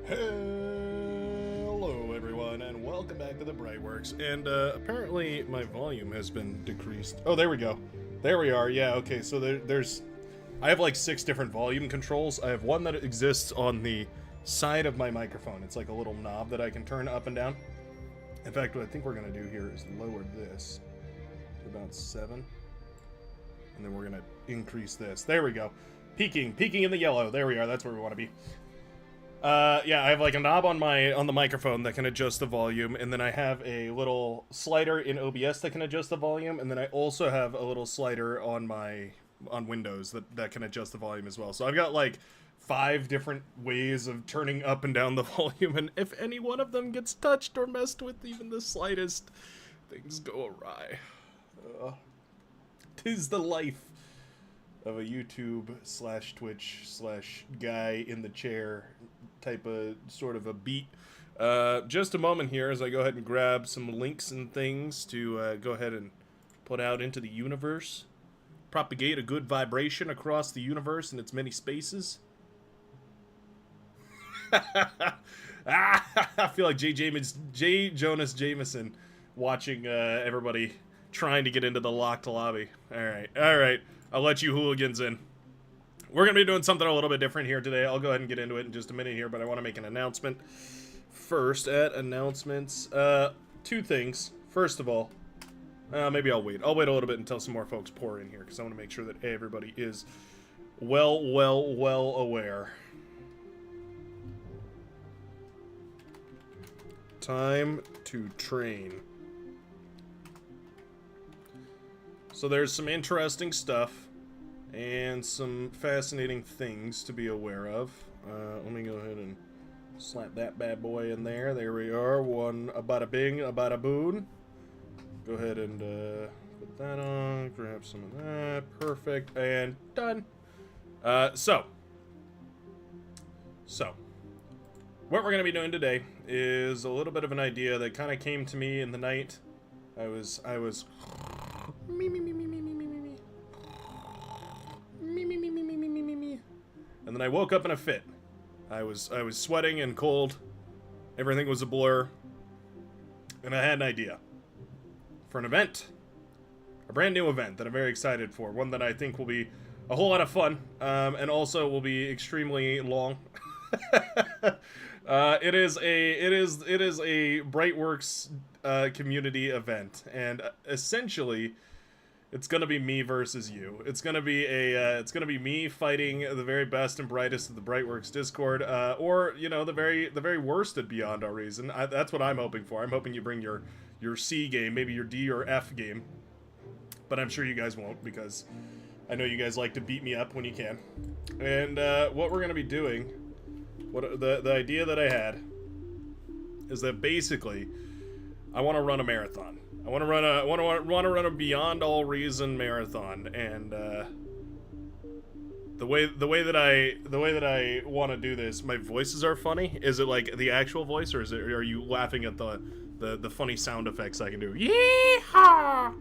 Hello everyone and welcome back to the Brightworks, and apparently my volume has been decreased. Oh, there we go. There we are. Yeah, okay, so there's I have like 6 different volume controls. I have one that exists on the side of my microphone. It's like a little knob that I can turn up and down. In fact, what I think we're gonna do here is lower this to about 7. And then we're gonna increase this. There we go. Peaking in the yellow. There we are. That's where we want to be. Yeah, I have like a knob on the microphone that can adjust the volume, and then I have a little slider in OBS that can adjust the volume, and then I also have a little slider on Windows that can adjust the volume as well. So I've got like 5 different ways of turning up and down the volume, and if any one of them gets touched or messed with even the slightest, things go awry. 'Tis the life of a YouTube / Twitch / guy in the chair type of sort of a beat. Just a moment here as I go ahead and grab some links and things to go ahead and put out into the universe. Propagate a good vibration across the universe and its many spaces. I feel like J. Jonas Jameson watching everybody trying to get into the locked lobby. Alright. I'll let you hooligans in. We're going to be doing something a little bit different here today. I'll go ahead and get into it in just a minute here, but I want to make an announcement. First, at announcements, 2 things. First of all, maybe I'll wait. I'll wait a little bit until some more folks pour in here, because I want to make sure that everybody is well aware. Time to train. So there's some interesting stuff and some fascinating things to be aware of. Let me go ahead and slap that bad boy in there. There we are. A bada bing, a bada boon. Go ahead and put that on. Grab some of that. Perfect. And done. So what we're going to be doing today is a little bit of an idea that kind of came to me in the night. I was and then I woke up in a fit. I was sweating and cold. Everything was a blur. And I had an idea for an event. A brand new event that I'm very excited for. One that I think will be a whole lot of fun. And also will be extremely long. It is a Brightworks community event, and essentially it's gonna be me versus you. It's gonna be me fighting the very best and brightest of the Brightworks Discord, or you know, the very worst at Beyond Our Reason. That's what I'm hoping for. I'm hoping you bring your C game, maybe your D or F game, but I'm sure you guys won't, because I know you guys like to beat me up when you can. And what we're gonna be doing, the idea that I had is that basically I want to run a marathon. I want to run a Beyond All Reason marathon, and the way that I want to do this, my voices are funny. Is it like the actual voice, or are you laughing at the funny sound effects I can do? Yeehaw!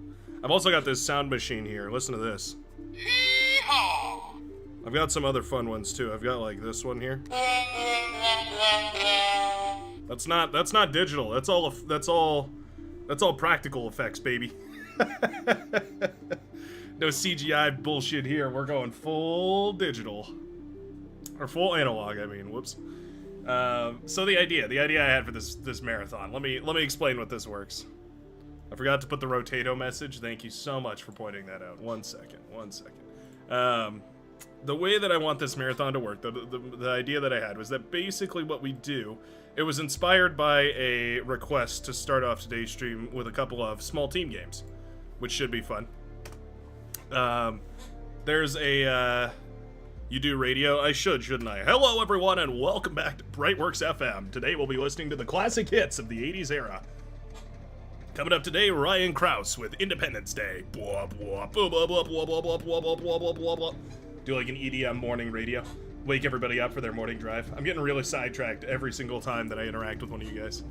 I've also got this sound machine here. Listen to this. Yeehaw! I've got some other fun ones too. I've got like this one here. That's not digital. That's all practical effects, baby. No CGI bullshit here. We're going full digital. Or full analog, I mean. Whoops. So the idea I had for this marathon. Let me explain what this works. I forgot to put the Rotato message. Thank you so much for pointing that out. One second. The way that I want this marathon to work, the idea that I had was that basically what we do, it was inspired by a request to start off today's stream with a couple of small team games, which should be fun. There's a, you do radio? I shouldn't I? Hello everyone and welcome back to Brightworks FM. Today we'll be listening to the classic hits of the 80s era. Coming up today, Ryan Krause with Independence Day. Blah, blah, blah, blah, blah, blah, blah, blah, blah, blah, blah, blah, blah. Do like an EDM morning radio. Wake everybody up for their morning drive. I'm getting really sidetracked every single time that I interact with one of you guys.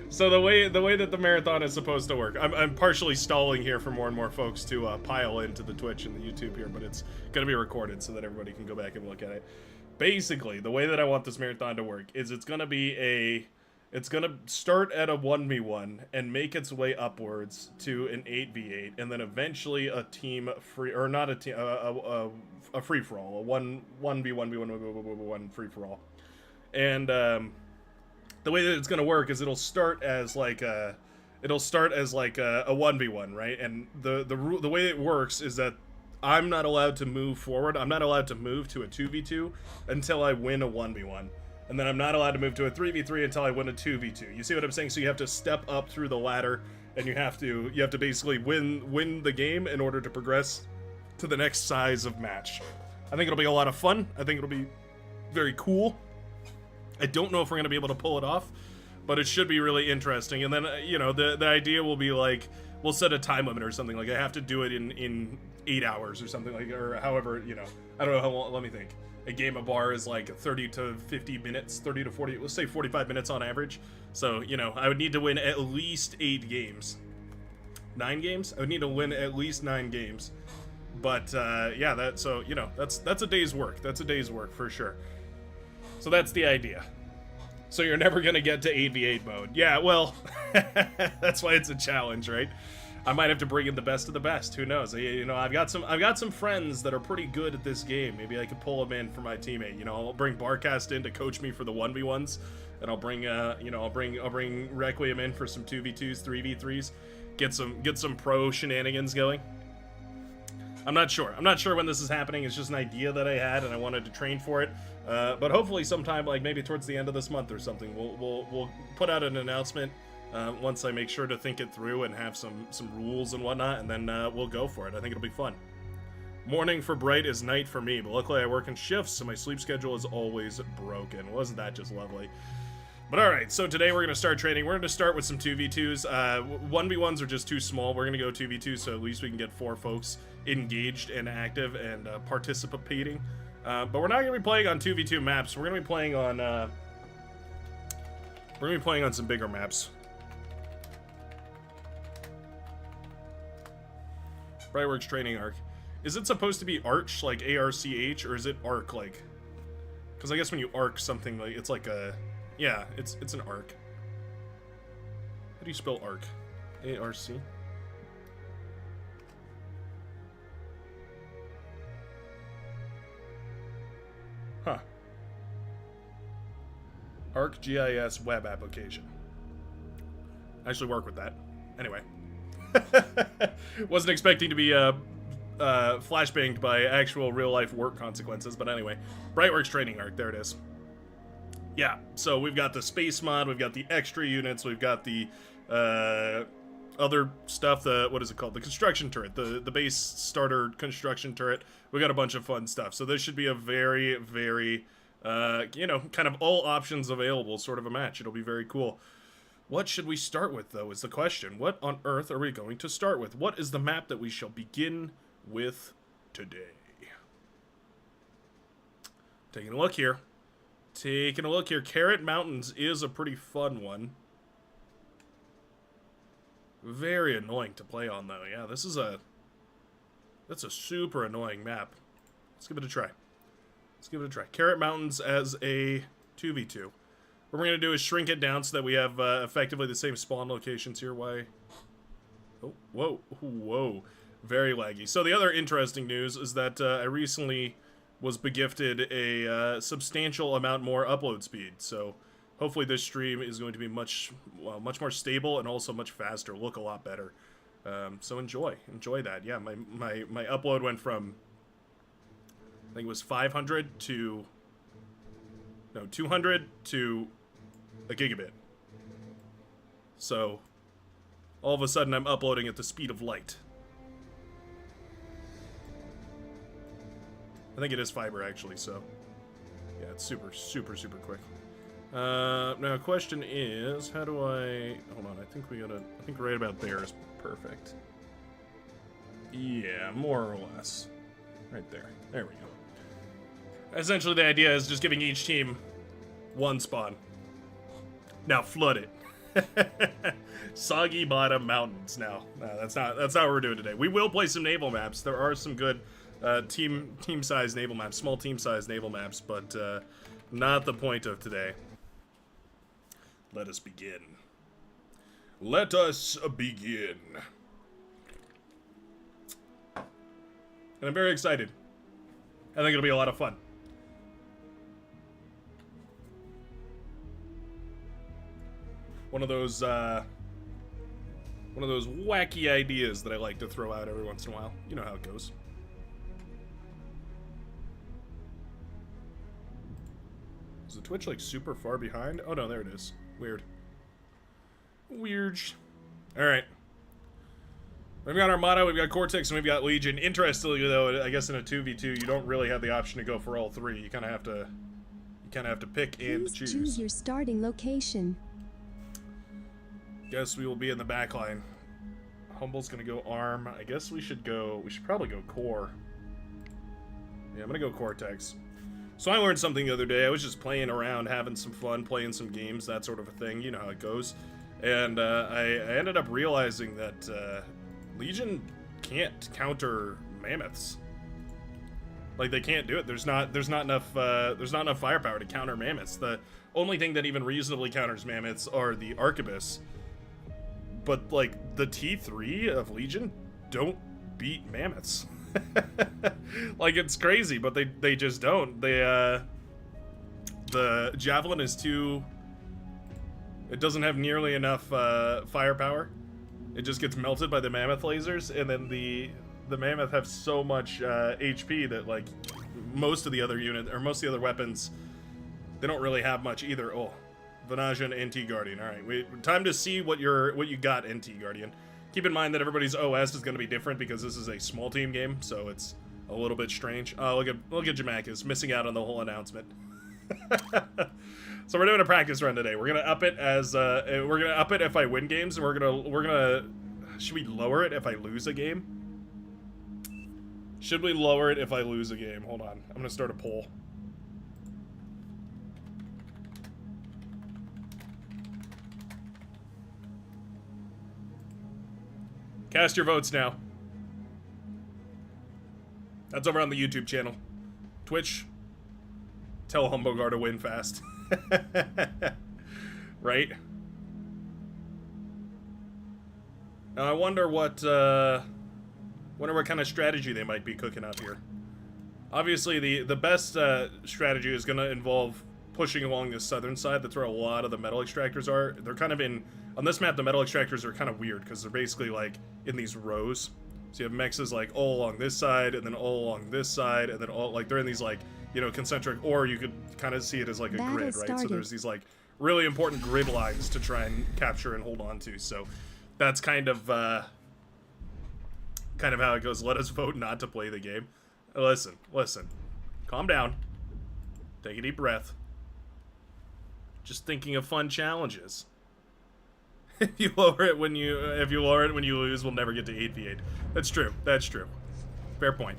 So the way that the marathon is supposed to work, I'm partially stalling here for more and more folks to pile into the Twitch and the YouTube here, but it's going to be recorded so that everybody can go back and look at it. basically, the way that I want this marathon to work is it's gonna start at a 1v1 and make its way upwards to an 8v8, and then eventually a team free, or not a team, a free for all, a 1v1 free for all. And the way that it's gonna work is it'll start as like a 1v1, right? And the way it works is that I'm not allowed to move forward. I'm not allowed to move to a 2v2 until I win a 1v1. And then I'm not allowed to move to a 3v3 until I win a 2v2. You see what I'm saying? So you have to step up through the ladder, and you have to basically win the game in order to progress to the next size of match. I think it'll be a lot of fun. I think it'll be very cool. I don't know if we're going to be able to pull it off, but it should be really interesting. And then, the idea will be like, we'll set a time limit or something. Like, I have to do it in 8 hours or something, like, or however, I don't know how long, let me think. A game of bar is like 30 to 50 minutes, 30 to 40, let's say 45 minutes on average. So, I would need to win at least 8 games. 9 games? I would need to win at least 9 games. But, yeah, that's a day's work. That's a day's work for sure. So that's the idea. So you're never gonna get to 8v8 mode. Yeah, well, that's why it's a challenge, right? I might have to bring in the best of the best. Who knows? I've got some friends that are pretty good at this game. Maybe I could pull them in for my teammate. I'll bring Barcast in to coach me for the 1v1s, and I'll bring Requiem in for some 2v2s, 3v3s. Get some pro shenanigans going. I'm not sure. I'm not sure when this is happening. It's just an idea that I had, and I wanted to train for it. But hopefully sometime, like maybe towards the end of this month or something, we'll put out an announcement once I make sure to think it through and have some rules and whatnot, and then we'll go for it. I think it'll be fun. Morning for Bright is night for me, but luckily I work in shifts, so my sleep schedule is always broken. Wasn't that just lovely? But alright, so today we're going to start training. We're going to start with some 2v2s. 1v1s are just too small. We're going to go 2v2, so at least we can get 4 folks engaged and active and participating. But we're not going to be playing on 2v2 maps. We're going to be playing on some bigger maps. Brightworks training arc. Is it supposed to be arch, like ARCH, or is it arc, like? Because I guess when you arc something, like it's like a, yeah, it's an arc. How do you spell arc? A-R-C? Huh. ArcGIS web application. I actually work with that. Anyway. Wasn't expecting to be flashbanged by actual real-life work consequences, but anyway. Brightworks training arc, there it is. Yeah, so we've got the space mod, we've got the extra units, we've got the other stuff, what is it called? The construction turret, the base starter construction turret. We got a bunch of fun stuff. So this should be a very, very, kind of all options available sort of a match. It'll be very cool. What should we start with, though, is the question. What on earth are we going to start with? What is the map that we shall begin with today? Taking a look here. Carrot Mountains is a pretty fun one. Very annoying to play on, though. Yeah, that's a super annoying map. Let's give it a try. Carrot Mountains as a 2v2. What we're going to do is shrink it down so that we have effectively the same spawn locations here. Why? Oh, whoa. Very laggy. So the other interesting news is that I recently was begifted a substantial amount more upload speed. So hopefully this stream is going to be much more stable and also much faster. Look a lot better. So enjoy that. Yeah, my upload went from, I think it was 500 to, no, 200 to a gigabit. So all of a sudden I'm uploading at the speed of light. I think it is fiber actually, so yeah, it's super quick. Now question is, how do I, hold on, I think right about there is perfect. Yeah, more or less. Right there. There we go. Essentially the idea is just giving each team one spawn. Now flood it. Soggy Bottom Mountains. Now, that's not what we're doing today. We will play some naval maps. There are some good team size naval maps, small team size naval maps, but not the point of today. Let us begin. Let us begin. And I'm very excited. I think it'll be a lot of fun. One of those wacky ideas that I like to throw out every once in a while. You know how it goes. Is the Twitch like super far behind? Oh no, there it is. Weird. Weird. Alright. We've got Armada, we've got Cortex, and we've got Legion. Interestingly though, I guess in a 2v2 you don't really have the option to go for all three. You kinda have to pick and Please choose. choose your starting location. Guess we will be in the back line. Humble's gonna go arm. I guess we should probably go core. Yeah, I'm gonna go Cortex. So I learned something the other day. I was just playing around, having some fun, playing some games, that sort of a thing. You know how it goes. And I ended up realizing that Legion can't counter mammoths. Like they can't do it. There's not enough firepower to counter mammoths. The only thing that even reasonably counters mammoths are the arquebus. But like the T3 of Legion don't beat mammoths. Like it's crazy, but they just don't. The javelin is too. It doesn't have nearly enough firepower. It just gets melted by the mammoth lasers, and then the mammoth have so much HP that like most of the other most of the other weapons, they don't really have much either. Oh, Vanage and NT Guardian. All right, time to see what you got, NT Guardian. Keep in mind that everybody's OS is going to be different because this is a small team game, so it's a little bit strange. Oh, look at Jamakis missing out on the whole announcement. So we're doing a practice run today. We're gonna up it as if I win games, and we're gonna. Should we lower it if I lose a game? Should we lower it if I lose a game? Hold on, I'm gonna start a poll. Cast your votes now. That's over on the YouTube channel. Twitch, tell Humbogar to win fast. Right? Now I wonder what kind of strategy they might be cooking up here. Obviously the best strategy is going to involve pushing along the southern side. That's where a lot of the metal extractors are. They're kind of on this map, the metal extractors are kind of weird because they're basically like in these rows. So you have mexes like all along this side, and then all along this side, and then all like they're in these like, you know, concentric, or you could kind of see it as like a grid, right? So there's these like really important grid lines to try and capture and hold on to. So that's kind of how it goes. Let us vote not to play the game. Listen, calm down, take a deep breath. Just thinking of fun challenges. If you lower it when you lose, we'll never get to 8v8. That's true. That's true. Fair point.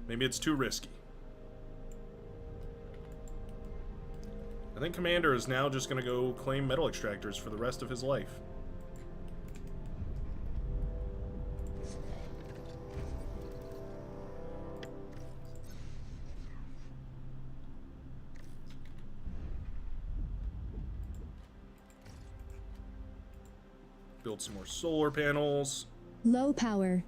Maybe it's too risky. I think Commander is now just going to go claim metal extractors for the rest of his life. Build some more solar panels. Low power.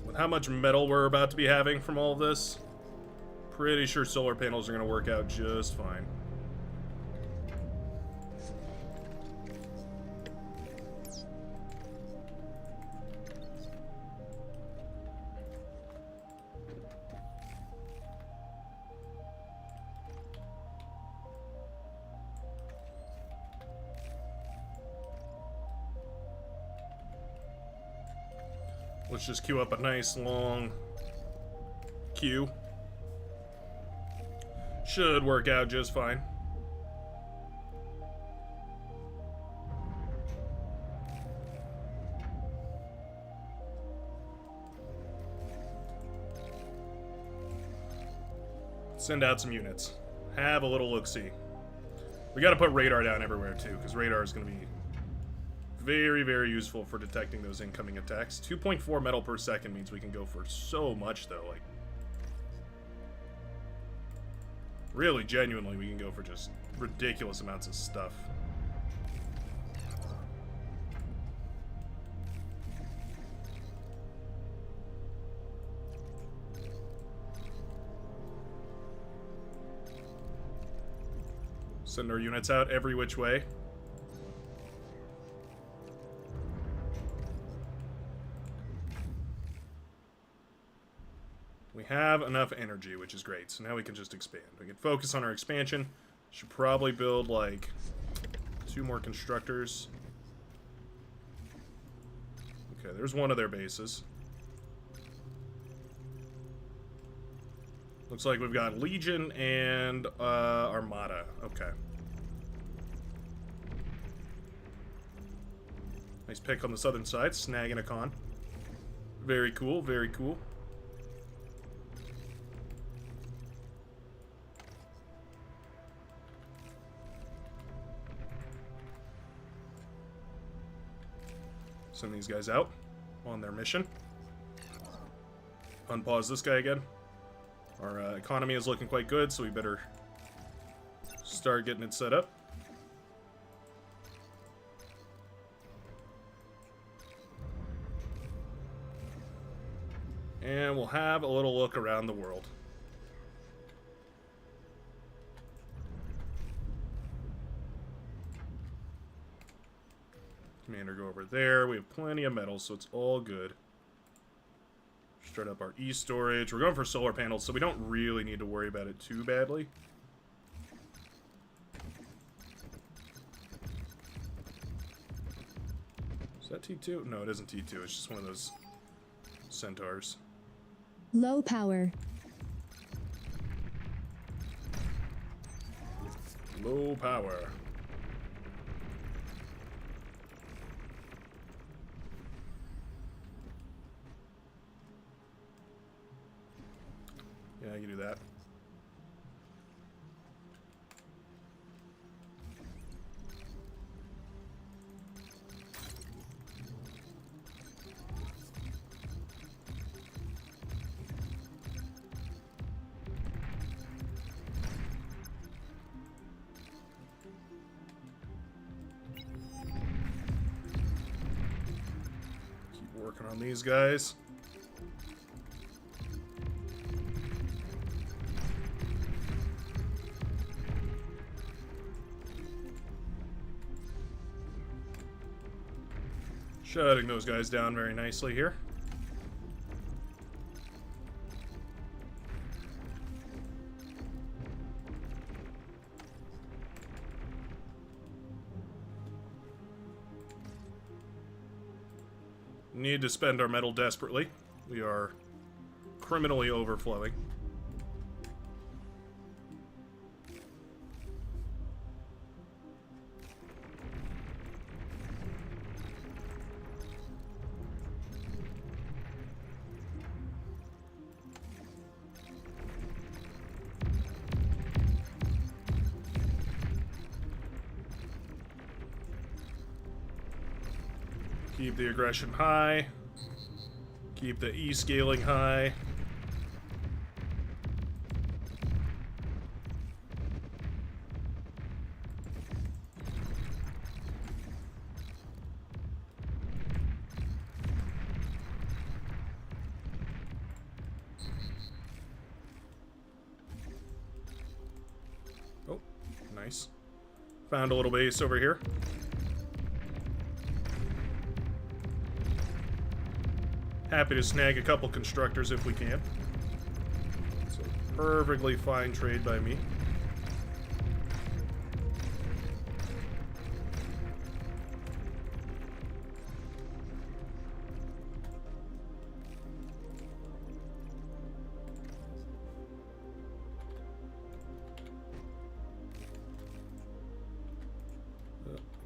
With how much metal we're about to be having from all of this, pretty sure solar panels are going to work out just fine. Let's just queue up a nice long queue. Should work out just fine. Send out some units. Have a little look-see. We gotta put radar down everywhere too, because radar is gonna be very, very useful for detecting those incoming attacks. 2.4 metal per second means we can go for so much, though. Like, really, genuinely, we can go for just ridiculous amounts of stuff. Send our units out every which way. We have enough energy, which is great. So now we can just expand. We can focus on our expansion. Should probably build, like, 2 more constructors. Okay, there's one of their bases. Looks like we've got Legion and Armada. Okay. Nice pick on the southern side, snagging a con. Very cool, very cool. Send these guys out on their mission. Unpause this guy again. Our economy is looking quite good, so we better start getting it set up. And we'll have a little look around the world. Commander, go over there. We have plenty of metal, so it's all good. Start up our e-storage. We're going for solar panels, so we don't really need to worry about it too badly. Is that T2? No, it isn't T2. It's just one of those centaurs. Low power. Low power. Yeah, I can do that. Keep working on these guys. Shutting those guys down very nicely here. Need to spend our metal desperately. We are criminally overflowing. Keep the aggression high. Keep the E-scaling high. Oh, nice. Found a little base over here. Happy to snag a couple constructors if we can. It's a perfectly fine trade by me.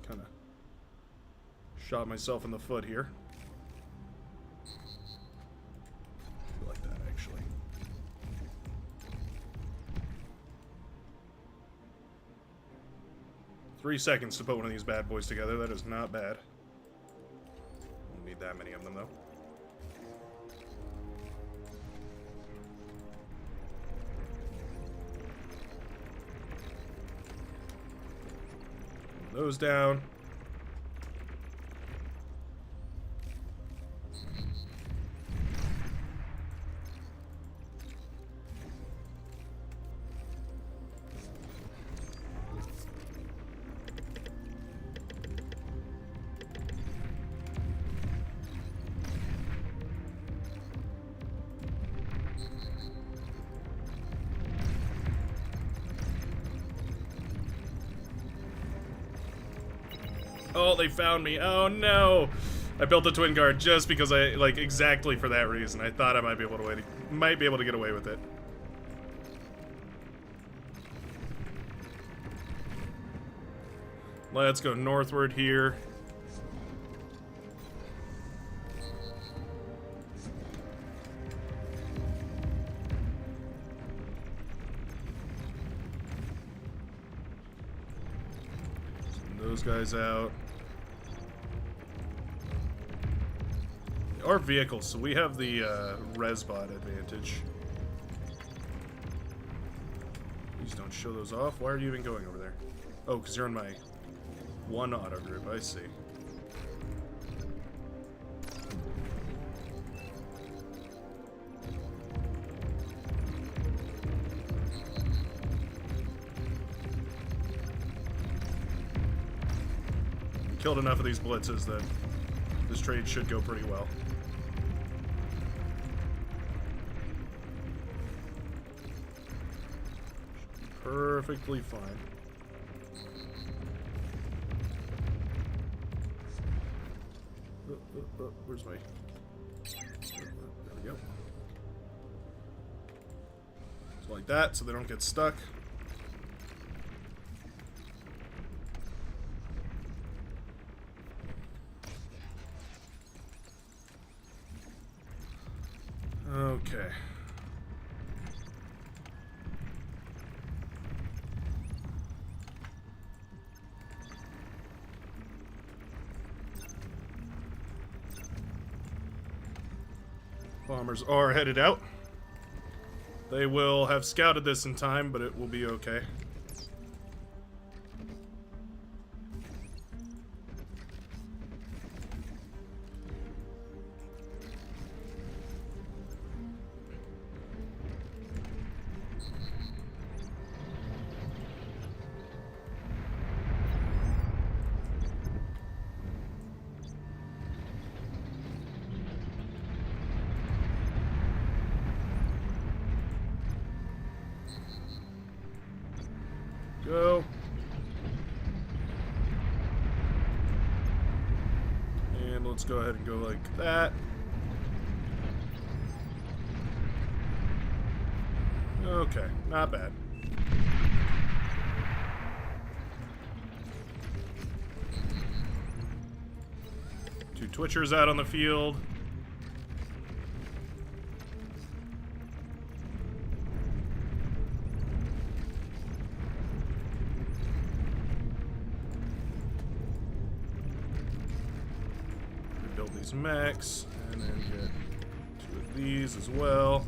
Kind of shot myself in the foot here. Like that, actually. "3 seconds to put one of these bad boys together. That is not bad. that many of them, though. Those down. Oh, they found me. Oh, no. I built the twin guard just because I, like, exactly for that reason. I thought I might be able to get away with it. Let's go northward here. Send those guys out. Our vehicles, so we have the resbot advantage. Please don't show those off. Why are you even going over there? Oh, because you're in my one auto group, I see. Killed enough of these blitzes that this trade should go pretty well. Perfectly fine. Where's my... There we go. So like that, so they don't get stuck. Okay. Bombers are headed out. They will have scouted this in time, but it will be okay. Go. And let's go ahead and go like that. Okay, not bad. Two Twitchers out on the field. Rebuild these mechs, and then get two of these as well.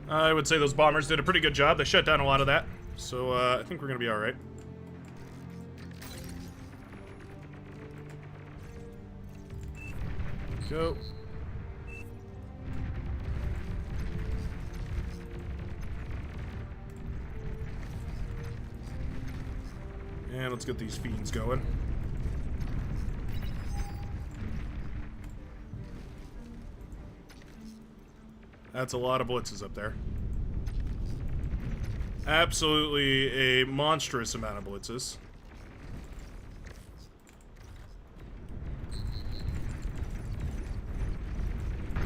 I would say those bombers did a pretty good job. They shut down a lot of that. So I think we're going to be alright. Go. And let's get these fiends going. That's a lot of blitzes up there. Absolutely a monstrous amount of blitzes.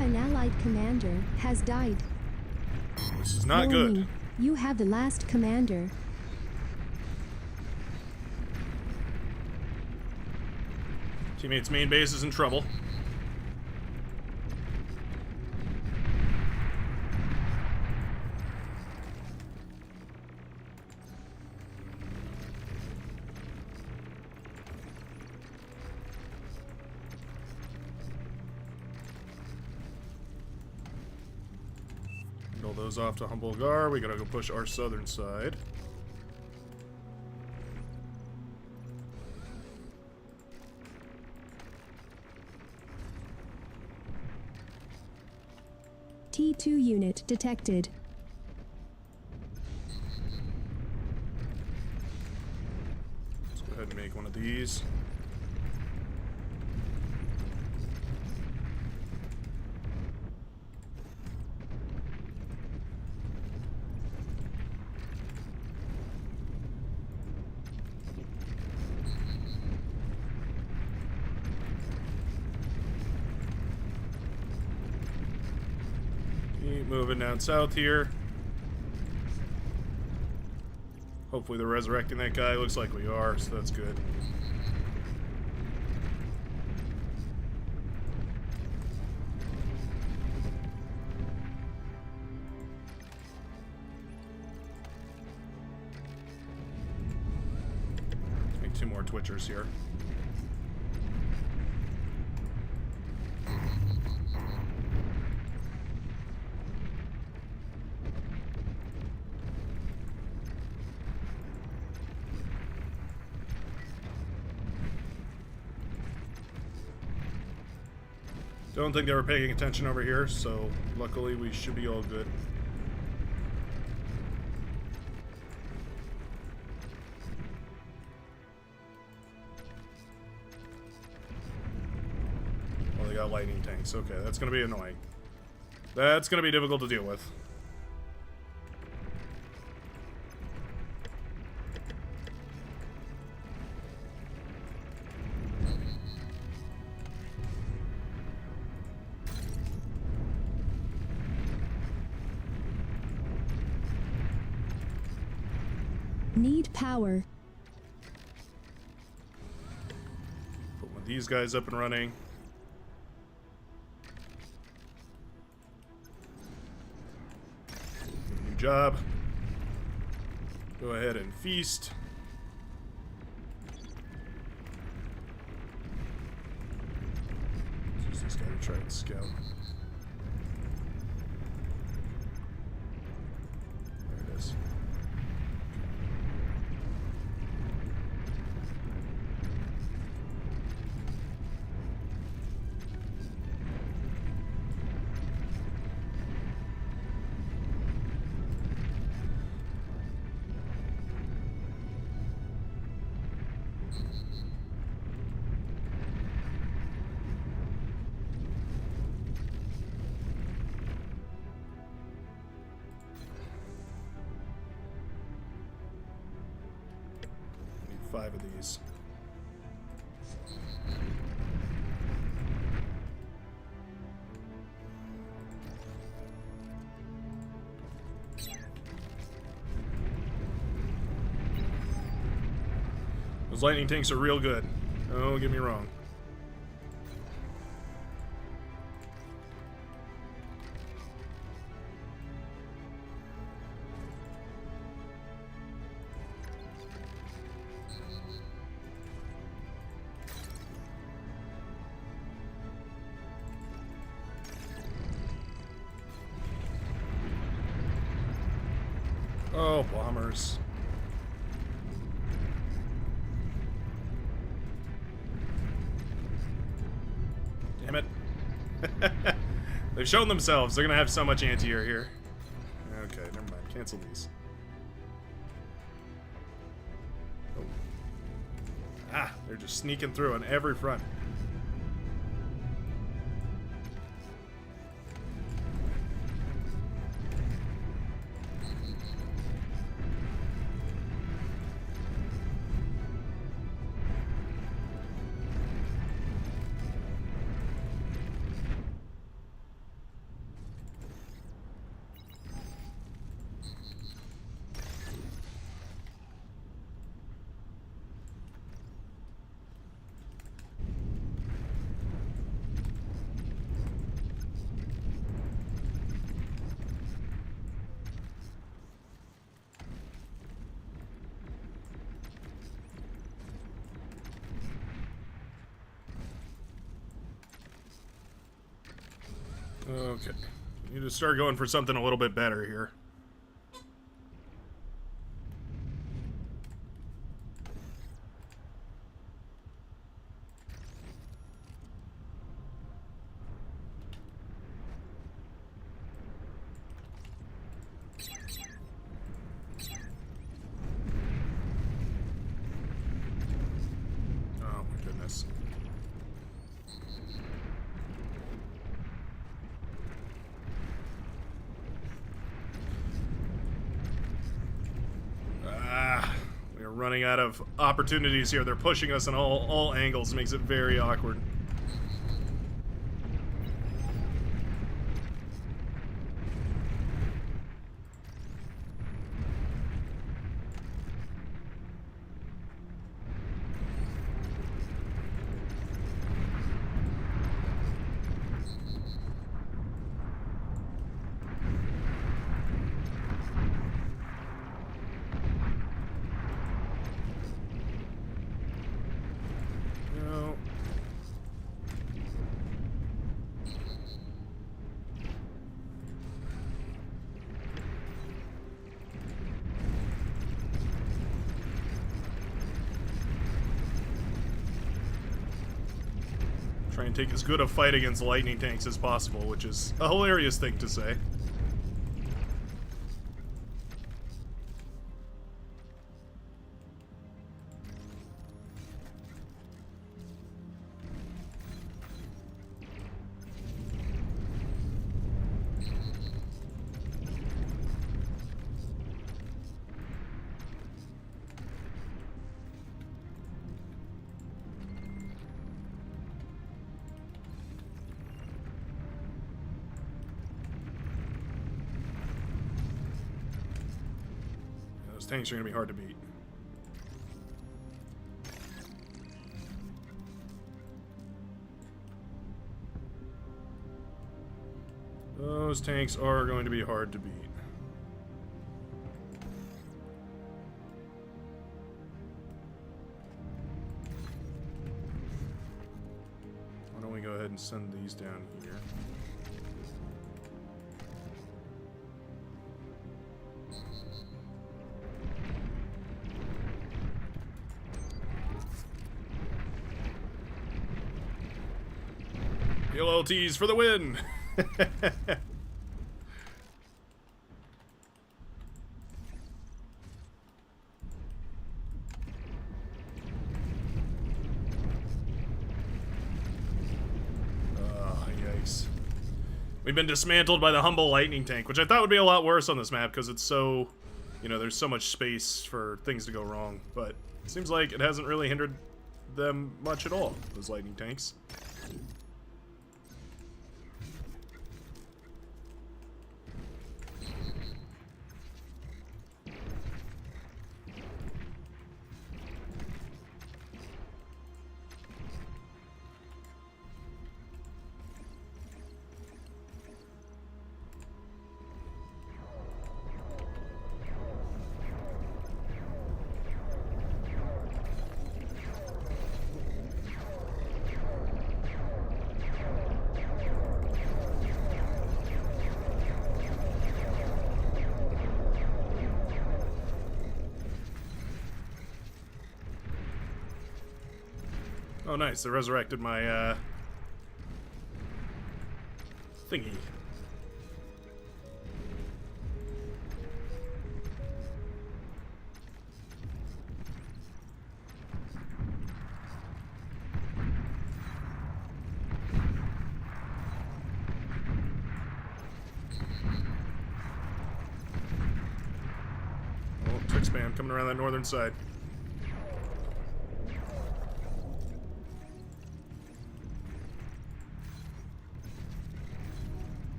An allied commander has died. This is not good. You have the last commander. Teammate's main base is in trouble. Handle those off to Humble Gar. We gotta go push our southern side. T2 unit detected. Let's go ahead and make one of these. Keep moving down south here. Hopefully they're resurrecting that guy. Looks like we are, so that's good. Make 2 more Twitchers here. Don't think they were paying attention over here, so luckily we should be all good. Well, they got lightning tanks. Okay, that's going to be annoying. That's going to be difficult to deal with. Need power. Put one of these guys up and running. New job. Go ahead and feast. Use this guy to try and scout. There it is. Need 5 of these. Those lightning tanks are real good. Don't get me wrong. Oh, bombers. Damn it. They've shown themselves. They're going to have so much anti-air here. Okay, never mind. Cancel these. Oh. Ah, they're just sneaking through on every front. Okay. Need to start going for something a little bit better here. Oh my goodness. We're running out of opportunities here. They're pushing us in all angles. It makes it very awkward. No. Try and take as good a fight against lightning tanks as possible, which is a hilarious thing to say. Those tanks are going to be hard to beat. Those tanks are going to be hard to beat. Why don't we go ahead and send these down here? LLTs for the win! Yikes. We've been dismantled by the humble lightning tank, which I thought would be a lot worse on this map because it's so, you know, there's so much space for things to go wrong. But it seems like it hasn't really hindered them much at all, those lightning tanks. Oh, nice. They resurrected my, thingy. Oh, tick spam coming around that northern side.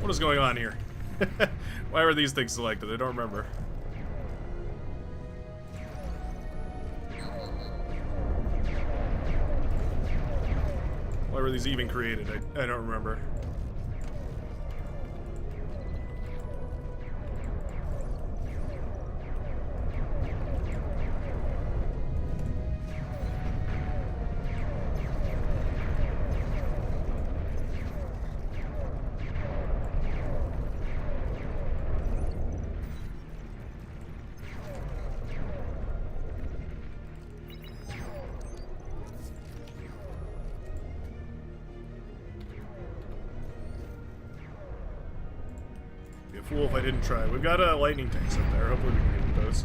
What is going on here? Why were these things selected? I don't remember. Why were these even created? I don't remember. Fool if I didn't try. We've got lightning tanks up there. Hopefully we can get those.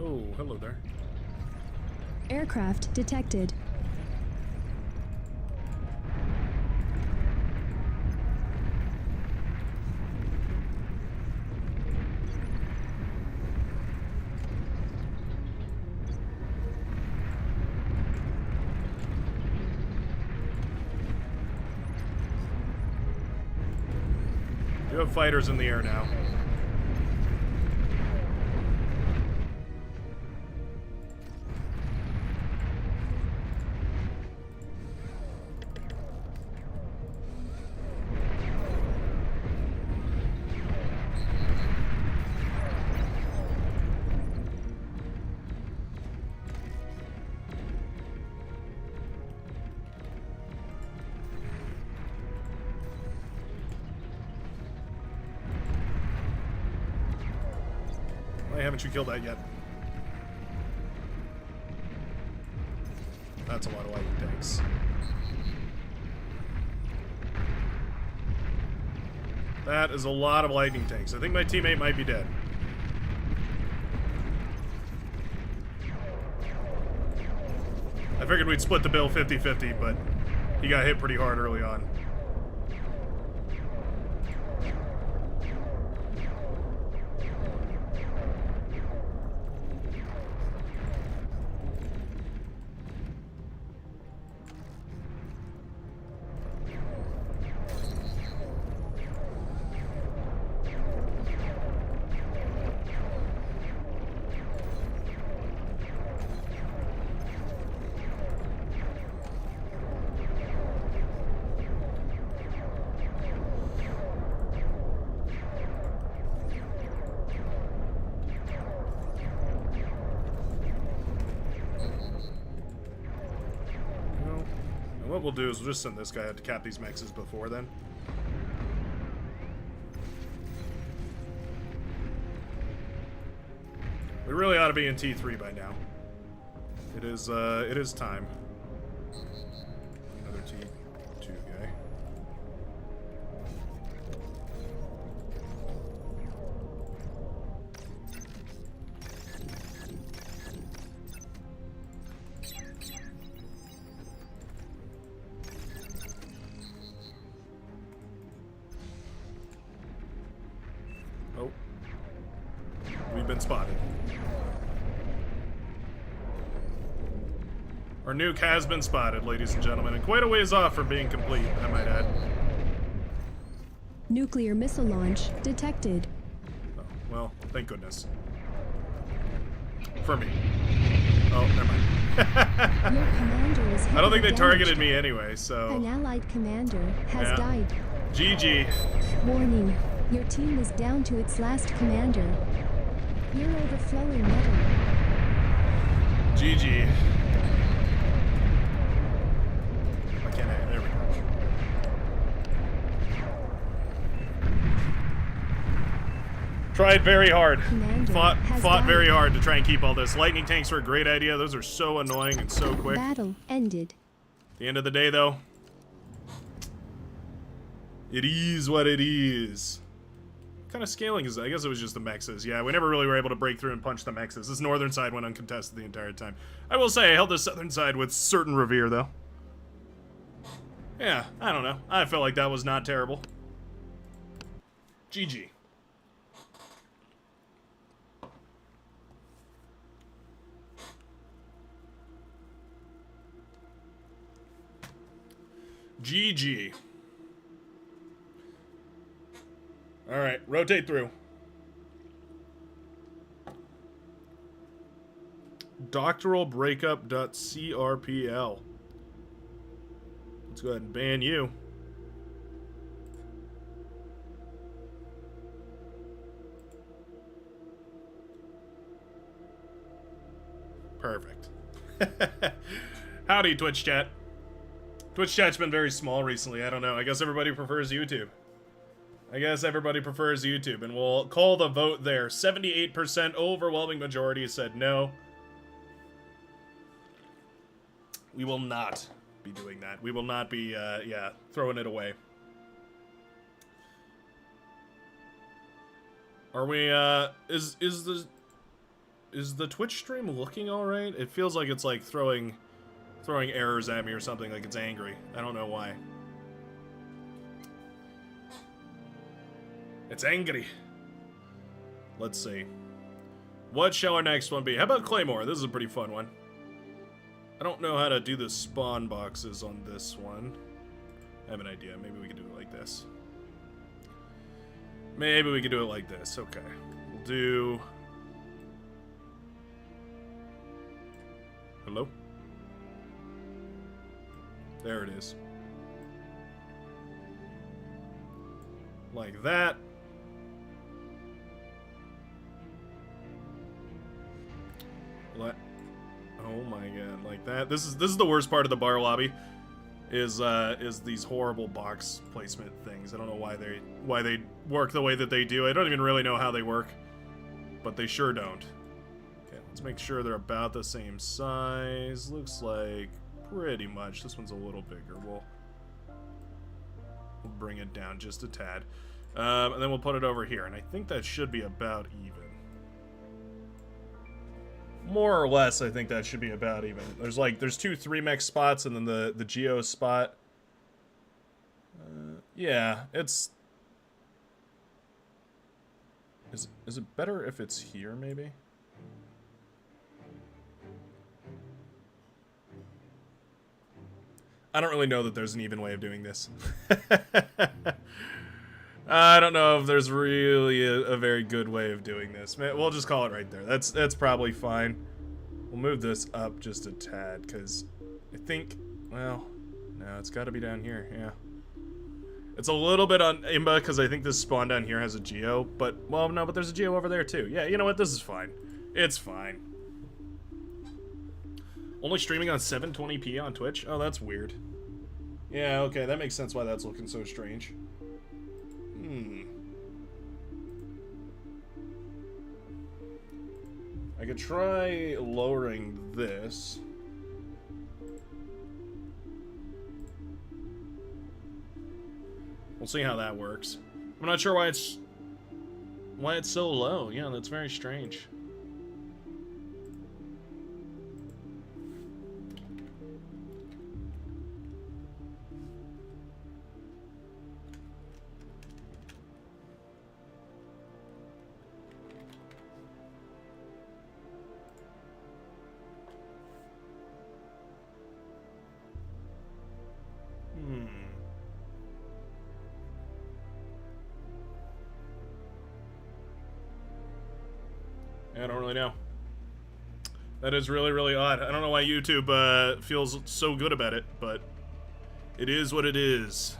Oh, hello there. Aircraft detected. You have fighters in the air now. Why haven't you killed that yet? That's a lot of lightning tanks. That is a lot of lightning tanks. I think my teammate might be dead. I figured we'd split the bill 50-50, but he got hit pretty hard early on. What we'll do is we'll just send this guy out to cap these mexes before then. We really ought to be in T3 by now. It is time. Another T2 guy. Oh. We've been spotted. Our nuke has been spotted, ladies and gentlemen, and quite a ways off from being complete, I might add. Nuclear missile launch detected. Oh, well, thank goodness. For me. Oh, never mind. Your commander is I don't think they heavily targeted damaged. me anyway, so... An allied commander has Yeah. died. GG. Warning, your team is down to its last commander. You're overflowing metal. GG. I can't add. There we go. Tried very hard. Commander Fought has very died. hard to try and keep all this. Lightning tanks were a great idea. Those are so annoying and so quick. At Battle ended. the end of the day, though, it is what it is. What kind of scaling is that? I guess it was just the mexes. Yeah, we never really were able to break through and punch the mexes. This northern side went uncontested the entire time. I will say I held the southern side with certain revere, though. Yeah, I don't know. I felt like that was not terrible. GG. GG. Alright, rotate through. Doctoralbreakup.crpl. Let's go ahead and ban you. Perfect. Howdy, Twitch chat. Twitch chat's been very small recently. I don't know. I guess everybody prefers YouTube. And we'll call the vote there. 78% overwhelming majority said no. We will not be doing that. We will not be, yeah, throwing it away. Are we, is the Twitch stream looking alright? It feels like it's like throwing errors at me or something, like it's angry. I don't know why. It's angry. Let's see. What shall our next one be? How about Claymore? This is a pretty fun one. I don't know how to do the spawn boxes on this one. I have an idea. Maybe we can do it like this. Okay. We'll do... Hello? There it is. Like that. Oh my god, like that. This is the worst part of the bar lobby. Is these horrible box placement things. I don't know why they work the way that they do. I don't even really know how they work, but they sure don't. Okay, let's make sure they're about the same size. Looks like pretty much. This one's a little bigger. We'll bring it down just a tad, and then we'll put it over here. And I think that should be about even. More or less, I think that should be about even. There's two 3-mech spots and then the Geo spot. Yeah, it's... Is it better if it's here, maybe? I don't really know that there's an even way of doing this. I don't know if there's really a very good way of doing this. We'll just call it right there. That's probably fine. We'll move this up just a tad, because I think, well, no, it's got to be down here, yeah. It's a little bit on Imba, because I think this spawn down here has a Geo, but, well, no, but there's a Geo over there, too. Yeah, you know what? This is fine. It's fine. Only streaming on 720p on Twitch? Oh, that's weird. Yeah, okay, that makes sense why that's looking so strange. I could try lowering this. We'll see how that works. I'm not sure why it's so low. Yeah, that's very strange. I don't really know. That is really, really odd. I don't know why YouTube feels so good about it, but it is what it is.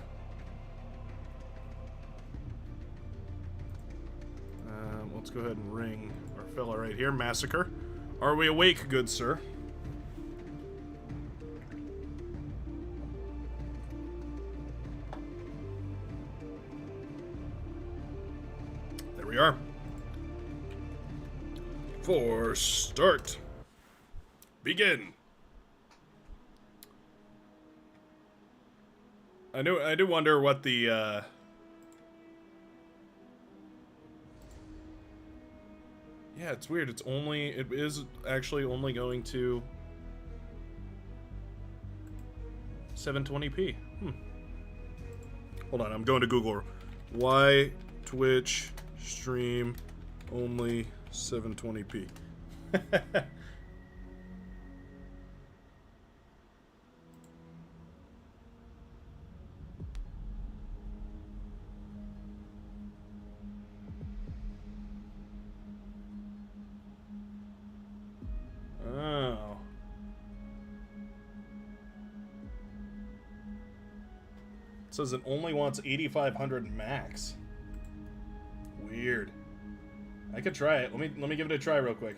Let's go ahead and ring our fella right here. Massacre. Are we awake, good sir? There we are. For start. Begin. I do wonder what the yeah, it's weird. It is actually only going to 720p. Hold on, I'm going to Google. Why Twitch stream only 720p? Oh. It says it only wants 8500 max. Weird. I could try it. Let me give it a try real quick.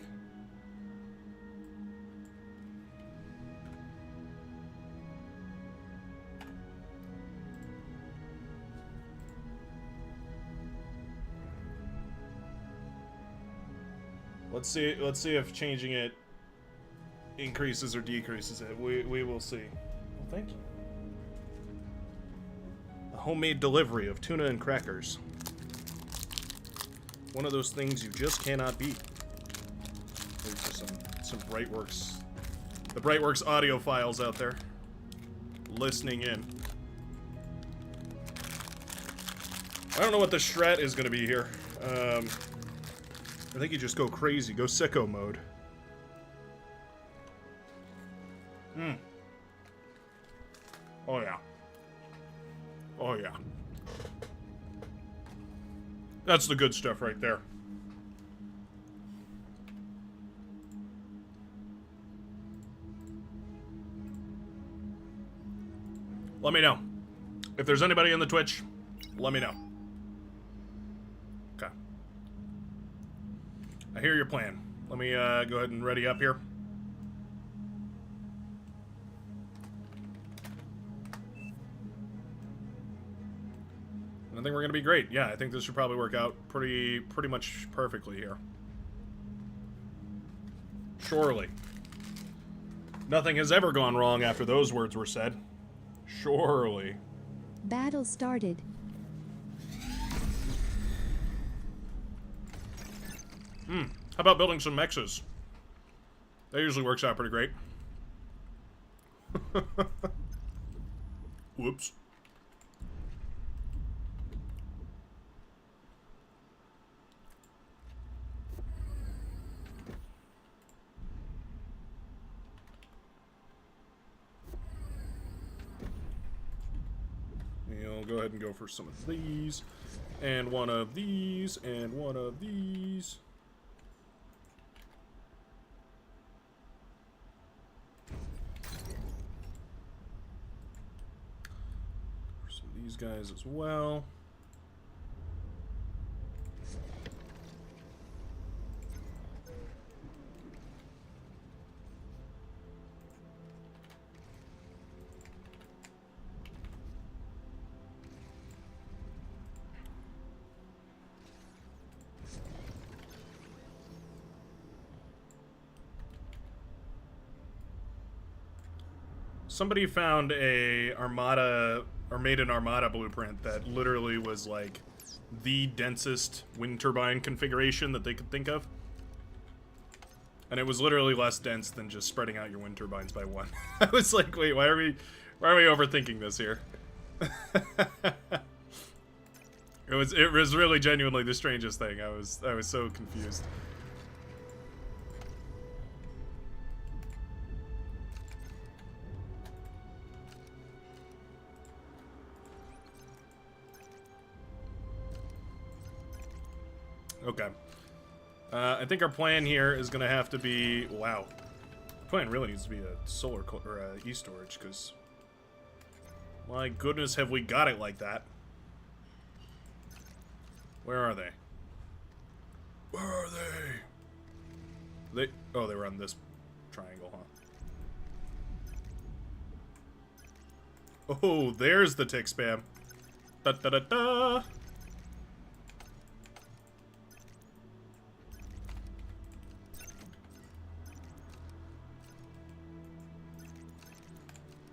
Let's see if changing it increases or decreases it. We will see. Well, thank you. A homemade delivery of tuna and crackers. One of those things you just cannot beat. There's just some Brightworks, the Brightworks audio files out there, listening in. I don't know what the strat is going to be here. I think you just go crazy, go sicko mode. Oh yeah. Oh yeah. That's the good stuff right there. Let me know. If there's anybody in the Twitch, let me know. Okay. I hear your plan. Let me go ahead and ready up here. I think we're gonna be great. Yeah, I think this should probably work out pretty much perfectly here. Surely. Nothing has ever gone wrong after those words were said. Surely. Battle started. How about building some mexes? That usually works out pretty great. Whoops. I'll go ahead and go for some of these, and one of these, and one of these. Some of these guys as well. Somebody found a Armada, or made an Armada blueprint that literally was like the densest wind turbine configuration that they could think of. And it was literally less dense than just spreading out your wind turbines by one. I was like, wait, why are we overthinking this here? It was really genuinely the strangest thing. I was so confused. Okay. I think our plan here is going to have to be... Wow. The plan really needs to be a solar or a e-storage, because... My goodness, have we got it like that? Where are they? Where are they? Oh, they were on this triangle, huh? Oh, there's the tick spam. Da-da-da-da!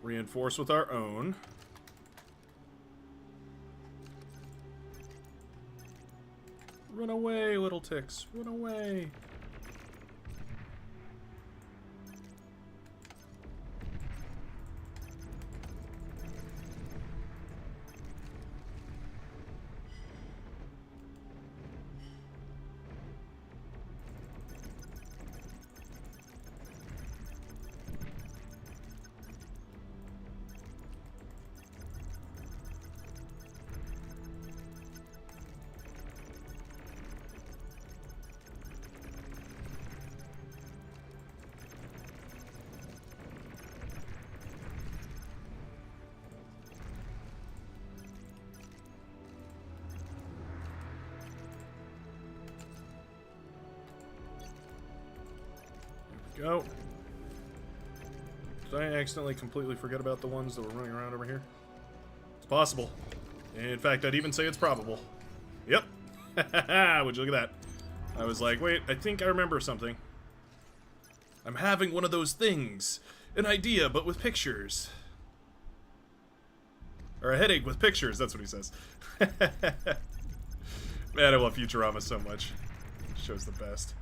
Reinforce with our own. Run away, little ticks. Run away. Go. Did I accidentally completely forget about the ones that were running around over here? It's possible. In fact, I'd even say it's probable. Yep. Would you look at that? I was like, wait, I think I remember something. I'm having one of those things. An idea, but with pictures. Or a headache with pictures, that's what he says. Man, I love Futurama so much. Show's the best.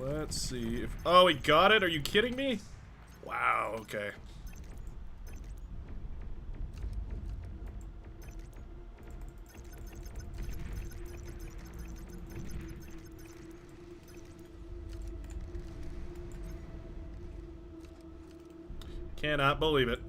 Let's see if... Oh, he got it? Are you kidding me? Wow, okay. Cannot believe it.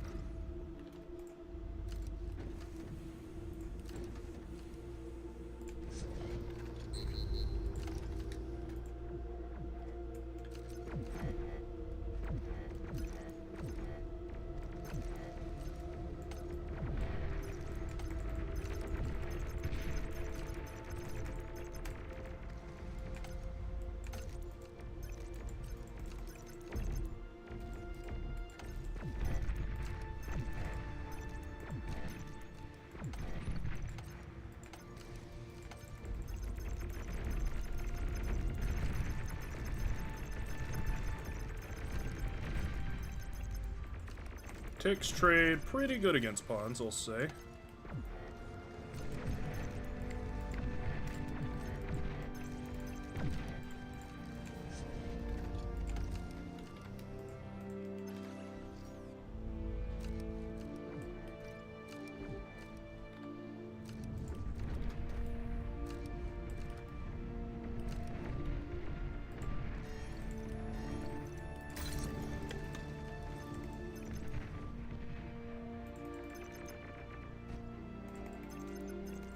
Ticks trade pretty good against pawns, I'll say.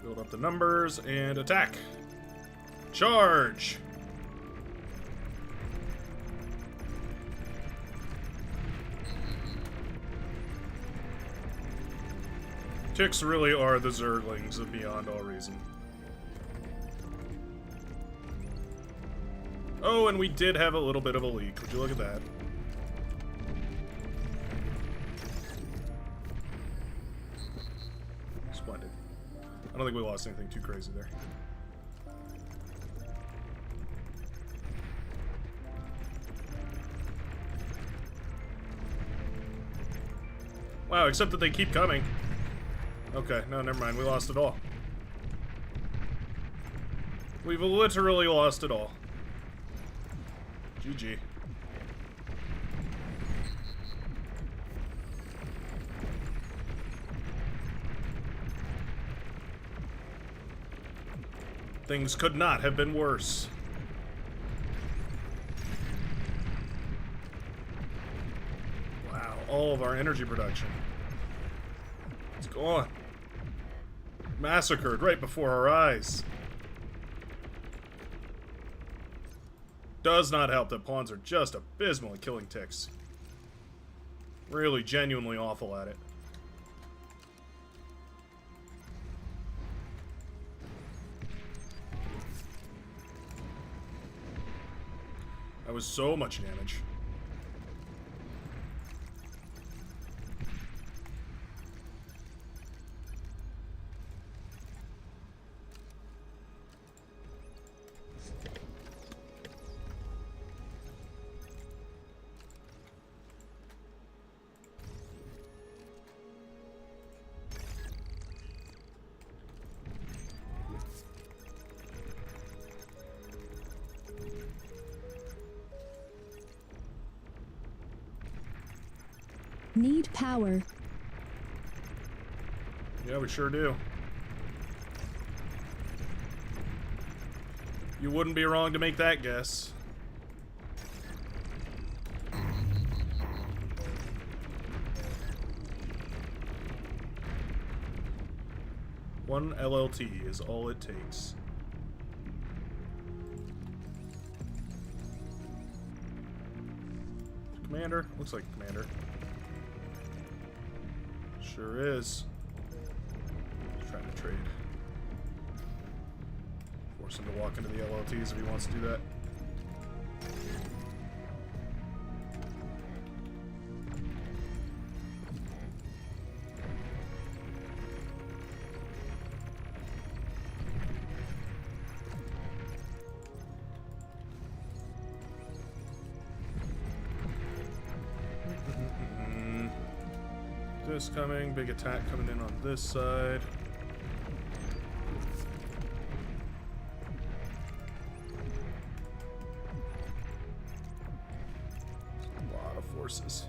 Build up the numbers and attack. Charge! Ticks really are the Zerglings of beyond all reason. Oh, and we did have a little bit of a leak. Would you look at that? Splendid. I don't think we lost anything too crazy there. Wow, except that they keep coming. Okay, no, never mind. We lost it all. We've literally lost it all. GG. Things could not have been worse. Wow, all of our energy production. It's gone. Massacred right before our eyes. Does not help that pawns are just abysmal at killing ticks. Really genuinely awful at it. That was so much damage. Need power. Yeah, we sure do. You wouldn't be wrong to make that guess. One LLT is all it takes. Commander? Looks like Commander. Sure is. Trying to trade. Force him to walk into the LLTs if he wants to do that. This coming, big attack coming in on this side. A lot of forces.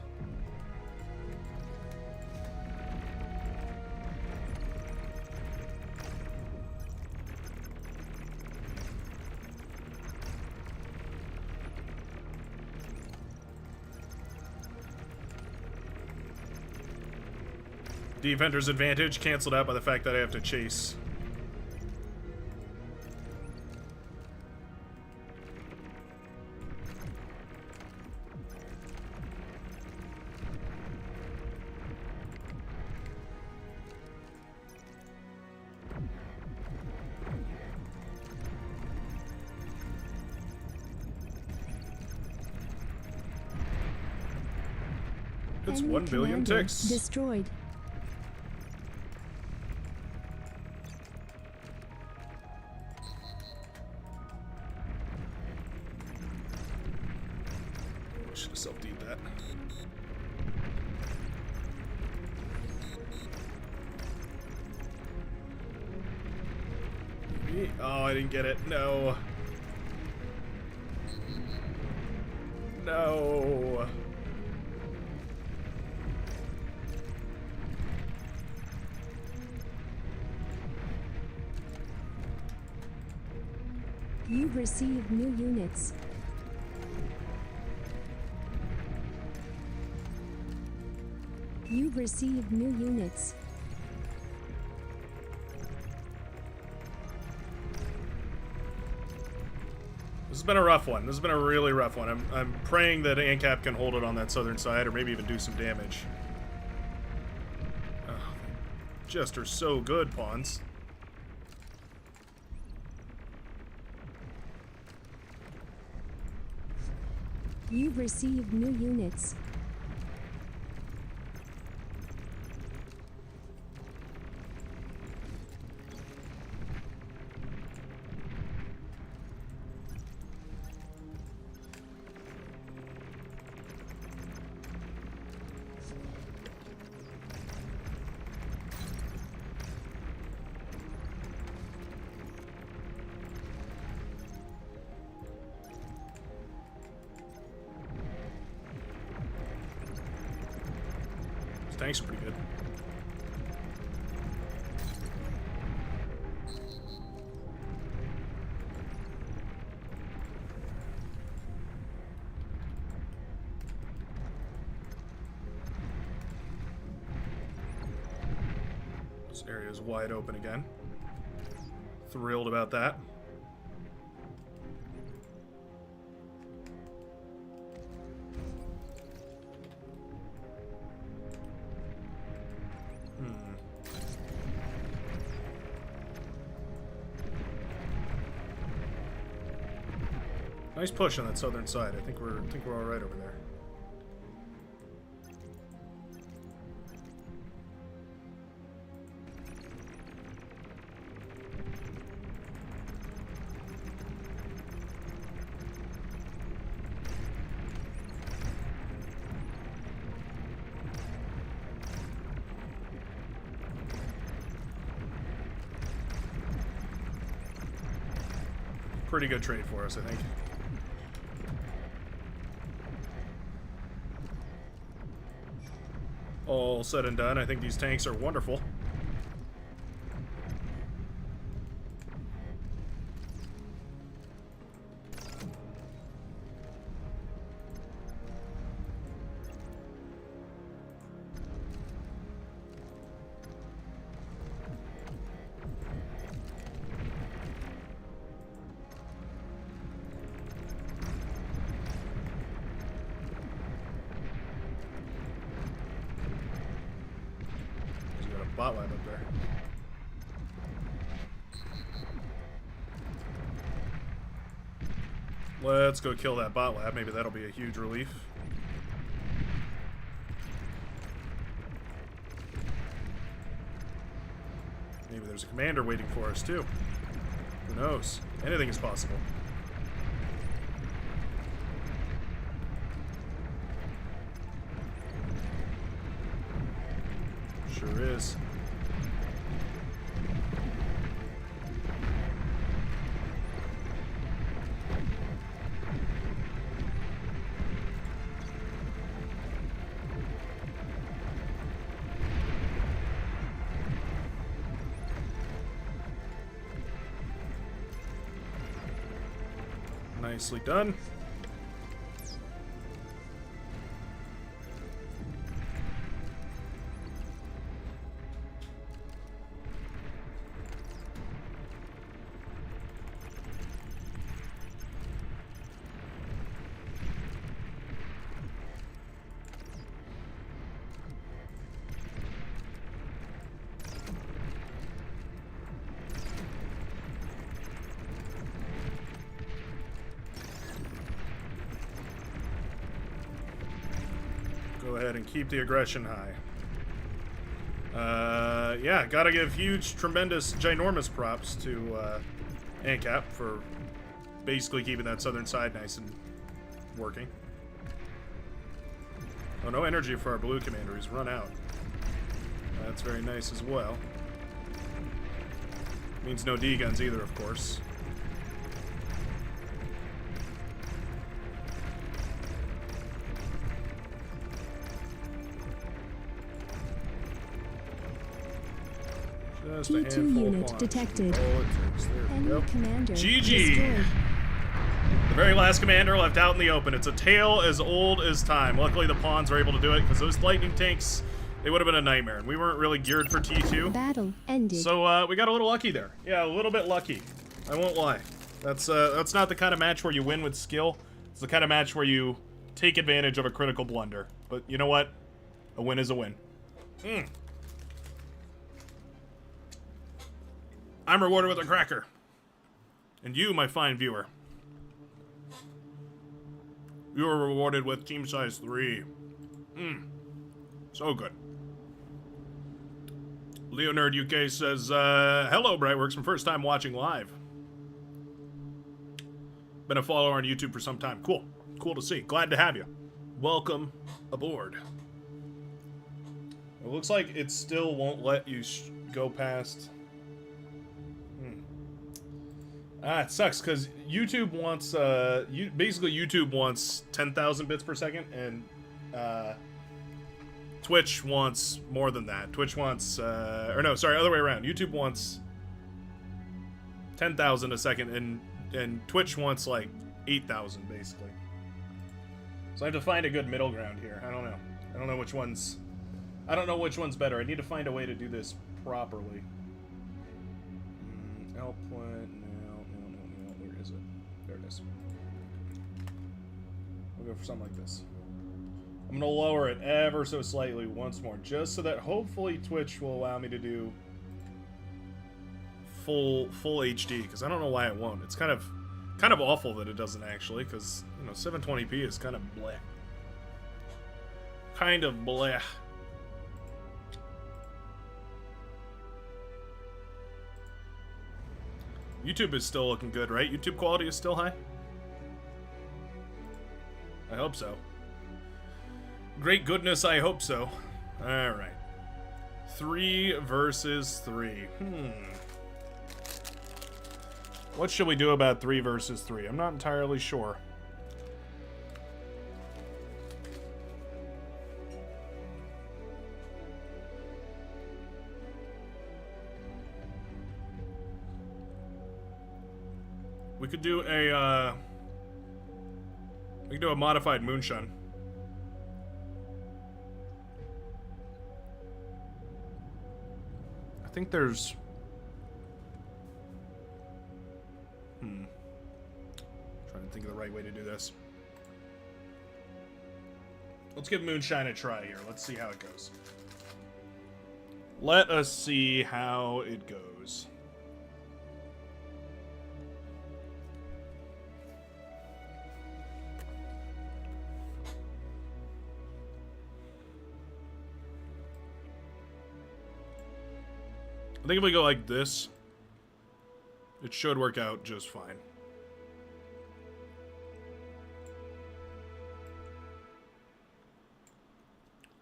Defender's advantage canceled out by the fact that I have to chase. It's Enemy 1 billion commander ticks. Destroyed. Should have self-deed that. Oh, I didn't get it. No. No. You've received new units. You've received new units. This has been a rough one. This has been a really rough one. I'm praying that ANCAP can hold it on that southern side or maybe even do some damage. Oh, they just are so good, pawns. You've received new units. These tanks are pretty good. This area is wide open again. Thrilled about that. Nice push on that southern side. I think we're all right over there. Pretty good trade for us, I think. All said and done, I think these tanks are wonderful. Bot line up there. Let's go kill that bot lab. Maybe that'll be a huge relief. Maybe there's a commander waiting for us, too. Who knows? Anything is possible. Sure is. Nicely done. Go ahead and keep the aggression high. Yeah, gotta give huge, tremendous, ginormous props to ANCAP for basically keeping that southern side nice and working. Oh, no energy for our blue commander. He's run out. That's very nice as well. Means no D-guns either, of course. T2 unit detected. Enemy commander GG! destroyed. The very last commander left out in the open. It's a tale as old as time. Luckily the pawns were able to do it, because those lightning tanks, they would have been a nightmare. And we weren't really geared for T2. Battle ended. So we got a little lucky there. Yeah, a little bit lucky. I won't lie. That's not the kind of match where you win with skill. It's the kind of match where you take advantage of a critical blunder. But you know what? A win is a win. I'm rewarded with a cracker. And you, my fine viewer, you are rewarded with team size 3. So good. Leonard UK says, hello, Brightworks, my first time watching live. Been a follower on YouTube for some time. Cool. Cool to see. Glad to have you. Welcome aboard. It looks like it still won't let you go past... it sucks, because YouTube wants, basically YouTube wants 10,000 bits per second, and, Twitch wants more than that. Twitch wants, or no, sorry, other way around. YouTube wants 10,000 a second, and Twitch wants, like, 8,000, basically. So I have to find a good middle ground here. I don't know. I don't know which one's better. I need to find a way to do this properly. Output... Where is it? There it is. We'll go for something like this. I'm gonna lower it ever so slightly once more, just so that hopefully Twitch will allow me to do full HD, because I don't know why it won't. It's kind of awful that it doesn't actually, because, you know, 720p is kind of bleh. Kind of bleh. YouTube is still looking good, right? YouTube quality is still high? I hope so. Great goodness, I hope so. Alright. 3 versus 3. What should we do about 3 versus 3? I'm not entirely sure. We could do a, modified Moonshine. I think there's... Trying to think of the right way to do this. Let's give Moonshine a try here. Let's see how it goes. Let us see how it goes. I think if we go like this, it should work out just fine.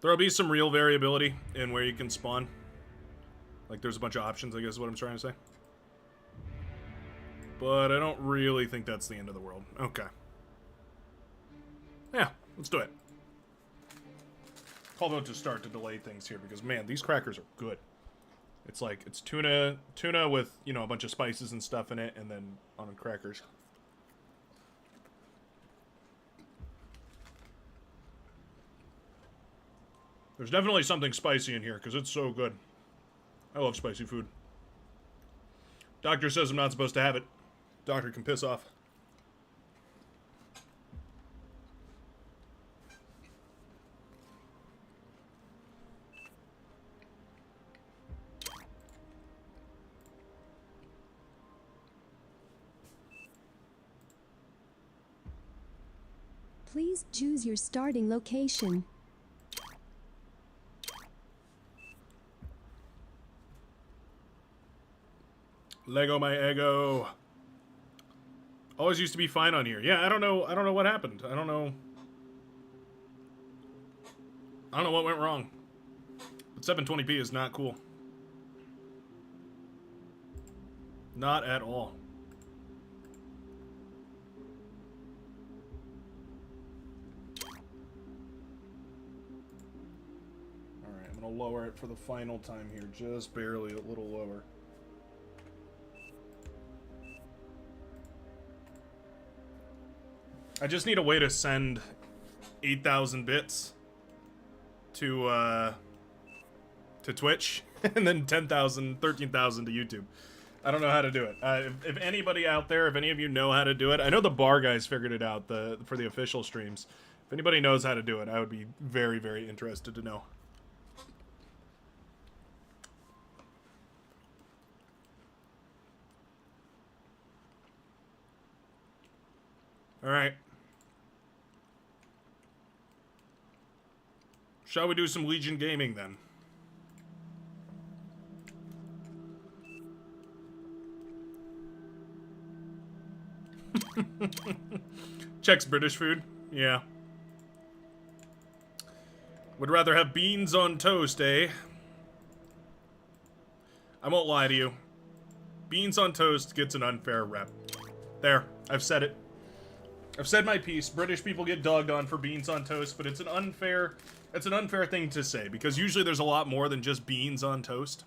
There'll be some real variability in where you can spawn. Like, there's a bunch of options, I guess is what I'm trying to say. But I don't really think that's the end of the world. Okay. Yeah, let's do it. Although to start to delay things here, because, man, these crackers are good. It's like, it's tuna with, you know, a bunch of spices and stuff in it, and then on crackers. There's definitely something spicy in here, because it's so good. I love spicy food. Doctor says I'm not supposed to have it. Doctor can piss off. Please choose your starting location. Lego my ego. Always used to be fine on here. Yeah, I don't know what happened. I don't know what went wrong. But 720p is not cool. Not at all. Alright, I'm gonna lower it for the final time here. Just barely, a little lower. I just need a way to send 8,000 bits to Twitch, and then 10,000, 13,000 to YouTube. I don't know how to do it. If anybody out there, if any of you know how to do it, I know the bar guys figured it out for the official streams. If anybody knows how to do it, I would be very, very interested to know. All right. Shall we do some Legion gaming then? Checks British food? Yeah. Would rather have beans on toast, eh? I won't lie to you. Beans on toast gets an unfair rep. There, I've said it. I've said my piece. British people get dogged on for beans on toast, but it's an unfair thing to say, because usually there's a lot more than just beans on toast.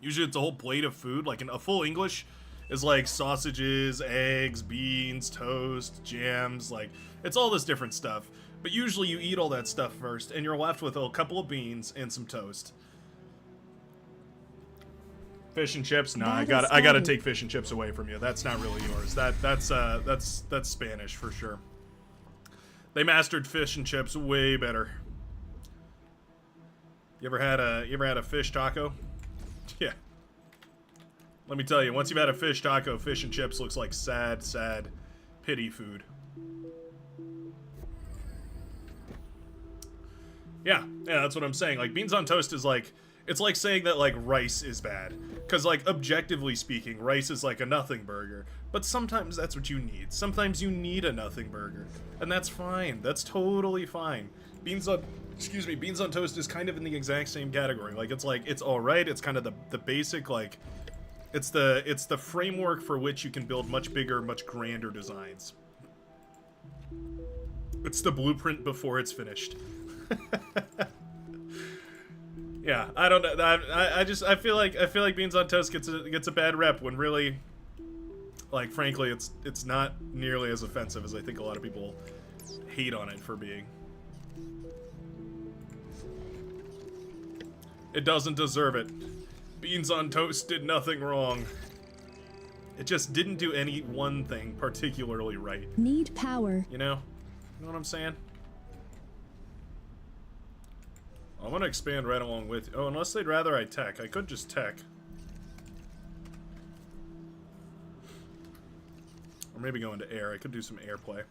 Usually it's a whole plate of food. Like a full English is like sausages, eggs, beans, toast, jams, like it's all this different stuff. But usually you eat all that stuff first and you're left with a couple of beans and some toast. Fish and chips? Nah, I gotta take fish and chips away from you. That's not really yours. That's Spanish for sure. They mastered fish and chips way better. You ever had a fish taco? Yeah. Let me tell you, once you've had a fish taco, fish and chips looks like sad, sad pity food. Yeah, that's what I'm saying. Like, beans on toast is like, it's like saying that, like, rice is bad. Because, like, objectively speaking, rice is like a nothing burger. But sometimes that's what you need. Sometimes you need a nothing burger. And that's fine. That's totally fine. Beans on toast is kind of in the exact same category. Like, it's alright. It's kind of the basic, like, it's the framework for which you can build much bigger, much grander designs. It's the blueprint before it's finished. Yeah, I don't know. I feel like beans on toast gets a bad rep when really, like, frankly, it's not nearly as offensive as I think a lot of people hate on it for being. It doesn't deserve it. Beans on toast did nothing wrong. It just didn't do any one thing particularly right. Need power. You know what I'm saying? I want to expand right along with you. Oh, unless they'd rather I tech. I could just tech. Or maybe go into air. I could do some airplay.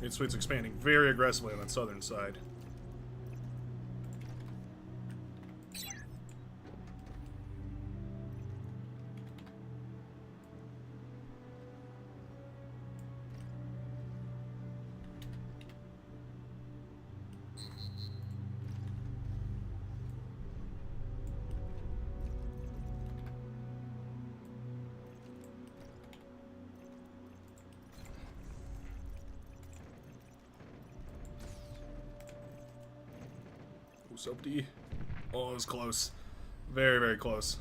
Main Suite's expanding very aggressively on that southern side. Soap D. Oh, it was close. Very, very close.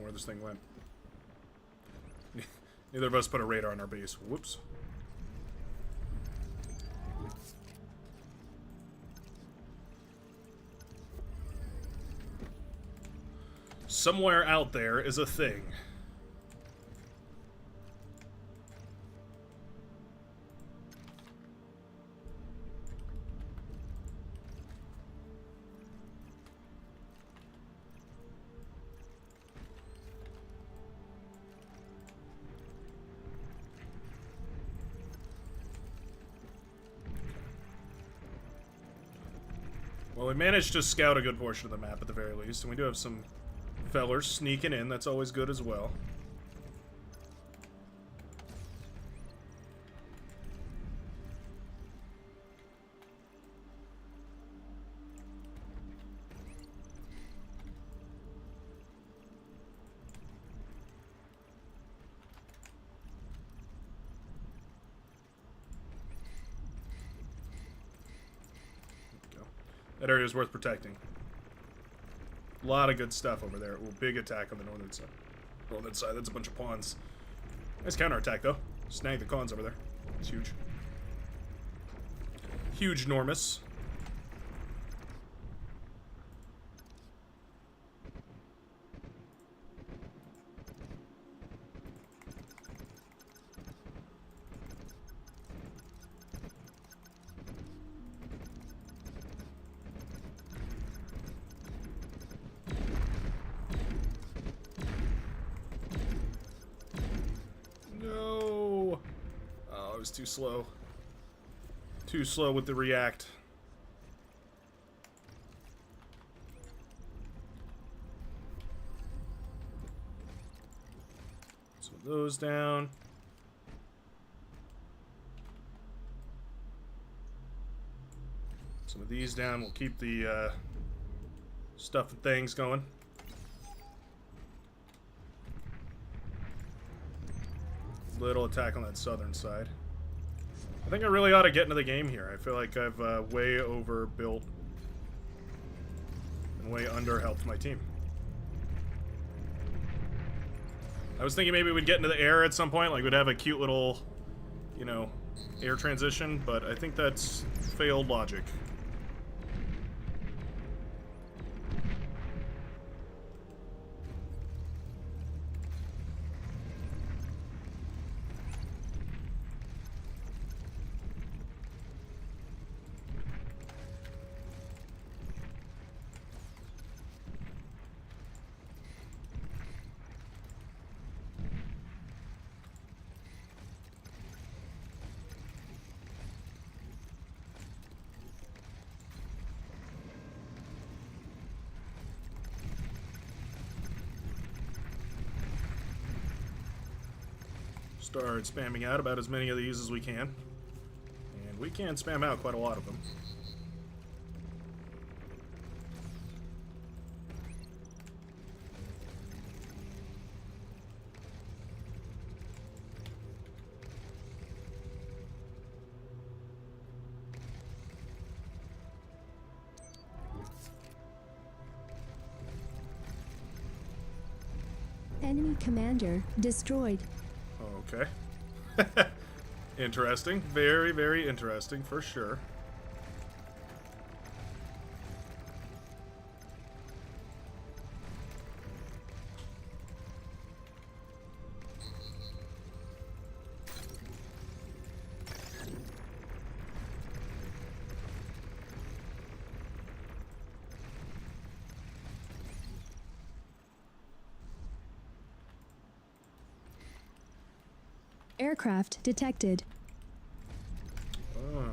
Where this thing went. Neither of us put a radar on our base. Whoops. Somewhere out there is a thing. Well, we managed to scout a good portion of the map at the very least, and we do have some fellers sneaking in. That's always good as well. That area is worth protecting. A lot of good stuff over there. Ooh, big attack on the northern side. Northern side, that's a bunch of pawns. Nice counterattack, though. Snag the cons over there. It's huge. Huge, enormous. Too slow. Too slow with the react. So those down. Some of these down. We'll keep the stuff and things going. Little attack on that southern side. I think I really ought to get into the game here. I feel like I've way overbuilt and way under-helped my team. I was thinking maybe we'd get into the air at some point, like we'd have a cute little, you know, air transition, but I think that's failed logic. Start spamming out about as many of these as we can. And we can spam out quite a lot of them. Enemy commander destroyed. Okay. Interesting. Very, very interesting, for sure. Aircraft detected. Oh.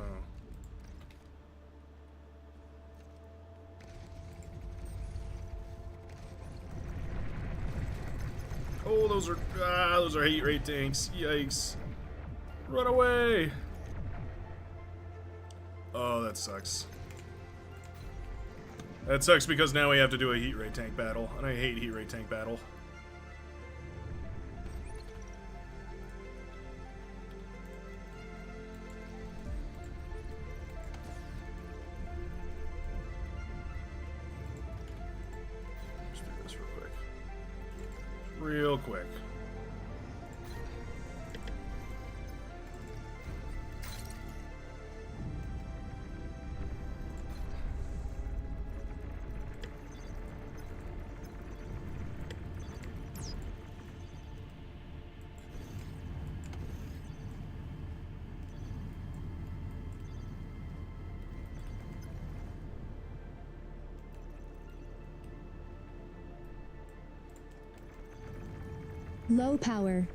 Oh, those are heat ray tanks. Yikes. Run away. Oh, that sucks. That sucks because now we have to do a heat ray tank battle, and I hate heat ray tank battle. Let's do this real quick. Real quick. Low power.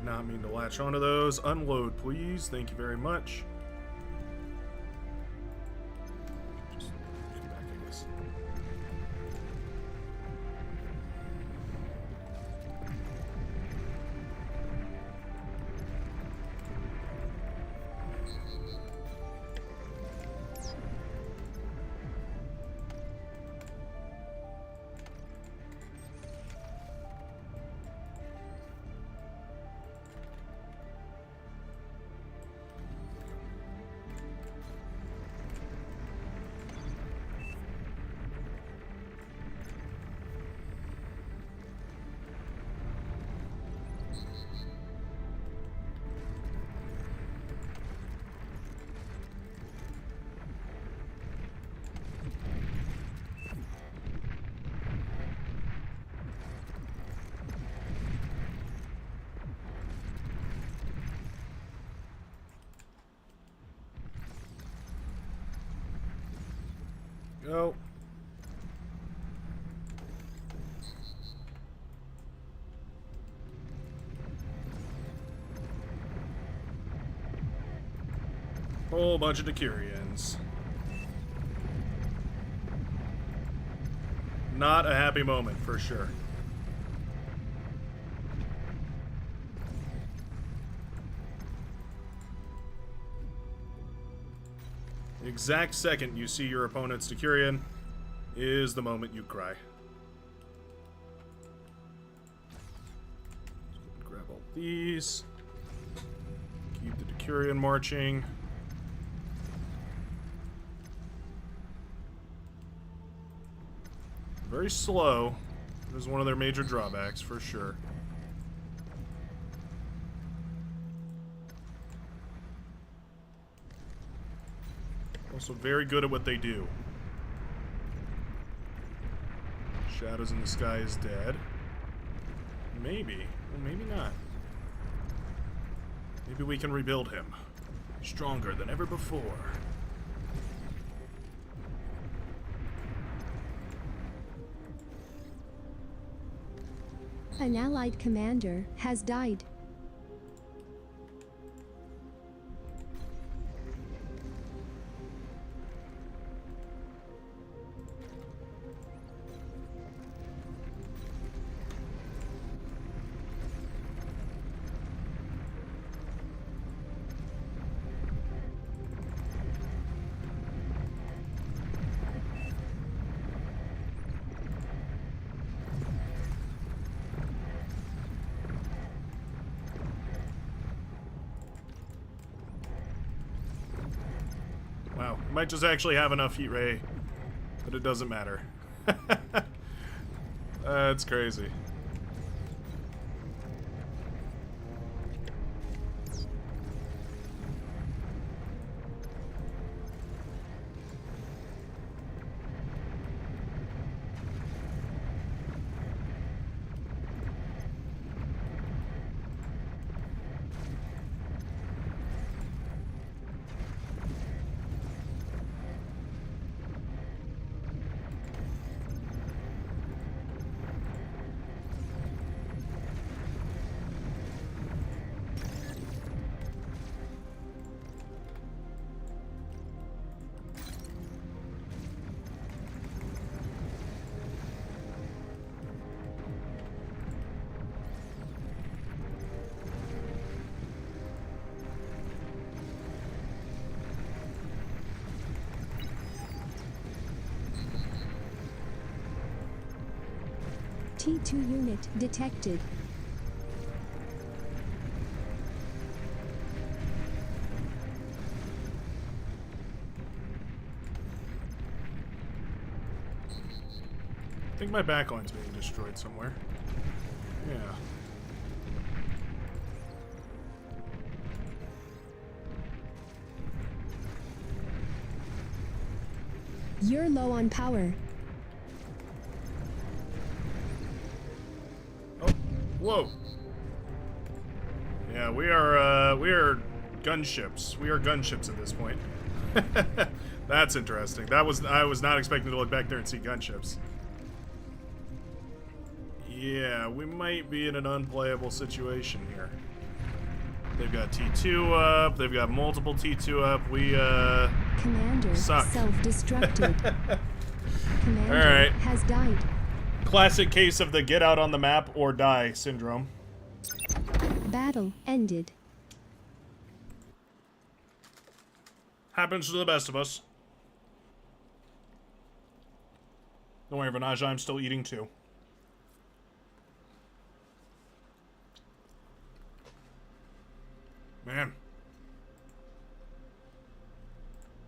Not mean to latch onto those. Unload, please. Thank you very much. Just come back, I guess. Go. Whole bunch of Decurions. Not a happy moment, for sure. The exact second you see your opponent's Decurion is the moment you cry. Let's grab all these. Keep the Decurion marching. Very slow. This is one of their major drawbacks, for sure. Also very good at what they do. Shadows in the Sky is dead. Maybe. Well, maybe not. Maybe we can rebuild him. Stronger than ever before. An allied commander has died. know. Might just actually have enough heat ray, but it doesn't matter. That's crazy. T2 unit detected. I think my backline's being destroyed somewhere. Yeah. You're low on power. Oh, whoa. Yeah, we are gunships. We are gunships at this point. That's interesting. I was not expecting to look back there and see gunships. Yeah, we might be in an unplayable situation here. They've got T2 up. They've got multiple T2 up. We, Commander suck. self-destructed. Commander All right. has died. Classic case of the get out on the map or die syndrome. Battle ended. Happens to the best of us. Don't worry, Vanaja, I'm still eating too. Man.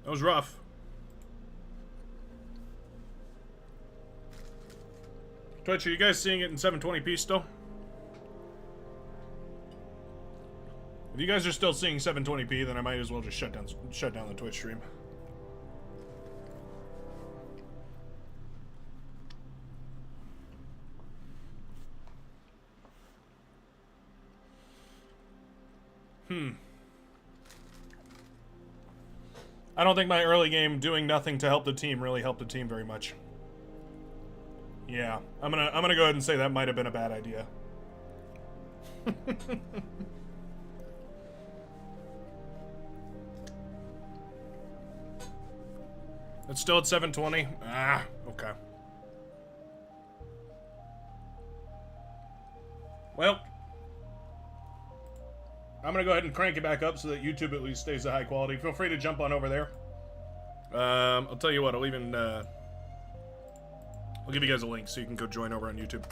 That was rough. Twitch, are you guys seeing it in 720p still? If you guys are still seeing 720p, then I might as well just shut down the Twitch stream. I don't think my early game doing nothing to help the team really helped the team very much. Yeah, I'm gonna go ahead and say that might have been a bad idea. It's still at 720? Ah, okay. Well, I'm gonna go ahead and crank it back up so that YouTube at least stays at high quality. Feel free to jump on over there. I'll tell you what, I'll even, I'll give you guys a link so you can go join over on YouTube.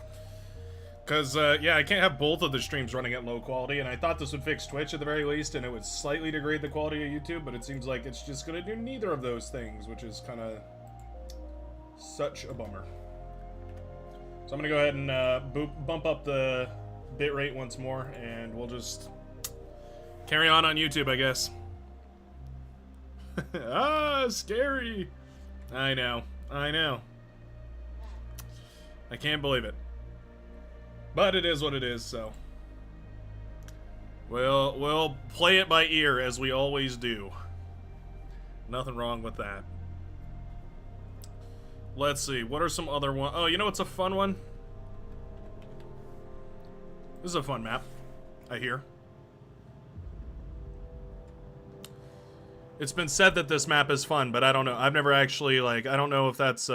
Because, yeah, I can't have both of the streams running at low quality, and I thought this would fix Twitch at the very least, and it would slightly degrade the quality of YouTube, but it seems like it's just gonna do neither of those things, which is kind of such a bummer. So I'm gonna go ahead and bump up the bitrate once more, and we'll just carry on YouTube, I guess. Ah, scary. I know. I can't believe it. But it is what it is, so. We'll play it by ear, as we always do. Nothing wrong with that. Let's see, what are some other ones? Oh, you know what's a fun one? This is a fun map, I hear. It's been said that this map is fun, but I don't know. I've never actually, like, I don't know if that's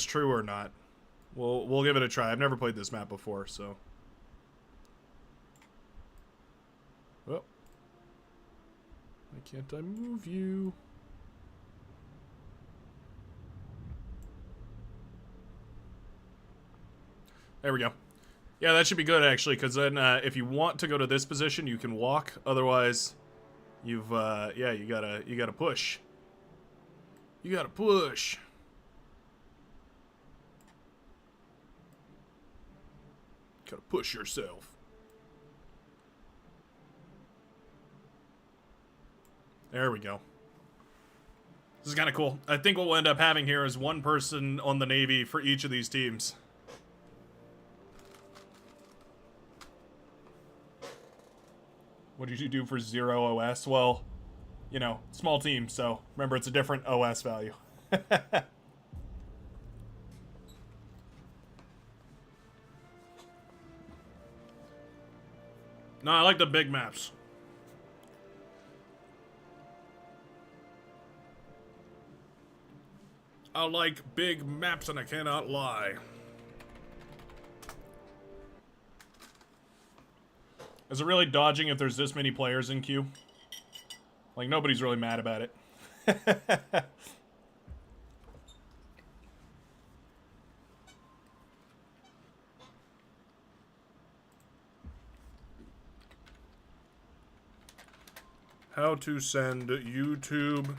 true or not. We'll give it a try. I've never played this map before, so. Well. Why can't I move you? There we go. Yeah, that should be good, actually, because then if you want to go to this position, you can walk. Otherwise, You've yeah, you gotta push. You gotta push. Gotta push yourself. There we go. This is kind of cool. I think what we'll end up having here is one person on the Navy for each of these teams. What did you do for 0 OS? Well, you know, small team, so remember it's a different OS value. No, I like the big maps. I like big maps and I cannot lie. Is it really dodging if there's this many players in queue? Like, nobody's really mad about it. How to send YouTube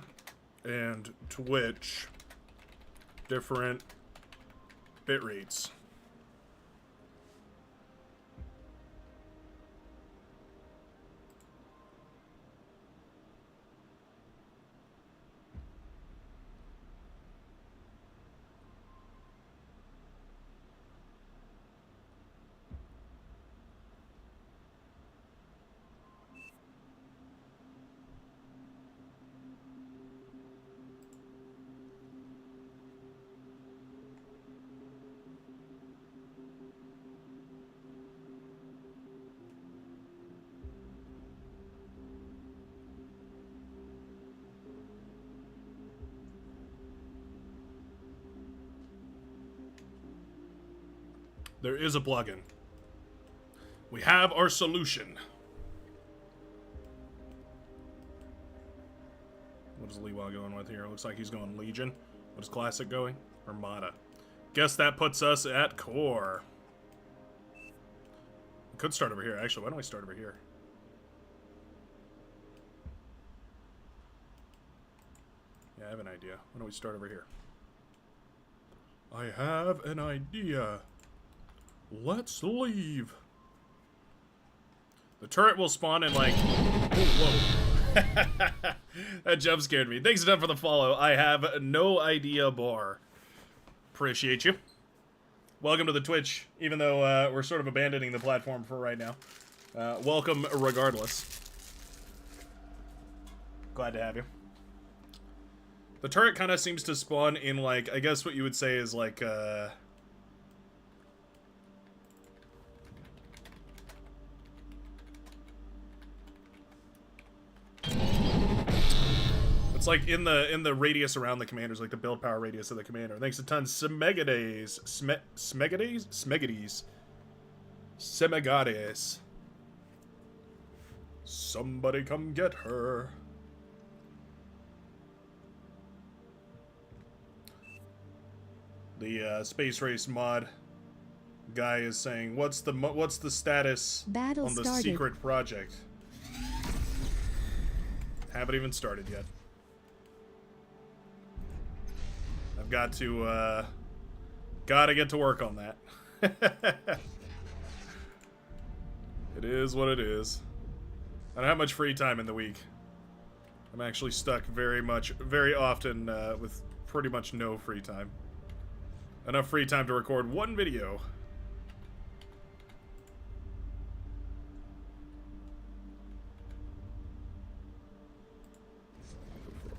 and Twitch different bit rates. There is a plugin. We have our solution. What is Lewa going with here? Looks like he's going Legion. What is Classic going? Armada. Guess that puts us at Core. We could start over here. Actually, why don't we start over here? Yeah, I have an idea. Why don't we start over here? I have an idea. Let's leave. The turret will spawn in like... Whoa. That jump scared me. Thanks a ton for the follow. I have no idea bar. Appreciate you. Welcome to the Twitch, even though we're sort of abandoning the platform for right now. Welcome regardless. Glad to have you. The turret kind of seems to spawn in like, I guess what you would say is like, it's like in the radius around the commanders, like the build power radius of the commander. Thanks a ton, Smegades, Smegades, Semegades. Somebody come get her. The space race mod guy is saying, "What's the status Battle on the started. secret project?" Haven't even started yet. I've got to gotta get to work on that. It is what it is. I don't have much free time in the week. I'm actually stuck very often with pretty much no free time. Enough free time to record one video.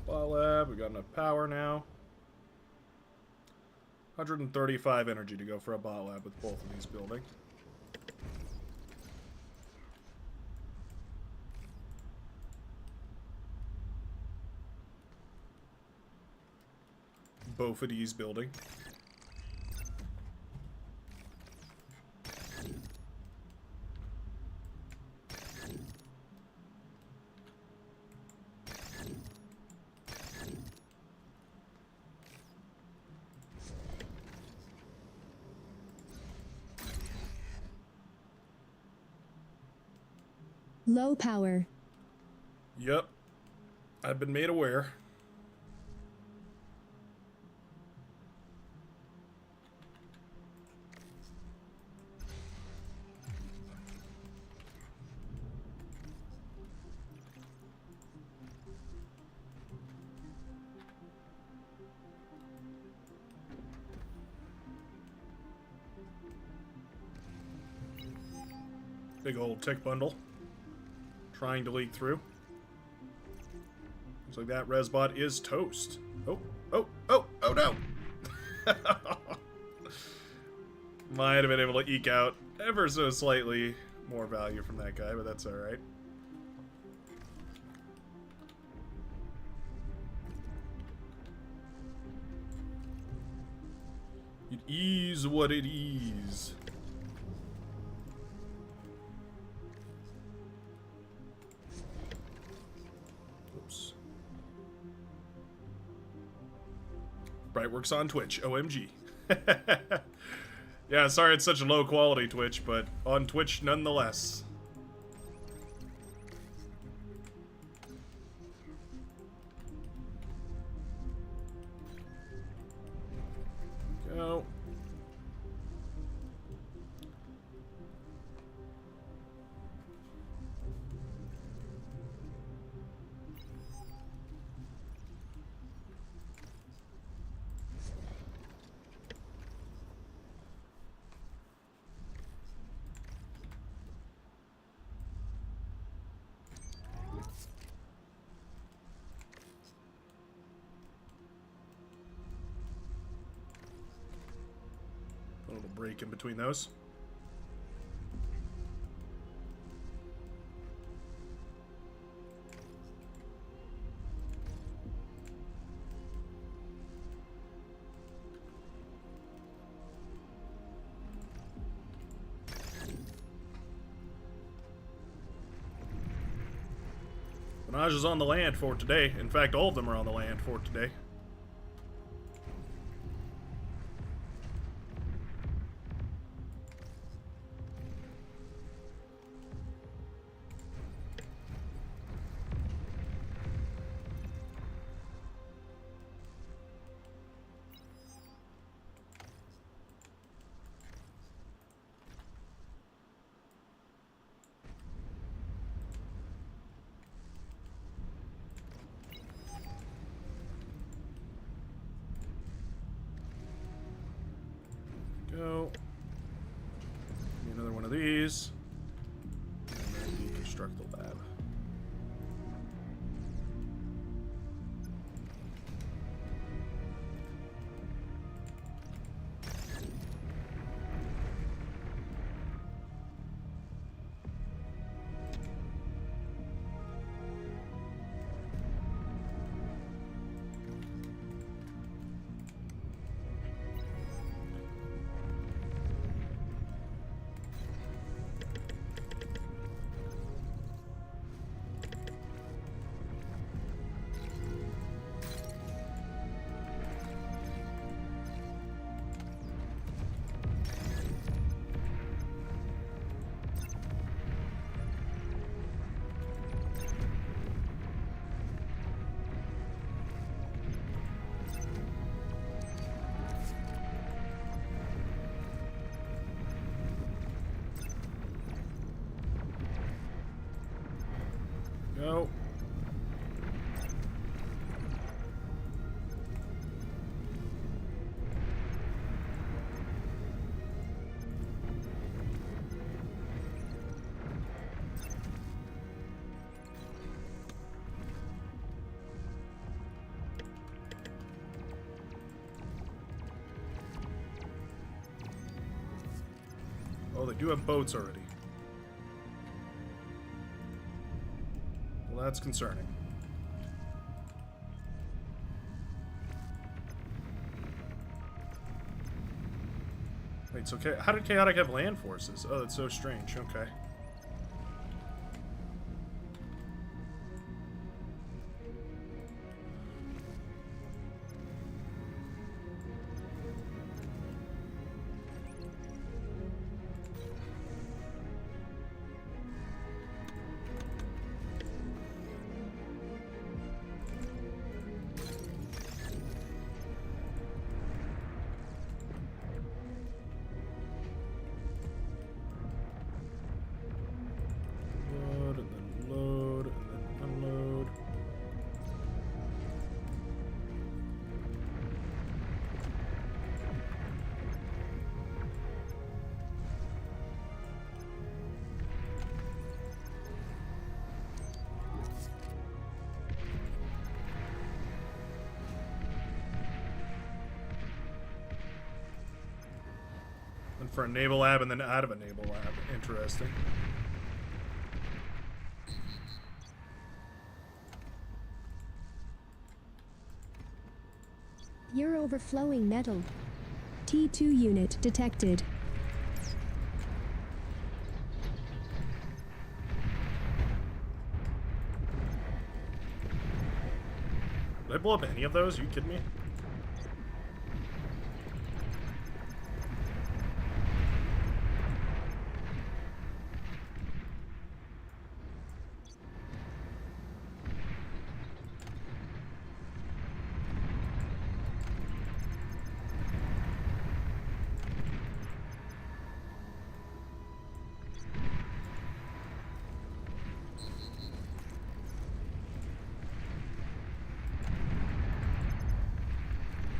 Bot lab, we got enough power now. 135 energy to go for a bot lab with both of these building. Both of these building. Low power. Yep. I've been made aware. Big old tick bundle. Trying to leak through. Looks like that resbot is toast. Oh, oh, oh, oh no! Might have been able to eke out ever so slightly more value from that guy, but that's alright. It is what it is. Oops. Brightworks on Twitch. OMG. Yeah, sorry it's such a low quality Twitch, but on Twitch nonetheless. Go. A little break in between those. Menage is on the land for today. In fact, all of them are on the land for today. Go. Give me another one of these. And then deconstruct the lab. Go. Oh, they do have boats already. Well, that's concerning. Wait, so how did Chaotic have land forces? Oh, that's so strange. Okay. For a naval lab and then out of a naval lab. Interesting. You're overflowing metal. T2 unit detected. Did I blow up any of those? Are you kidding me?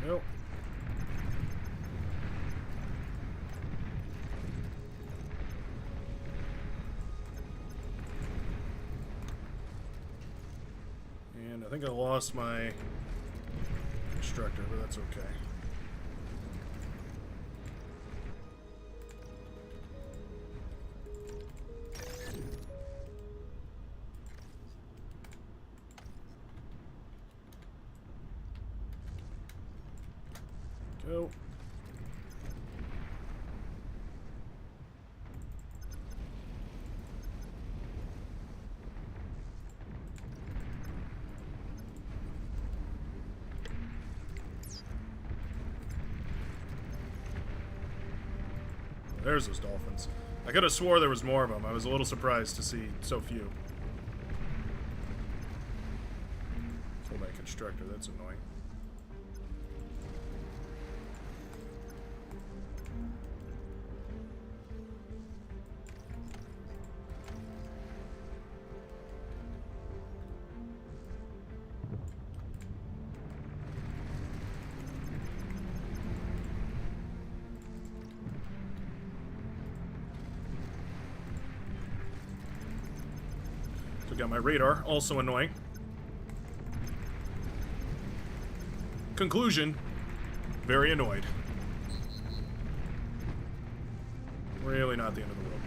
Nope. And I think I lost my instructor, but that's okay. Go. There's those dolphins. I could have swore there was more of them. I was a little surprised to see so few. Kill my constructor, that's annoying. Took out my radar, also annoying. Conclusion, very annoyed. Really not the end of the world,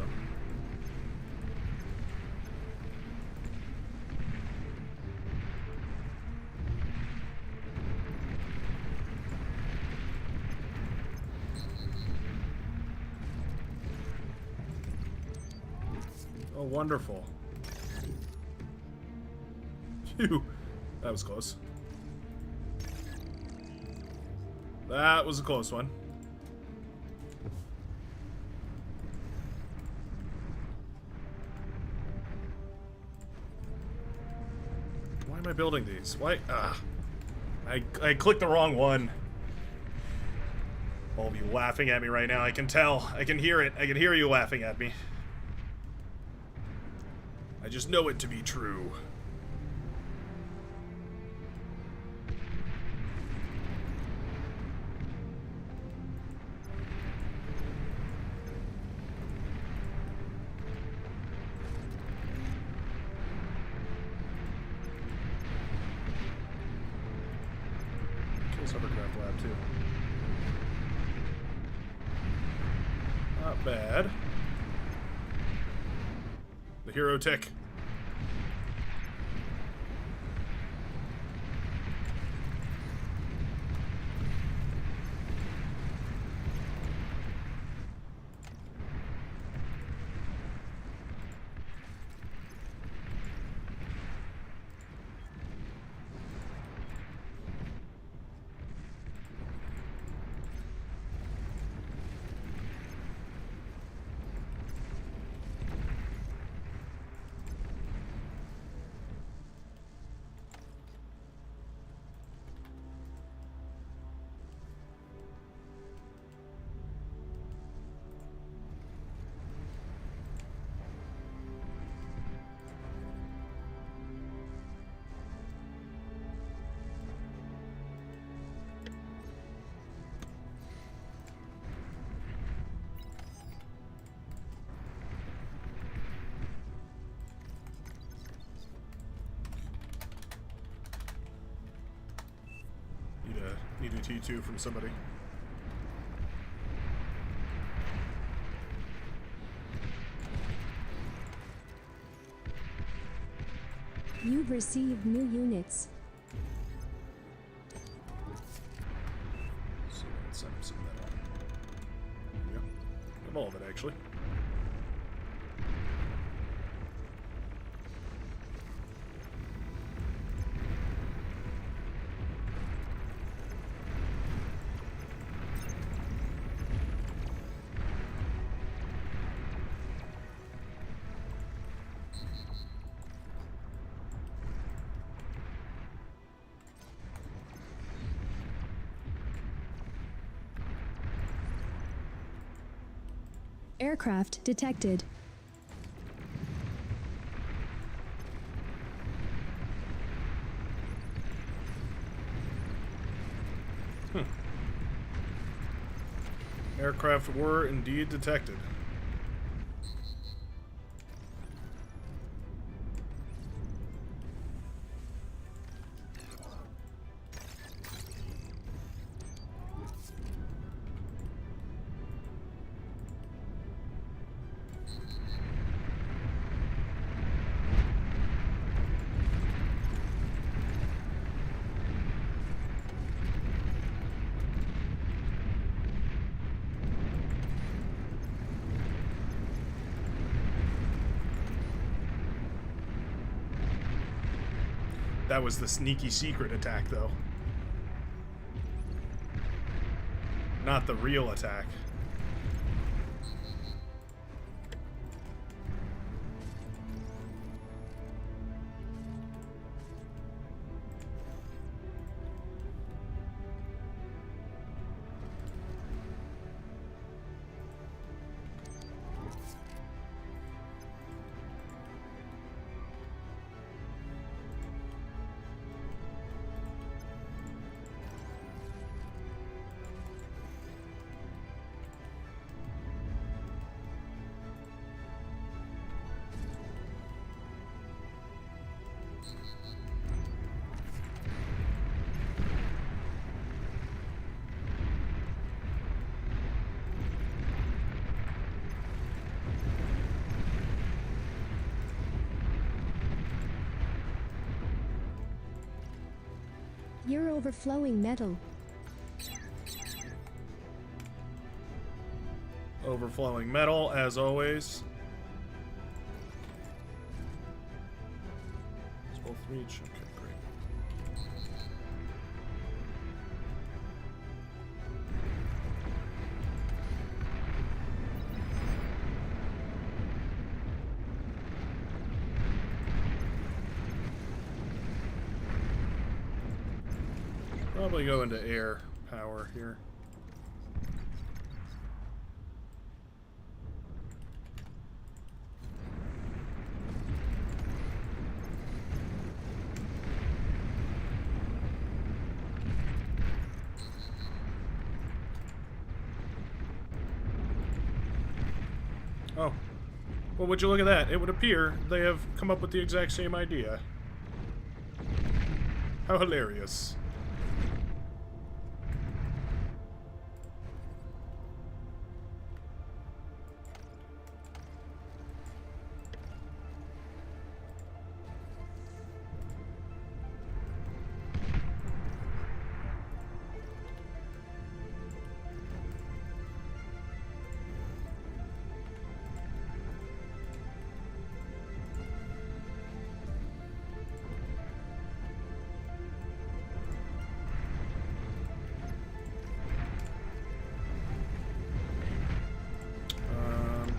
though. Oh, wonderful. Phew. That was close. That was a close one. Why am I building these? Why? I clicked the wrong one. All of you laughing at me right now. I can tell. I can hear it. I can hear you laughing at me. I just know it to be true. Hovercraft lab too. Not bad. The hero tick. Need a T2 from somebody. You've received new units. So let's send him some metal. Yep. Of all of it, actually. Aircraft detected. Aircraft were indeed detected. That was the sneaky secret attack, though. Not the real attack. You're overflowing metal. Overflowing metal, as always. It's both reach. Okay, great. Probably go into air power here. Oh. Well, would you look at that? It would appear they have come up with the exact same idea. How hilarious.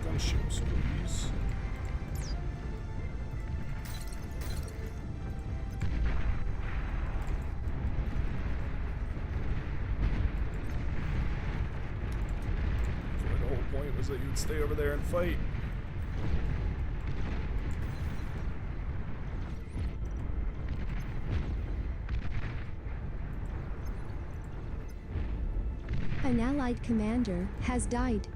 Gunships, please. The whole point was that you'd stay over there and fight. An allied commander has died.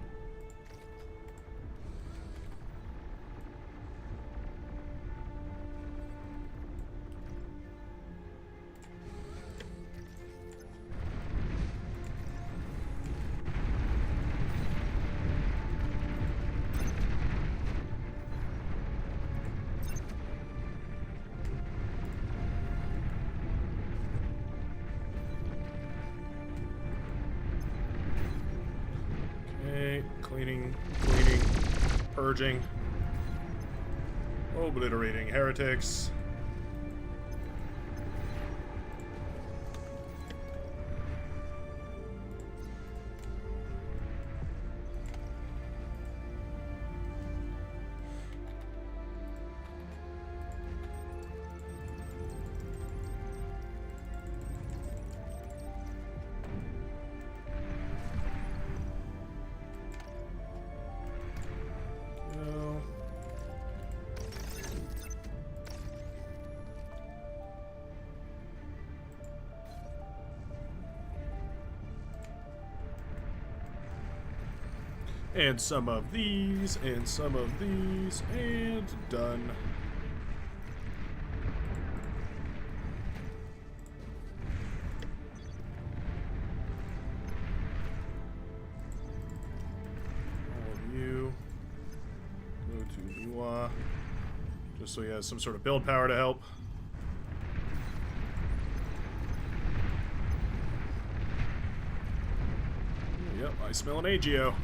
purging. Obliterating heretics. And some of these, and some of these, and done. All of you. Go to Lua. Just so he has some sort of build power to help. Yep, I smell an AGO.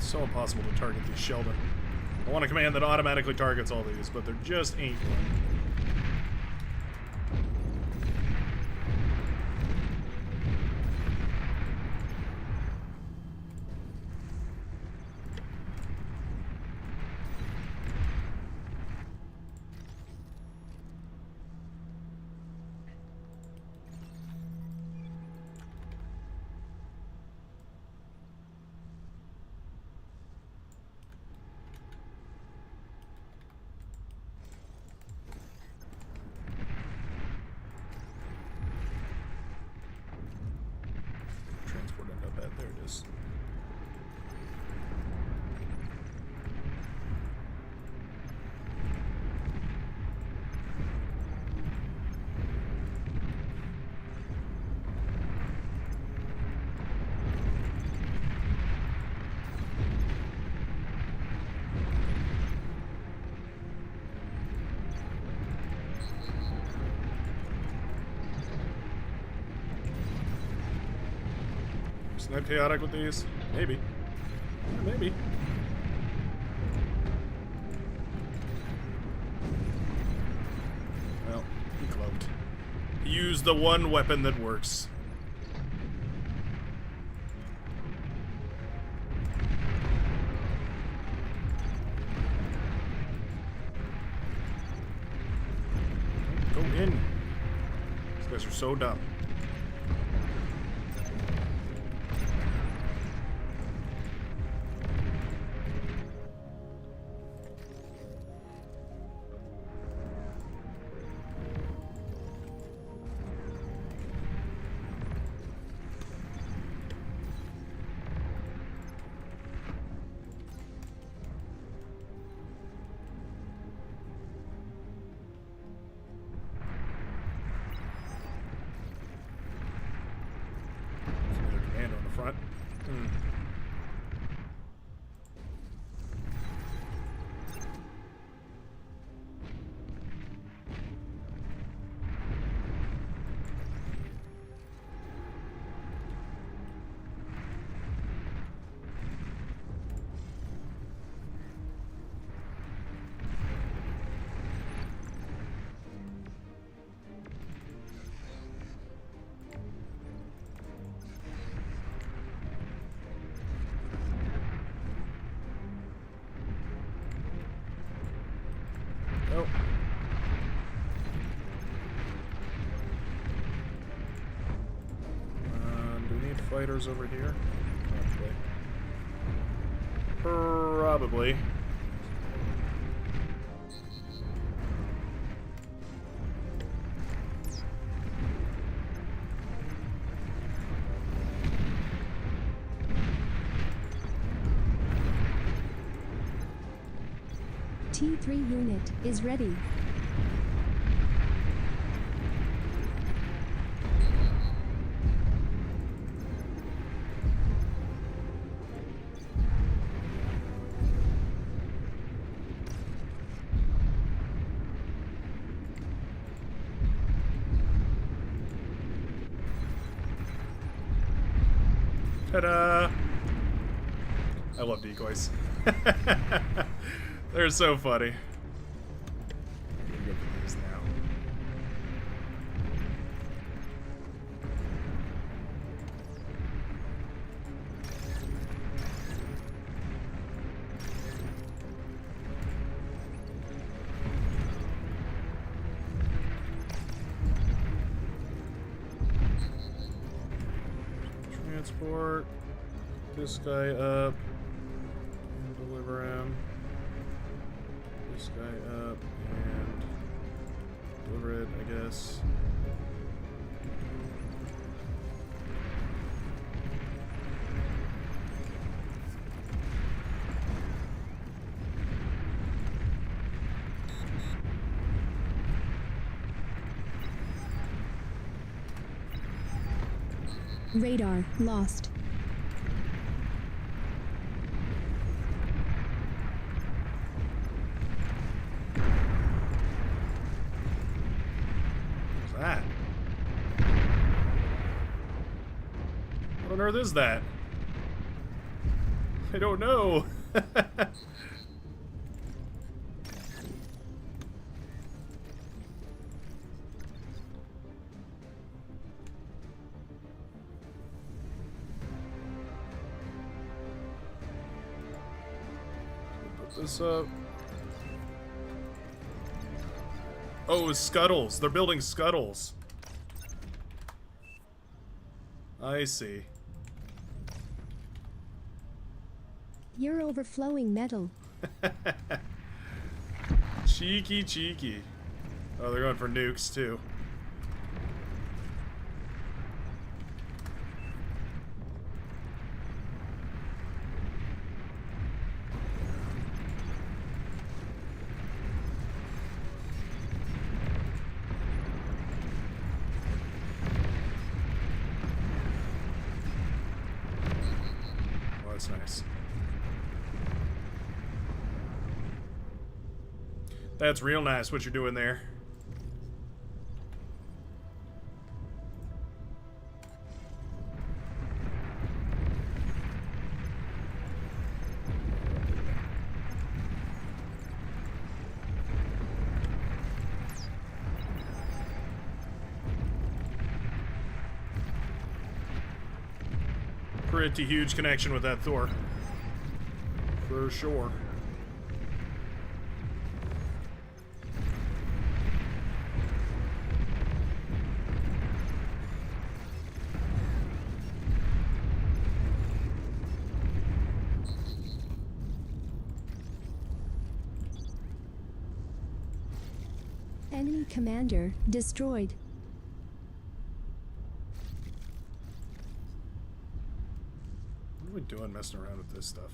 So impossible to target these Sheldon. I want a command that automatically targets all these, but there just ain't one. There it is. Isn't that chaotic with these? Maybe. Yeah, maybe. Well, he cloaked. Use the one weapon that works. Go in. These guys are so dumb. Front. Oh. Do we need fighters over here? Probably. T3 unit is ready. Ta-da! I love decoys. They're so funny. I'm gonna go for these now. Transport this guy up and deliver him. This guy up and deliver it, I guess. Radar lost. What's that? What on earth is that? I don't know. Put this up. Oh, scuttles. They're building scuttles. I see. You're overflowing metal. Cheeky, cheeky. Oh, they're going for nukes, too. Oh, that's nice. That's real nice what you're doing there. Pretty huge connection with that Thor. For sure. Enemy commander destroyed. What are we doing messing around with this stuff?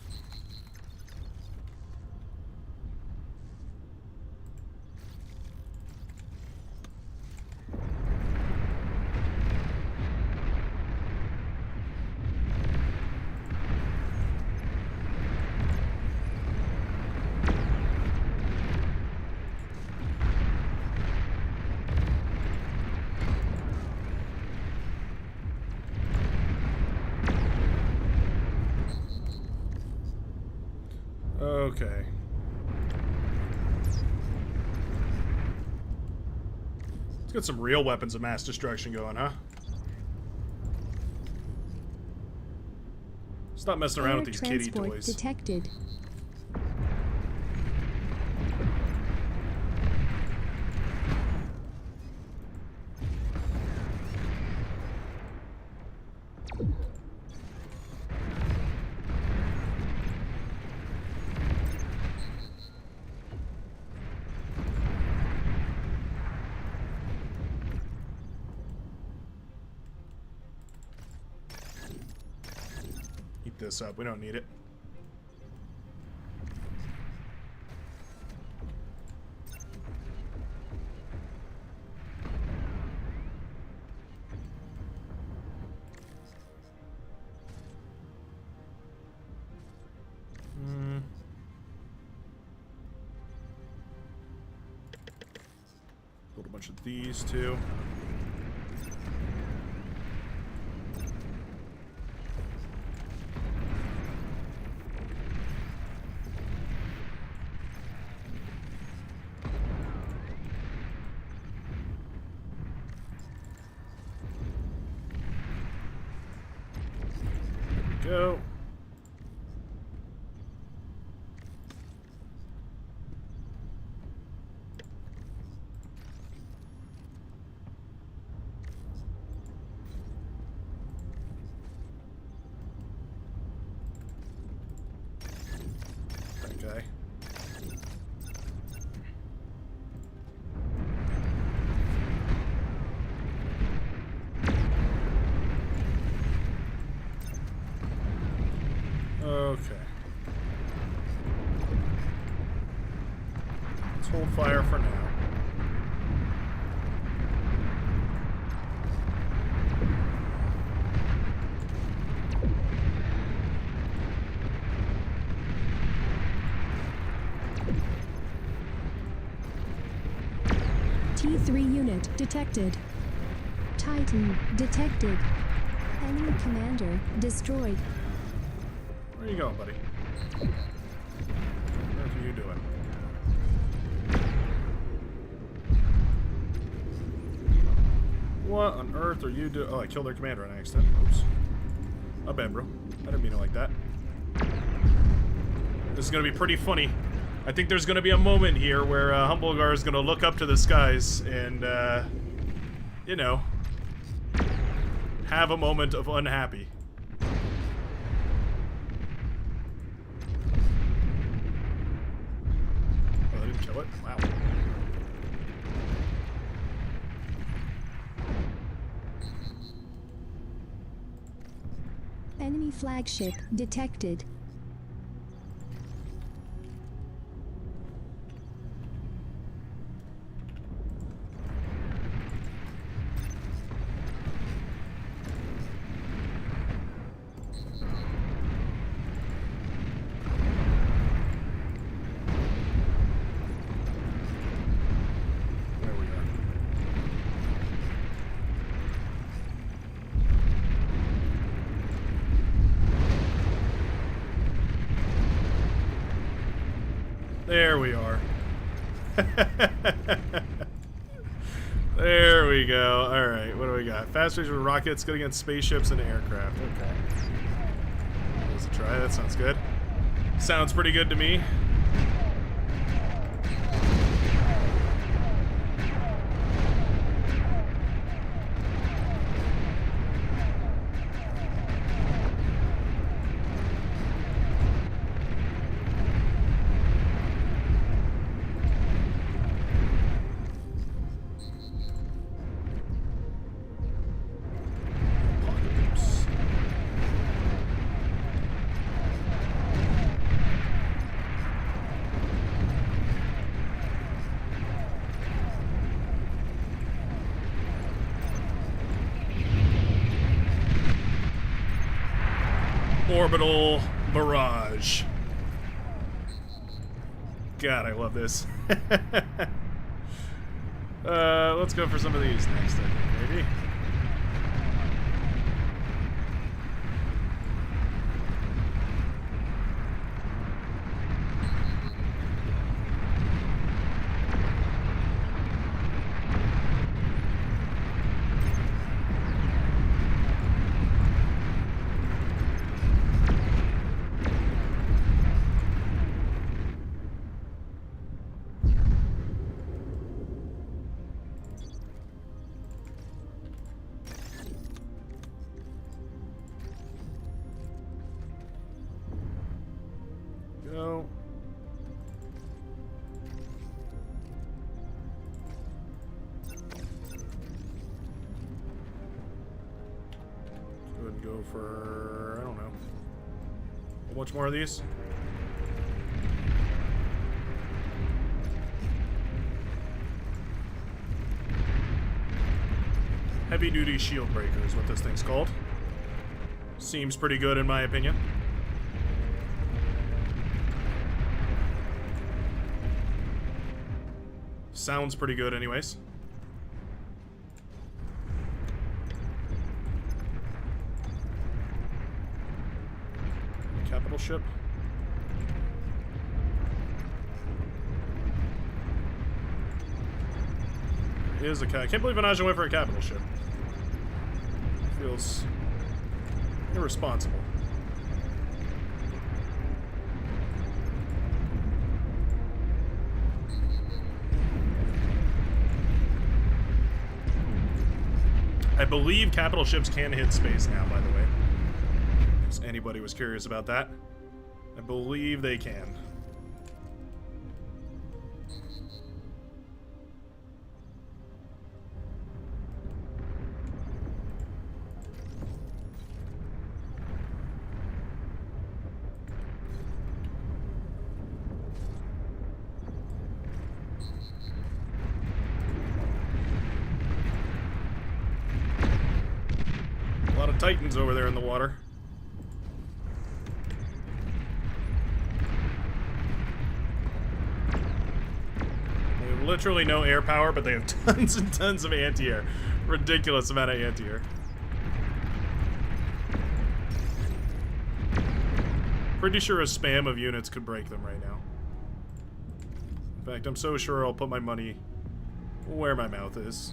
Okay. Let's get some real weapons of mass destruction going, huh? Stop messing around with these kitty Transport toys. detected. Eat this up. We don't need it. Build a bunch of these too. Go. That guy. Okay. Let's hold fire for now. T3 unit detected. Titan detected. Enemy commander destroyed. Where are you going, buddy? What are you doing? What on earth are you doing? Oh, I killed their commander on accident. Oops. My bad, bro. I didn't mean it like that. This is gonna be pretty funny. I think there's gonna be a moment here where Humblegar is gonna look up to the skies and, you know, have a moment of unhappy. Oh, I didn't kill it? Wow. Enemy flagship detected. There we are. There we are. There we go. Alright, what do we got? Fast range with rockets, good against spaceships and aircraft. Okay. Let's try. That sounds good. Sounds pretty good to me. Orbital barrage. God, I love this. Let's go for some of these next, I think, maybe. Go. Go ahead and go for, I don't know, a bunch more of these. Heavy duty shield breaker is what this thing's called. Seems pretty good in my opinion. Sounds pretty good anyways. ship. Is a I can't believe Anaja went for a capital ship. Feels irresponsible. I believe capital ships can hit space now, by the way. If anybody was curious about that. I believe they can. Titans over there in the water. They have literally no air power, but they have tons and tons of anti-air. Ridiculous amount of anti-air. Pretty sure a spam of units could break them right now. In fact, I'm so sure I'll put my money where my mouth is.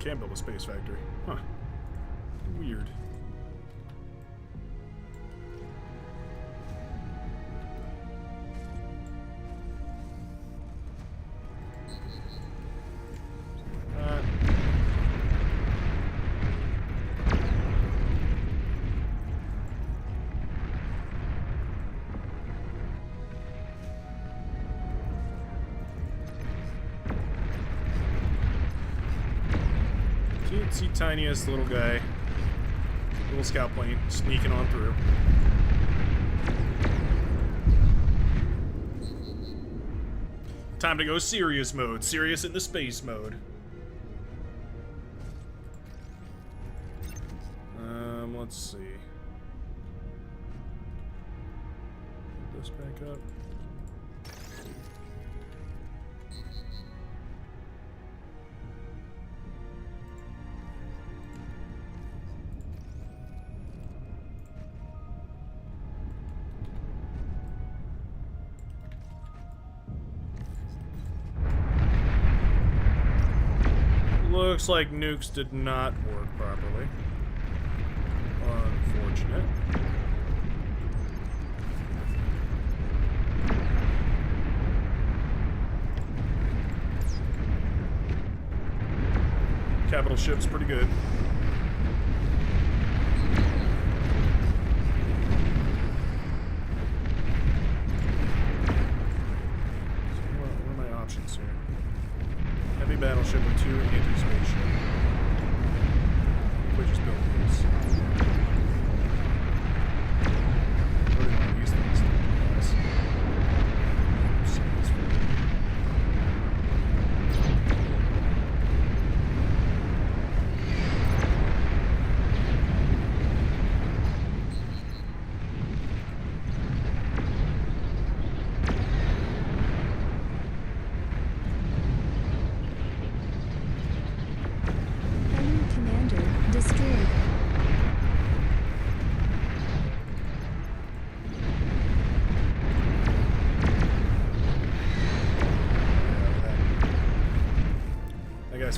Can't build a space factory. Huh. Weird. Tiniest little guy, little scout plane sneaking on through. Time to go serious mode. Serious in the space mode. Let's see. Put this back up. Looks like nukes did not work properly. Unfortunate. Capital ship's pretty good. What are my options here? Heavy battleship with 2 anti-space ship. We just build these. What are these things? Guys? See this for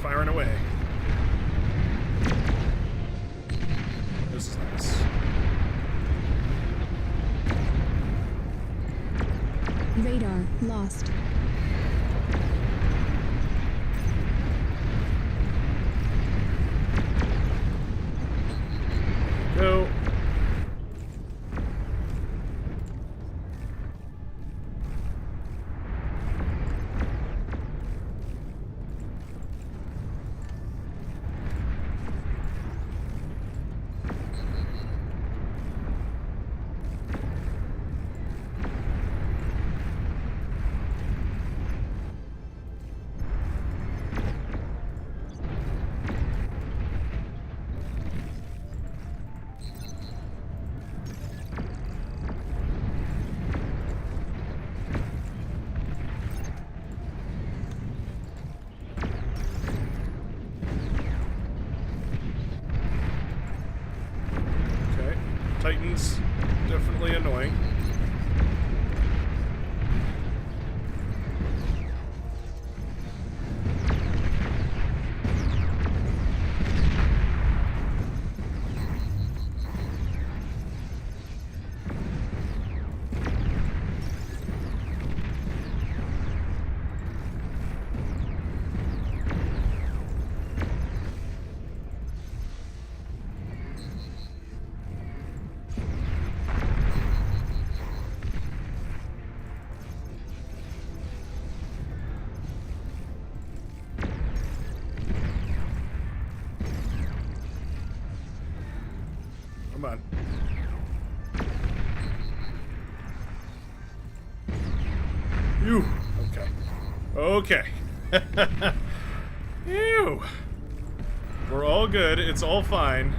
firing away. This is nice. Radar lost. Go. Titan's definitely annoying. Come on. Ew. Okay. Okay. Ew. We're all good. It's all fine.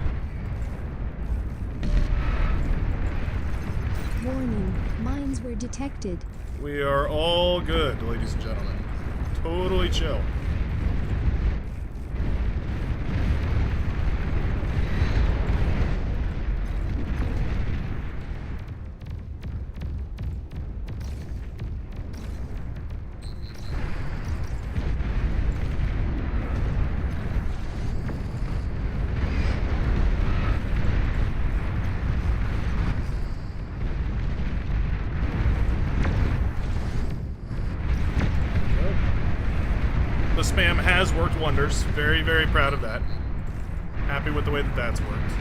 Warning, mines were detected. We are all good, ladies and gentlemen. Totally chill. The spam has worked wonders. Very, very proud of that. Happy with the way that that's worked.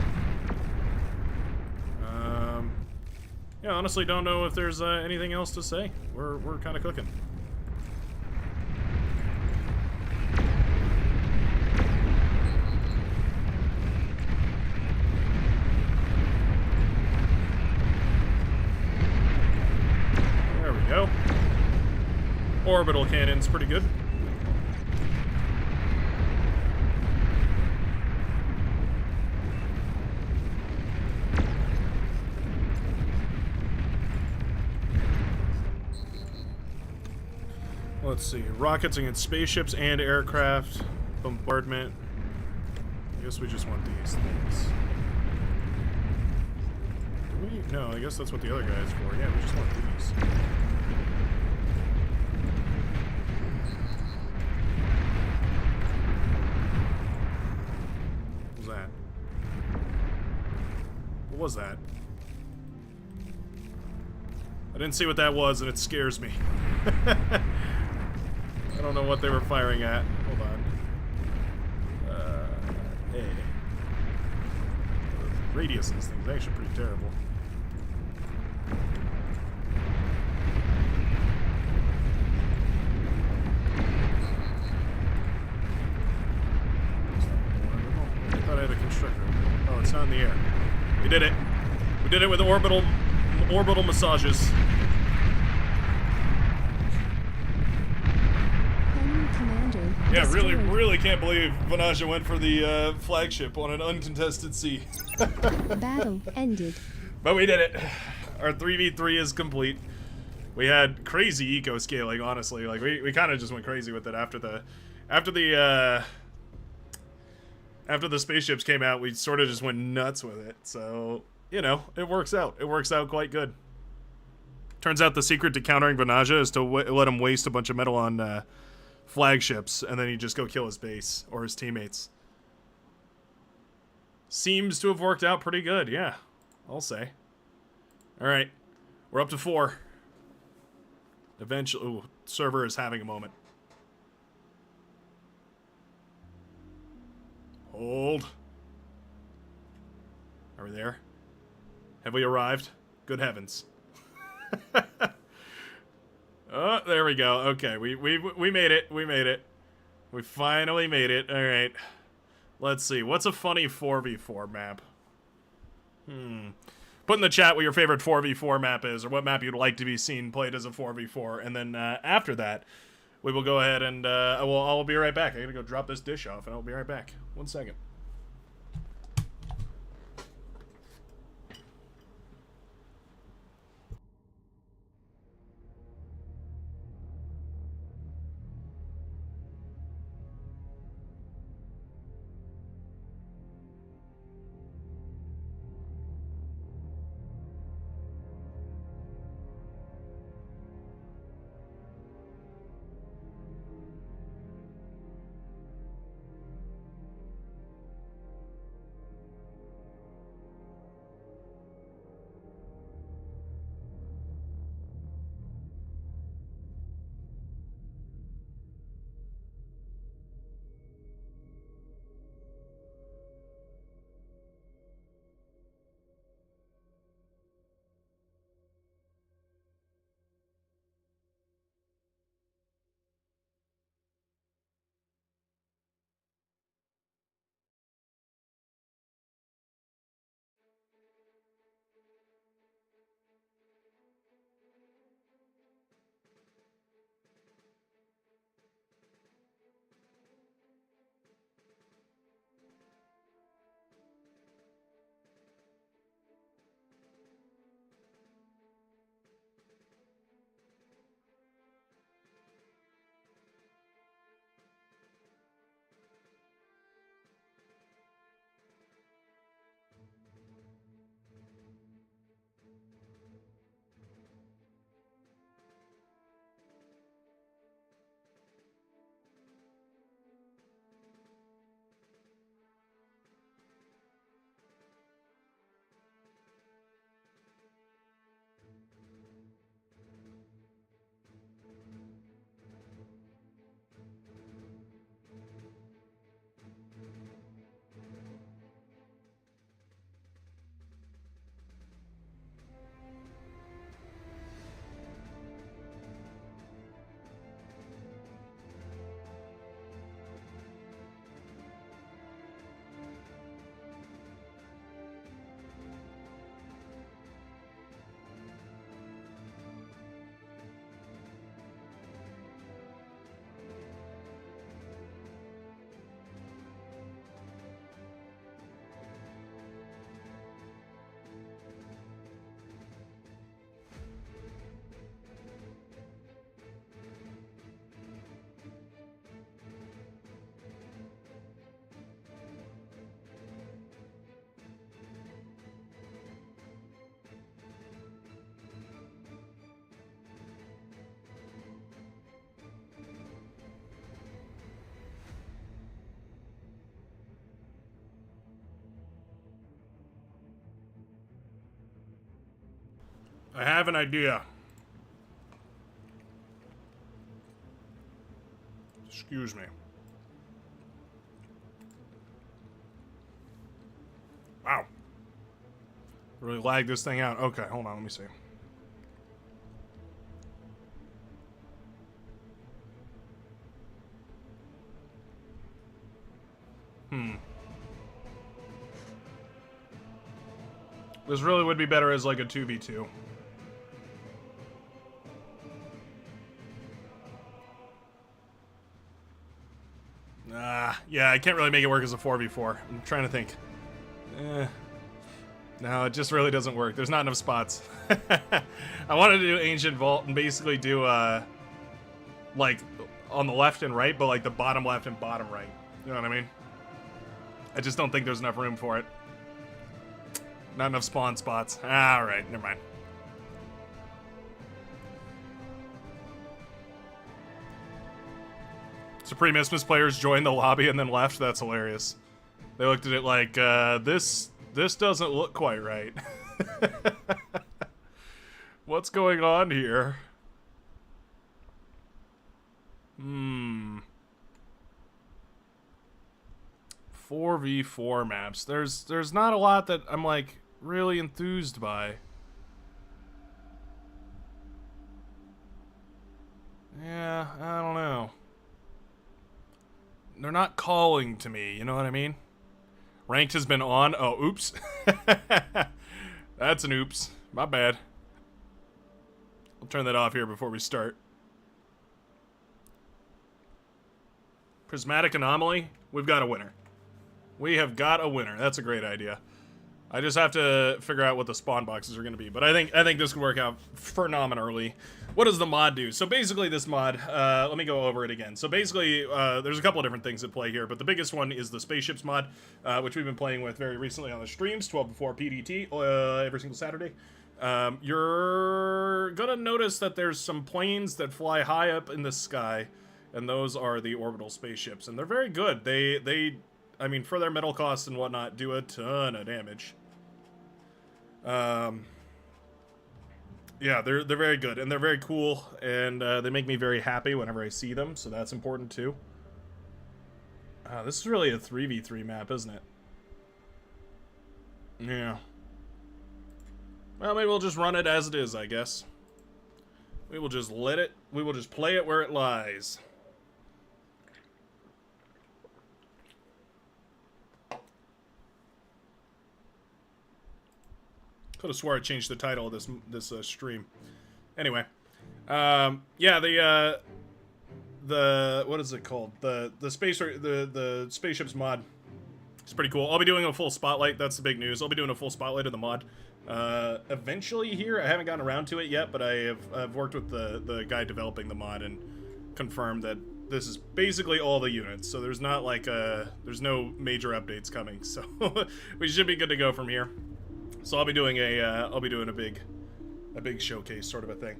Yeah, honestly, don't know if there's anything else to say. We're kind of cooking. There we go. Orbital cannon's pretty good. Let's see. Rockets against spaceships and aircraft. Bombardment. I guess we just want these things. Do we? No, I guess that's what the other guy is for. Yeah, we just want these. What was that? What was that? I didn't see what that was, and it scares me. I don't know what they were firing at. Hold on. Hey. The radius of this thing is actually pretty terrible. I thought I had a constructor. Oh, it's not in the air. We did it. We did it with orbital massages. Yeah, really can't believe Vanaja went for the flagship on an uncontested sea. Battle ended. But we did it. Our 3v3 is complete. We had crazy eco scaling, honestly. Like we kind of just went crazy with it after the spaceships came out. We sort of just went nuts with it. So, you know, it works out. It works out quite good. Turns out the secret to countering Vanaja is to let him waste a bunch of metal on flagships, and then you just go kill his base or his teammates. Seems to have worked out pretty good, yeah. I'll say. Alright. We're up to 4. Eventually... Ooh, server is having a moment. Hold. Are we there? Have we arrived? Good heavens. Oh, there we go. Okay, we made it. We made it. We finally made it. All right. Let's see. What's a funny 4v4 map? Put in the chat what your favorite 4v4 map is, or what map you'd like to be seen played as a 4v4. And then after that, we will go ahead and I'll be right back. I gotta go drop this dish off, and I'll be right back. 1 second. I have an idea. Excuse me. Wow. Really lagged this thing out. Okay, hold on, let me see. This really would be better as like a 2v2. Yeah, I can't really make it work as a 4v4. I'm trying to think. No, it just really doesn't work. There's not enough spots. I wanted to do Ancient Vault and basically do, like, on the left and right, but like the bottom left and bottom right. You know what I mean? I just don't think there's enough room for it. Not enough spawn spots. Alright, never mind. Supreme Isthmus players joined the lobby and then left. That's hilarious. They looked at it like, this doesn't look quite right. What's going on here? 4v4 maps. There's not a lot that I'm like really enthused by. Yeah, I don't know. They're not calling to me, you know what I mean? Ranked has been on. Oh, oops. That's an oops. My bad. I'll turn that off here before we start. Prismatic Anomaly. We've got a winner. We have got a winner. That's a great idea. I just have to figure out what the spawn boxes are going to be. But I think this could work out phenomenally. What does the mod do? So basically this mod, let me go over it again. So basically, there's a couple of different things at play here, but the biggest one is the spaceships mod, which we've been playing with very recently on the streams, 12 to 4 PDT, every single Saturday. You're gonna notice that there's some planes that fly high up in the sky, and those are the orbital spaceships, and they're very good. They I mean, for their metal costs and whatnot, do a ton of damage. Yeah, they're very good, and they're very cool, and they make me very happy whenever I see them, so that's important too. This is really a 3v3 map, isn't it? Yeah. Well, maybe we'll just run it as it is, I guess. We will just play it where it lies. Could have swore I changed the title of this stream. Anyway, yeah, the what is it called? The spaceships mod. It's pretty cool. I'll be doing a full spotlight. That's the big news. I'll be doing a full spotlight of the mod eventually here. I haven't gotten around to it yet, but I've worked with the guy developing the mod and confirmed that this is basically all the units. So there's not like there's no major updates coming. So we should be good to go from here. So I'll be doing a big showcase sort of a thing.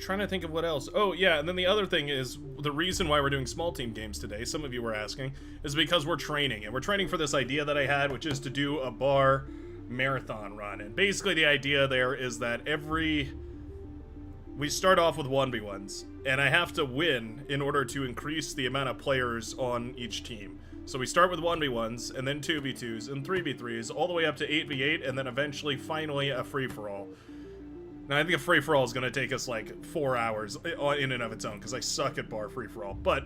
Trying to think of what else. Oh yeah, and then the other thing is the reason why we're doing small team games today. Some of you were asking is because we're training, and we're training for this idea that I had, which is to do a bar marathon run. And basically the idea there is that we start off with 1v1s, and I have to win in order to increase the amount of players on each team. So we start with 1v1s, and then 2v2s, and 3v3s, all the way up to 8v8, and then eventually, finally, a free-for-all. Now, I think a free-for-all is going to take us, like, 4 hours in and of its own, because I suck at bar free-for-all. But,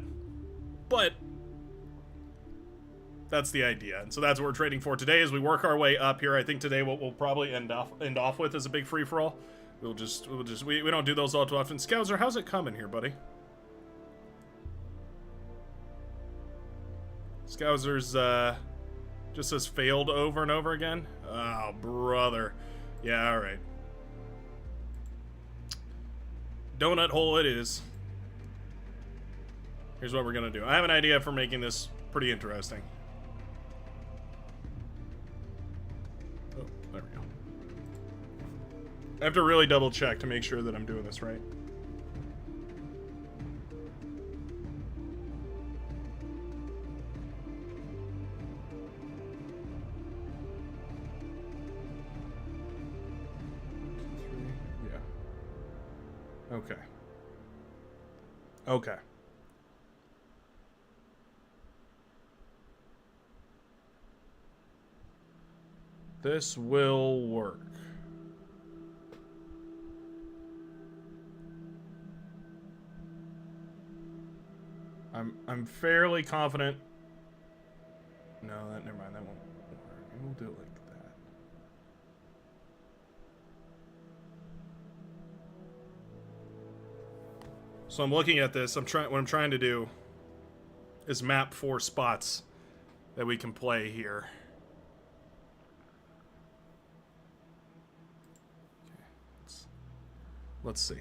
that's the idea. And so that's what we're trading for today as we work our way up here. I think today what we'll probably end off with is a big free-for-all. We don't do those all too often. Scouser, how's it coming here, buddy? Scousers, just says failed over and over again. Oh, brother. Yeah, alright. Donut hole it is. Here's what we're gonna do. I have an idea for making this pretty interesting. Oh, there we go. I have to really double check to make sure that I'm doing this right. Okay. Okay. This will work. I'm fairly confident. No, never mind. That won't work. We'll do it like that. So I'm looking at this. What I'm trying to do is map 4 spots that we can play here. Okay, let's see.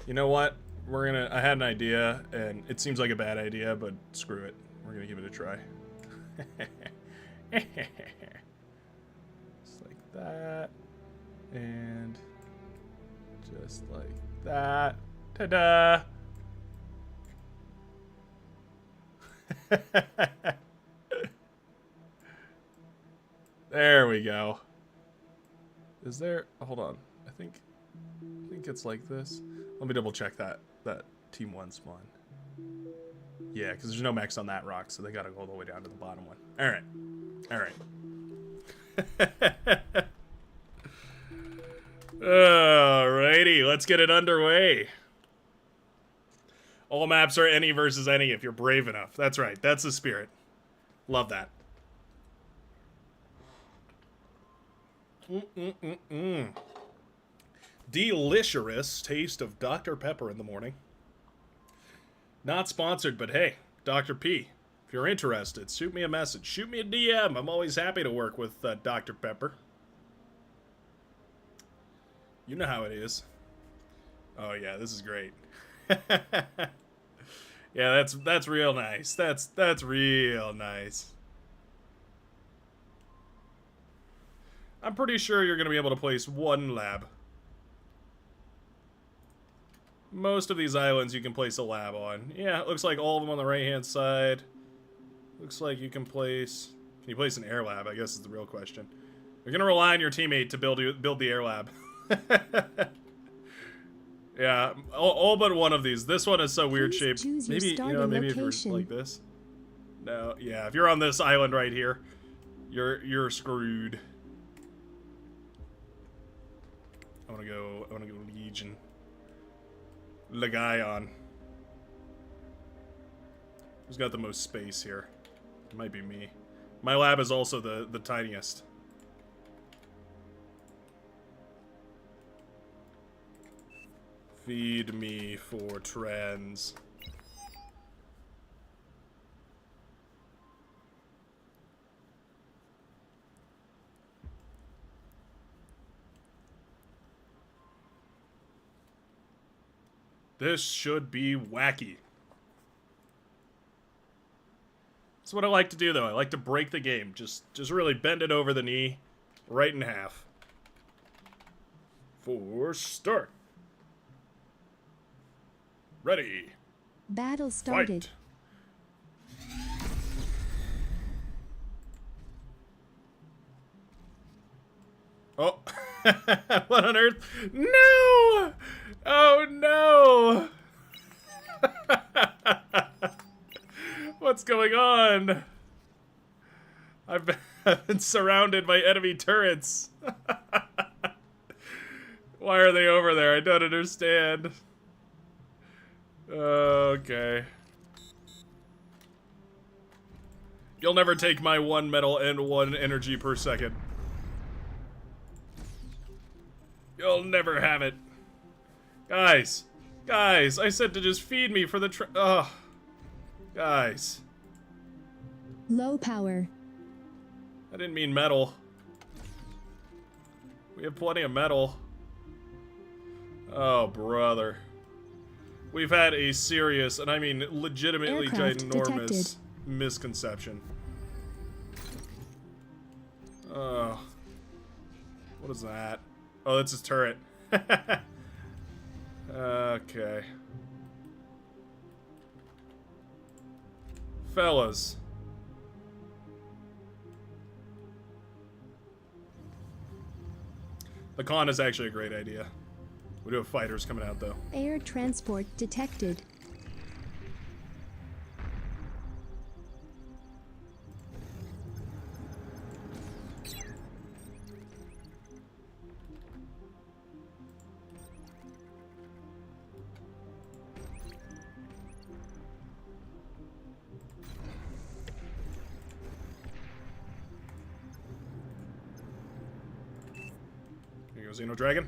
You know what? I had an idea, and it seems like a bad idea, but screw it. We're gonna give it a try. Just like that. And just like that. Ta-da! There we go. Is there... Hold on. I think it's like this. Let me double check that Team 1 spawn. Yeah, because there's no max on that rock, so they gotta go all the way down to the bottom one. Alright. Alrighty, let's get it underway. All maps are any versus any if you're brave enough. That's right, that's the spirit. Love that. Delicious taste of Dr. Pepper in the morning. Not sponsored, but hey, Dr. P, if you're interested, shoot me a message. Shoot me a DM. I'm always happy to work with Dr. Pepper. You know how it is. Oh yeah, this is great. Yeah, that's real nice. That's real nice. I'm pretty sure you're going to be able to place 1 lab. Most of these islands you can place a lab on. Yeah, it looks like all of them on the right-hand side. Looks like you can place... Can you place an air lab? I guess is the real question. You're going to rely on your teammate to build the air lab. Yeah, all but one of these. This one is so weird shaped. Maybe, maybe if you're like this. No, yeah, if you're on this island right here, you're screwed. I wanna go Legion. Legion. Who's got the most space here? It might be me. My lab is also the tiniest. Feed me for trends. This should be wacky. That's what I like to do, though. I like to break the game. Just really bend it over the knee, right in half. For start. Ready. Battle started. Fight. Oh. What on earth? No! Oh no! What's going on? I've been surrounded by enemy turrets. Why are they over there? I don't understand. Okay. You'll never take my 1 metal and 1 energy per second. You'll never have it. Guys, I said to just feed me for the ugh. Guys. Low power. I didn't mean metal. We have plenty of metal. Oh, brother. We've had a serious, and I mean legitimately Aircraft ginormous detected. misconception. Oh. What is that? Oh, that's his turret. Okay. Fellas. The con is actually a great idea. We do have fighters coming out, though. Air transport detected. Here goes Xeno Dragon.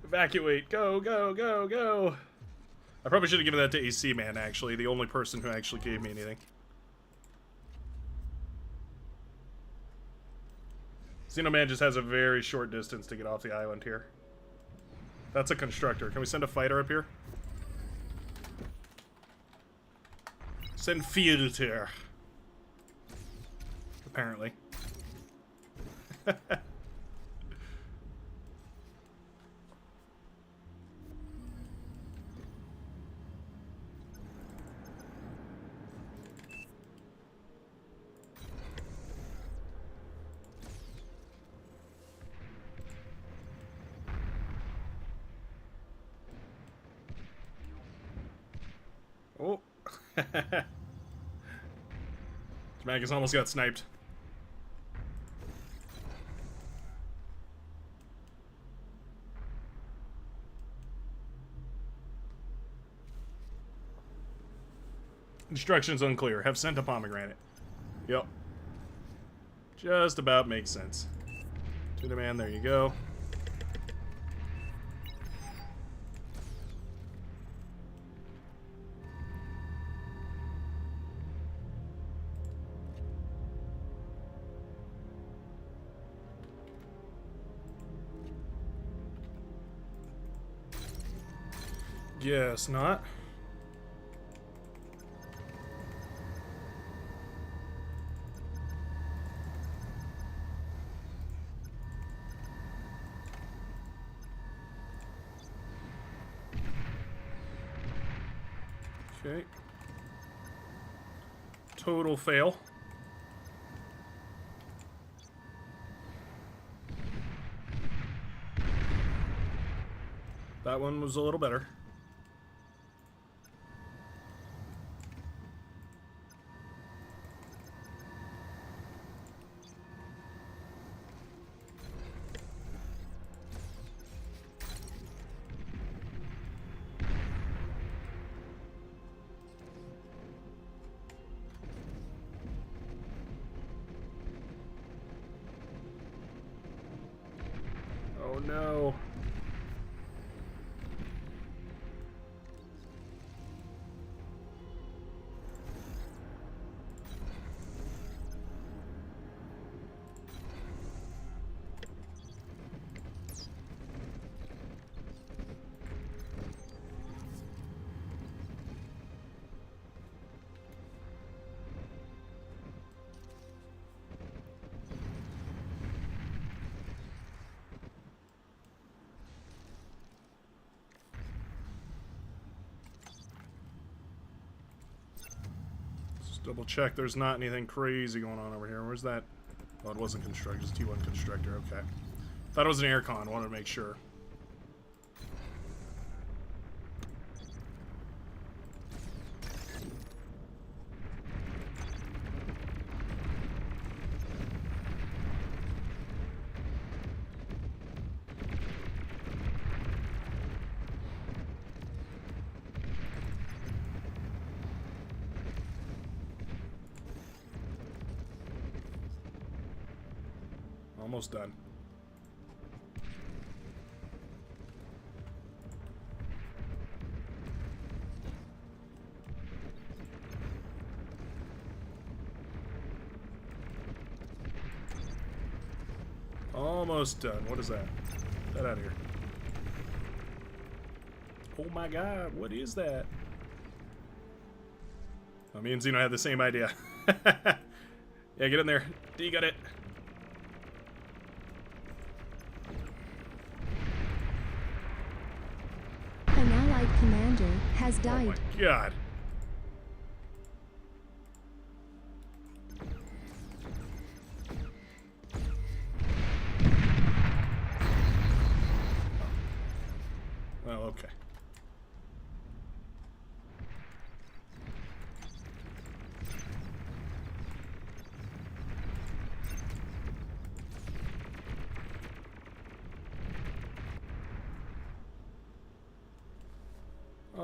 Evacuate! Go, go, go, go! I probably should have given that to AC Man, actually. The only person who actually gave me anything. Xenoman just has a very short distance to get off the island here. That's a constructor. Can we send a fighter up here? Send fighter. Apparently. Oh. Magus almost got sniped. Instructions unclear. Have sent a pomegranate. Yep. Just about makes sense. To the man, there you go. Guess not. Okay. Total fail. That one was a little better. Oh no. Double check there's not anything crazy going on over here. Where's that? Oh, it wasn't constructor. It's T1 constructor. Okay. Thought it was an aircon. Wanted to make sure. Almost done. Almost done. What is that? Get out of here. Oh my god, what is that? Oh, me and Xeno had the same idea. Yeah, get in there. D got it. An allied commander has Oh died. my god.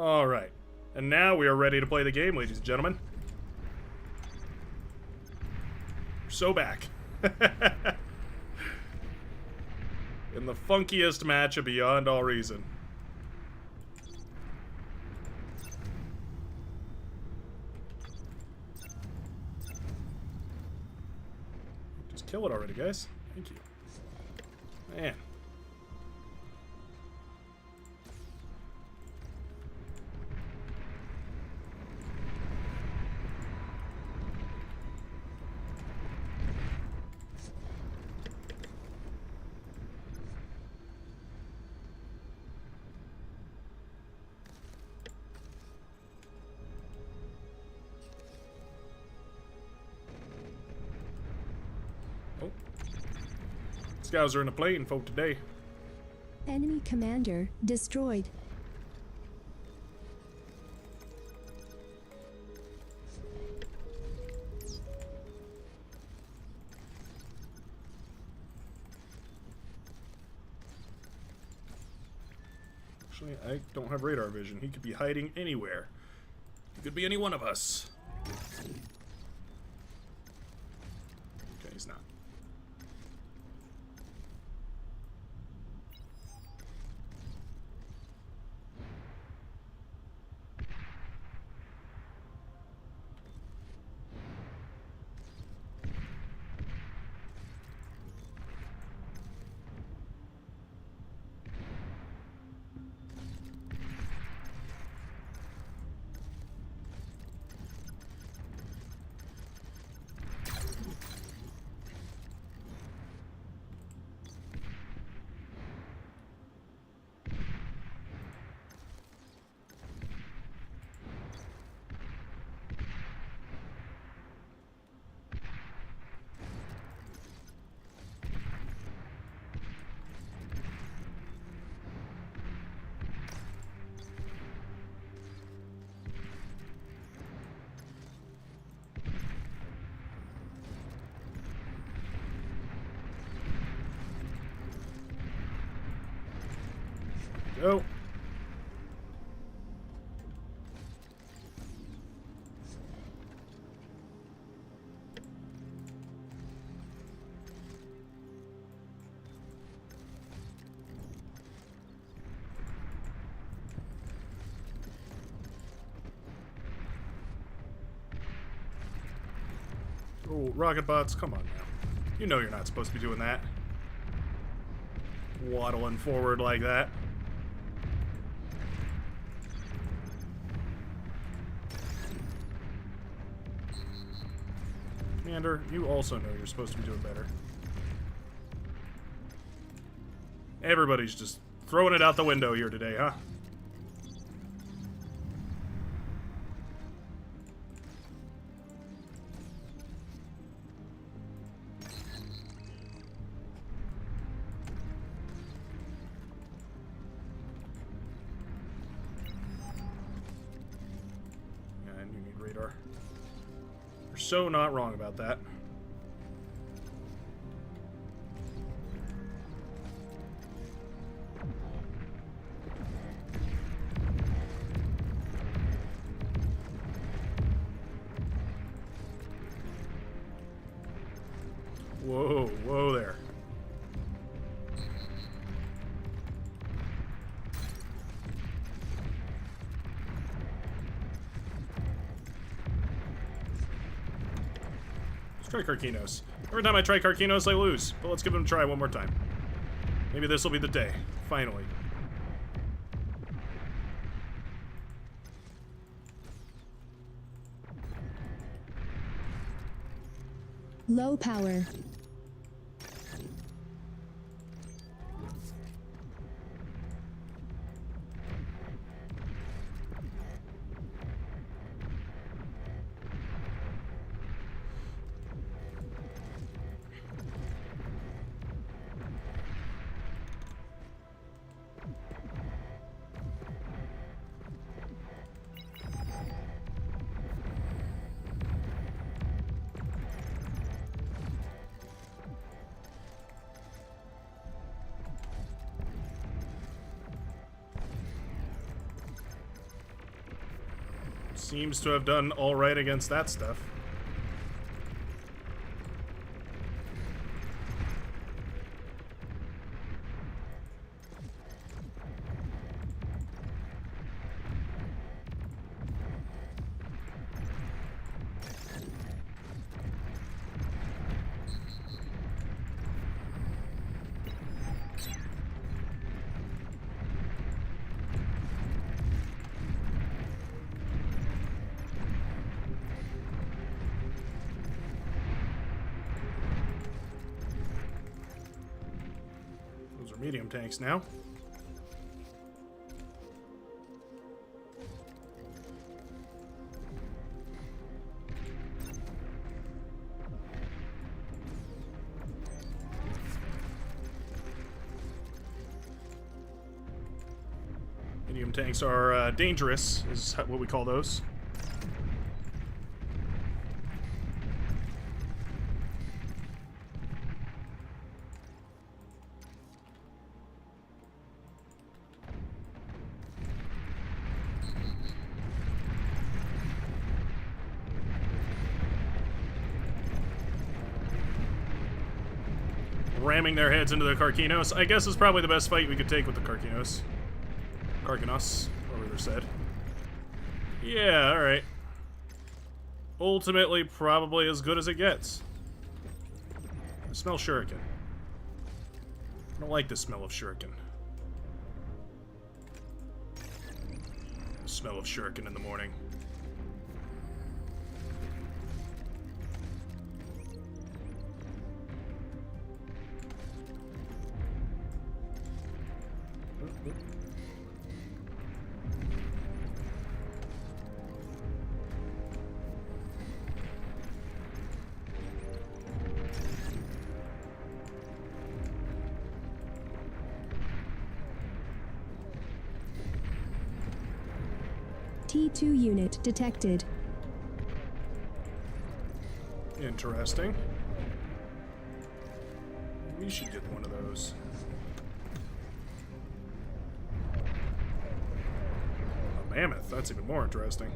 Alright. And now we are ready to play the game, ladies and gentlemen. We're so back. In the funkiest match of Beyond All Reason. Just kill it already, guys. Thank you. Man. Oh. Scouts are in a plane for today. Enemy commander destroyed. Actually, I don't have radar vision. He could be hiding anywhere. He could be any one of us. Okay, he's not. Go. Oh, rocket bots, come on now. You know you're not supposed to be doing that. Waddling forward like that. Commander, you also know you're supposed to be doing better. Everybody's just throwing it out the window here today, huh? Yeah, and you need radar. You're so not wrong about that. Whoa, whoa there. Let's try Karkinos. Every time I try Karkinos, I lose. But let's give him a try one more time. Maybe this will be the day. Finally. Low power. Seems to have done all right against that stuff. Medium tanks now. Medium tanks are dangerous, is what we call those. Ramming their heads into the Karkinos, I guess is probably the best fight we could take with the Karkinos. Karkinos, whatever they're said. Yeah, alright. Ultimately, probably as good as it gets. I smell shuriken. I don't like the smell of shuriken. The smell of shuriken in the morning. T2 unit detected. Interesting. We should get one of those. A mammoth, that's even more interesting.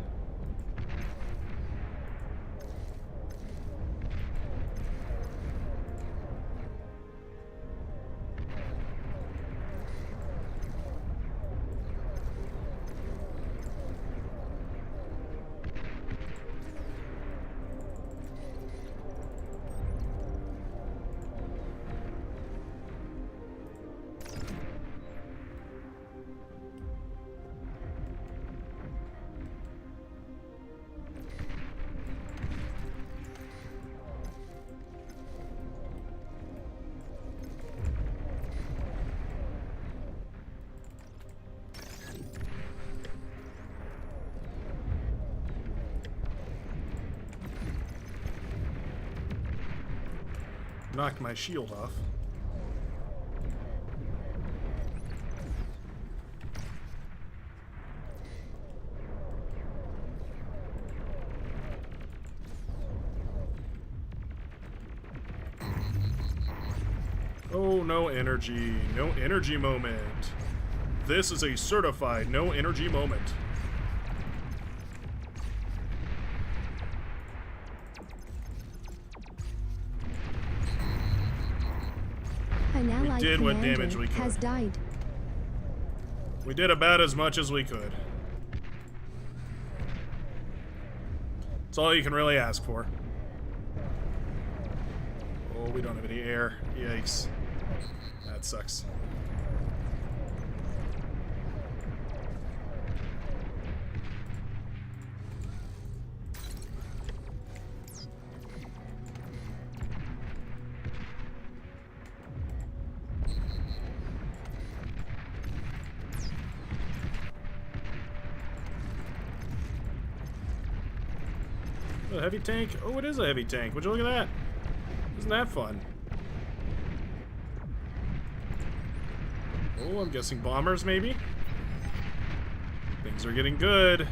Knocked my shield off. Oh, no energy. No energy moment. This is a certified no energy moment. An allied did what commander damage we could. has died. We did about as much as we could. That's all you can really ask for. Oh, we don't have any air. Yikes. That sucks. A heavy tank? Oh, it is a heavy tank. Would you look at that? Isn't that fun? Oh, I'm guessing bombers, maybe? Things are getting good.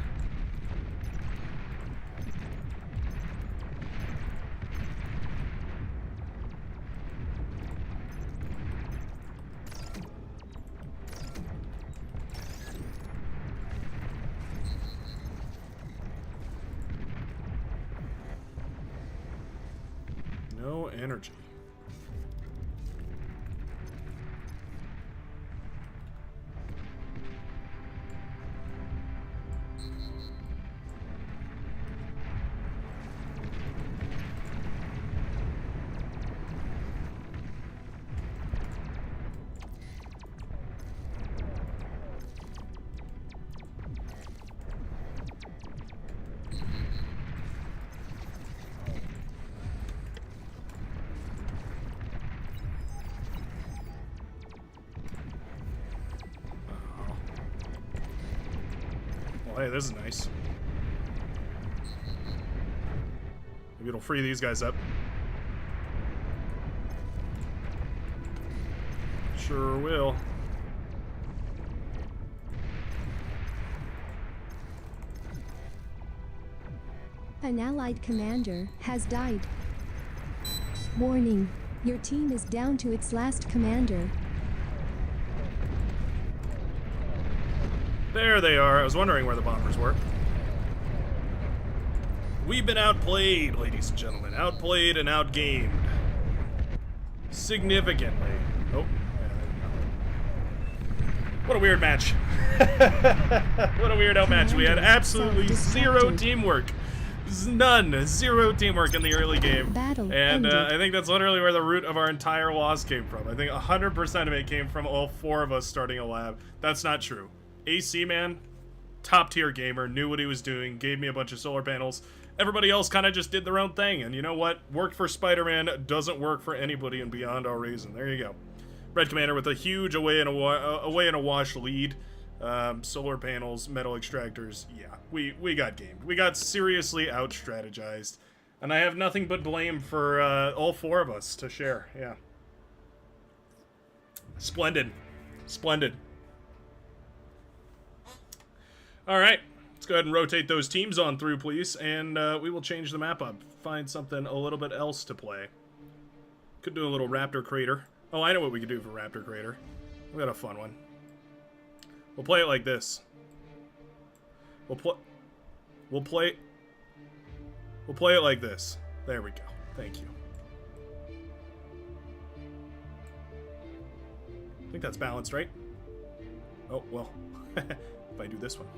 No energy. Well, hey, this is nice. Maybe it'll free these guys up. Sure will. An allied commander has died. Warning, your team is down to its last commander. There they are. I was wondering where the bombers were. We've been outplayed, ladies and gentlemen. Outplayed and outgamed. Significantly. Oh, yeah, there we go. What a weird match. What a weirdo match. We had absolutely zero teamwork. None. Zero teamwork in the early game. And I think that's literally where the root of our entire loss came from. I think 100% of it came from all four of us starting a lab. That's not true. AC man, top tier gamer, knew what he was doing, gave me a bunch of solar panels. Everybody else kind of just did their own thing, and you know what? Worked for Spider-Man, doesn't work for anybody, and beyond our reason. There you go. Red Commander with a huge away and a wash lead. Solar panels, metal extractors. Yeah, we got gamed. We got seriously out-strategized, and I have nothing but blame for all four of us to share. Yeah. Splendid. Splendid. Alright, let's go ahead and rotate those teams on through, please, and we will change the map up. Find something a little bit else to play. Could do a little Raptor Crater. Oh, I know what we could do for Raptor Crater. We got a fun one. We'll play it like this. We'll play it like this. There we go. Thank you. I think that's balanced, right? Oh, well. If I do this one.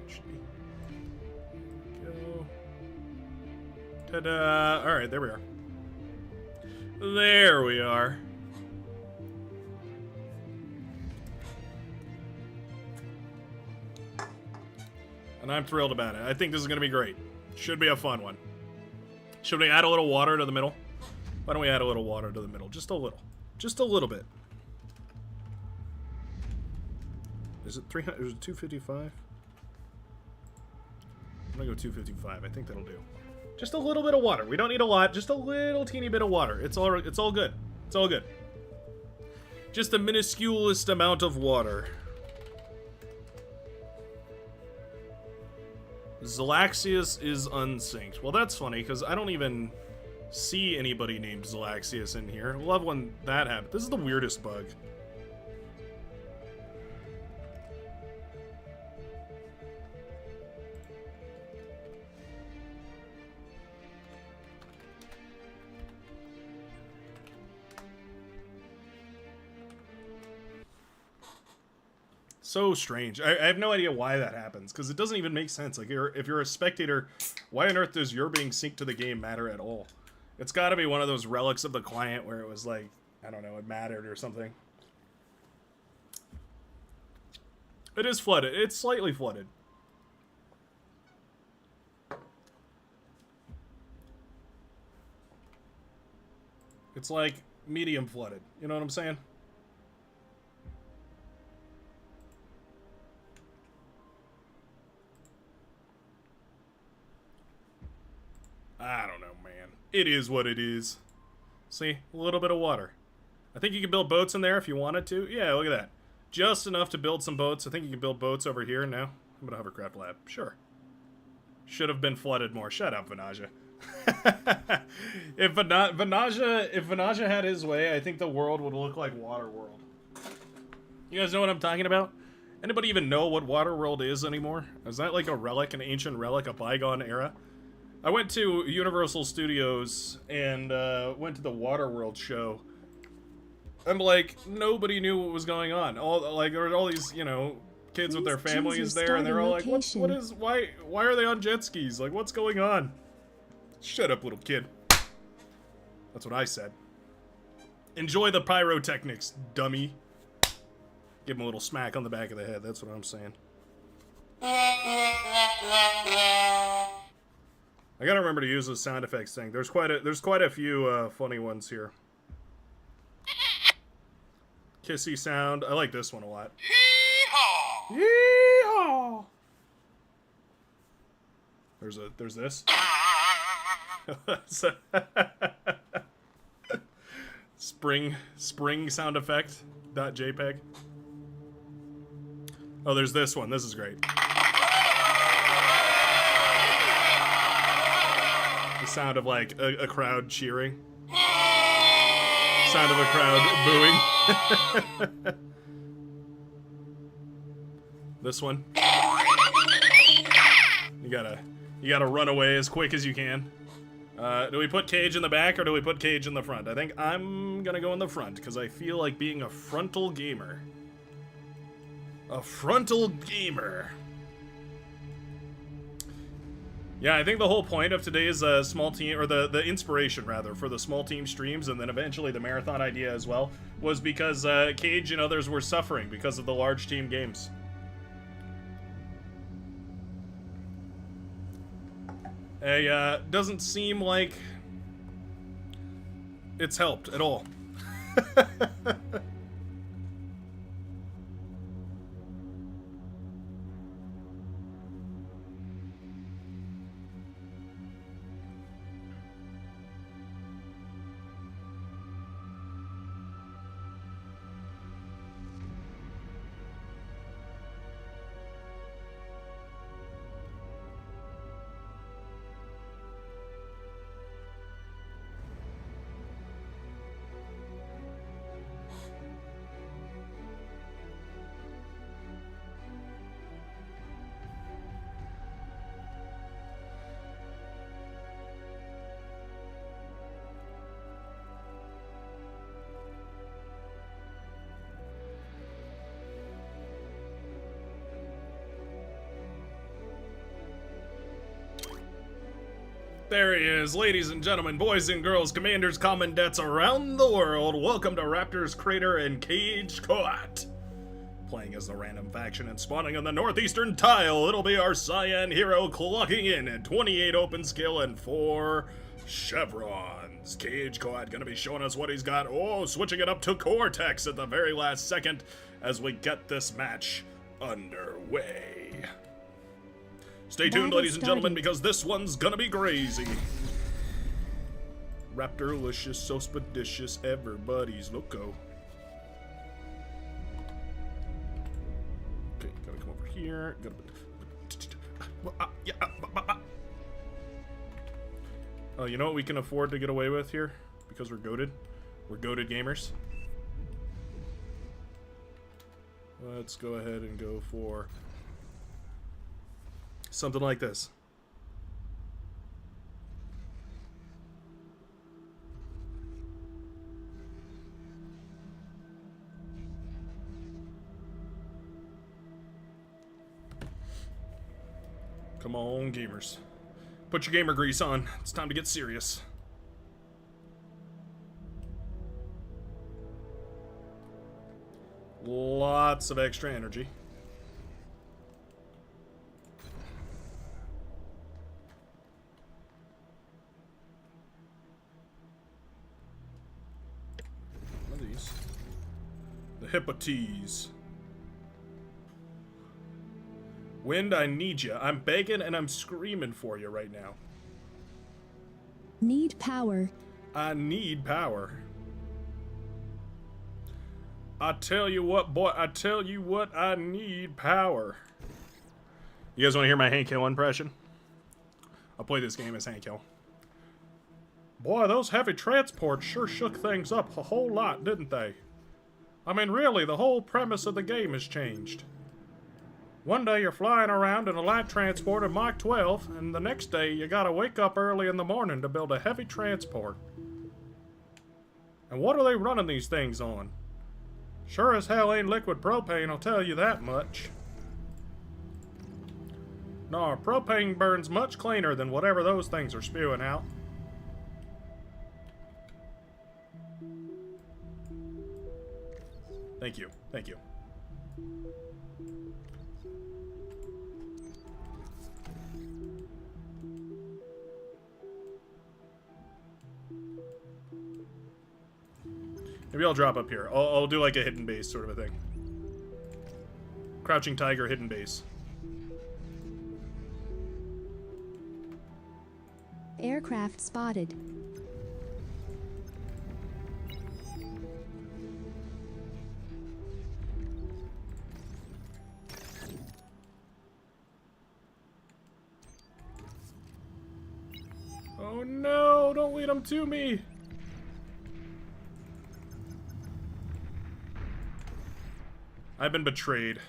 Should be. Go. Ta-da! Alright, there we are. There we are. And I'm thrilled about it. I think this is going to be great. Should be a fun one. Should we add a little water to the middle? Why don't we add a little water to the middle? Just a little. Just a little bit. Is it 300? Is it 255? I'm gonna go 255. I think that'll do. Just a little bit of water. We don't need a lot. Just a little teeny bit of water. It's all good. It's all good. Just the minusculest amount of water. Zalaxius is unsynced. Well, that's funny, because I don't even see anybody named Zalaxius in here. Love when that happens. This is the weirdest bug. So strange. I have no idea why that happens, because it doesn't even make sense. Like, if you're a spectator, why on earth does your being synced to the game matter at all? It's got to be one of those relics of the client where it was like, I don't know, it mattered or something. It is flooded. It's slightly flooded. It's like medium flooded. You know what I'm saying? I don't know, man. It is what it is. See? A little bit of water. I think you can build boats in there if you wanted to. Yeah, look at that. Just enough to build some boats. I think you can build boats over here now. I'm gonna hovercraft lab. Sure. Should have been flooded more. Shut up, Vanaja. If Vanaja had his way, I think the world would look like Waterworld. You guys know what I'm talking about? Anybody even know what Waterworld is anymore? Is that like a relic, an ancient relic, a bygone era? I went to Universal Studios and went to the Waterworld show. And like nobody knew what was going on. There were all these, you know, kids with their families there, and they're all like, why are they on jet skis? Like, what's going on? Shut up, little kid. That's what I said. Enjoy the pyrotechnics, dummy. Give him a little smack on the back of the head. That's what I'm saying. I gotta remember to use the sound effects thing. There's quite a few funny ones here. Kissy sound. I like this one a lot. Yeehaw! Yeehaw! There's this. Spring sound effect. .jpg. Oh, there's this one. This is great. The sound of like a crowd cheering. Sound of a crowd booing. This one. You gotta run away as quick as you can. Do we put Cage in the back or do we put Cage in the front? I think I'm gonna go in the front because I feel like being a frontal gamer. A frontal gamer. Yeah, I think the whole point of today's small team, or the inspiration rather, for the small team streams and then eventually the marathon idea as well, was because Cage and others were suffering because of the large team games. Doesn't seem like it's helped at all. There he is, ladies and gentlemen, boys and girls, commanders, commandants around the world. Welcome to Raptor's Crater and Cage Coat. Playing as the random faction and spawning on the northeastern tile, it'll be our Cyan hero clocking in at 28 open skill and 4 chevrons. Cage Coat gonna be showing us what he's got. Oh, switching it up to Cortex at the very last second as we get this match underway. Stay tuned, ladies and gentlemen, because this one's gonna be crazy. Raptorlicious, so speditious, everybody's loco. Okay, gotta come over here. Oh, you know what we can afford to get away with here? Because we're goated. We're goated gamers. Let's go ahead and go for something like this. Come on, gamers. Put your gamer grease on. It's time to get serious. Lots of extra energy. Hippotes. Wind, I need ya. I'm begging and I'm screaming for you right now. Need power. I need power. I tell you what, boy, I tell you what, I need power. You guys want to hear my Hank Hill impression? I'll play this game as Hank Hill. Boy, those heavy transports sure shook things up a whole lot, didn't they? I mean, really, the whole premise of the game has changed. One day you're flying around in a light transporter Mach 12, and the next day you gotta wake up early in the morning to build a heavy transport. And what are they running these things on? Sure as hell ain't liquid propane, I'll tell you that much. No, propane burns much cleaner than whatever those things are spewing out. Thank you. Thank you. Maybe I'll drop up here. I'll do like a hidden base sort of a thing. Crouching Tiger, hidden base. Aircraft spotted. Oh no, don't lead them to me. I've been betrayed.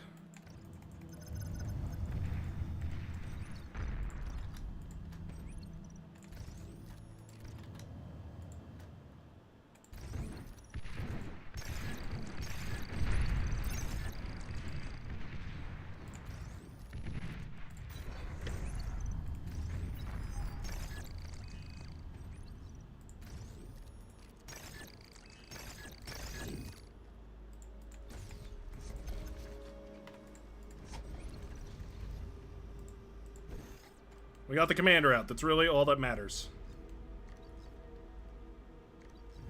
We got the commander out. That's really all that matters.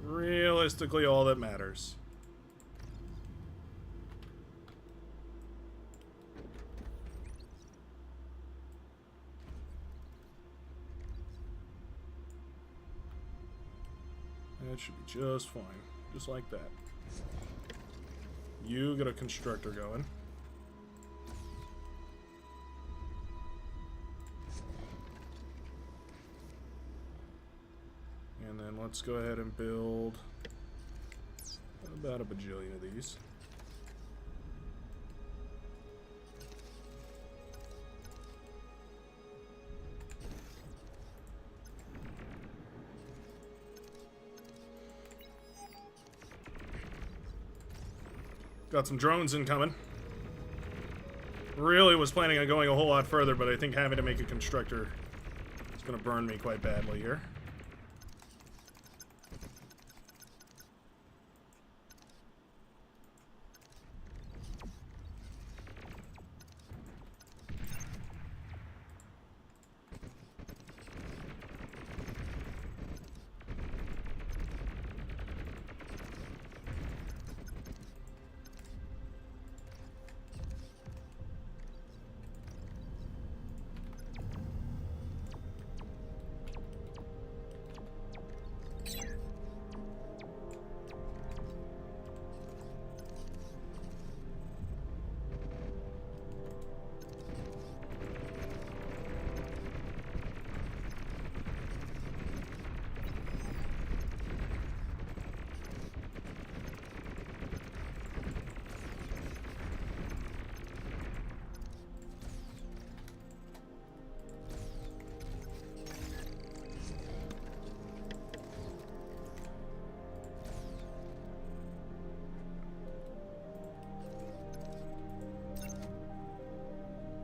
Realistically, all that matters. That should be just fine. Just like that. You get a constructor going. And then let's go ahead and build about a bajillion of these. Got some drones incoming. Really was planning on going a whole lot further, but I think having to make a constructor is going to burn me quite badly here.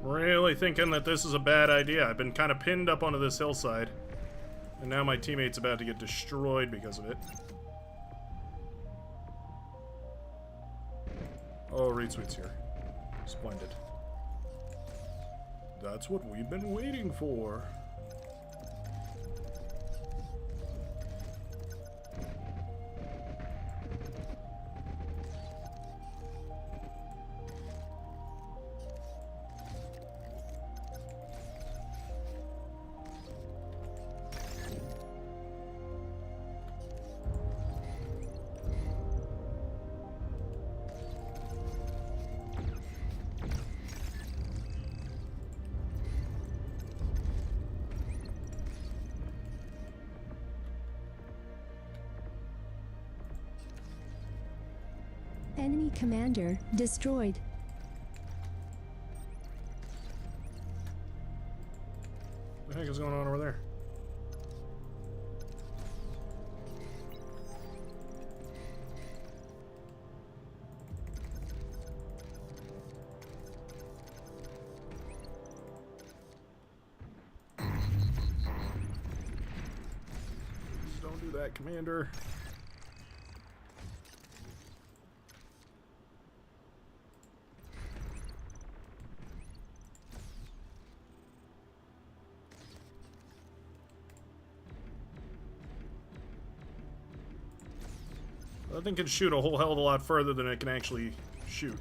Really thinking that this is a bad idea. I've been kind of pinned up onto this hillside, and now my teammate's about to get destroyed because of it. Oh, Reed Sweet's here. Splendid. That's what we've been waiting for. Enemy commander destroyed. is going on over there? Please don't do that, Commander. That thing can shoot a whole hell of a lot further than it can actually shoot.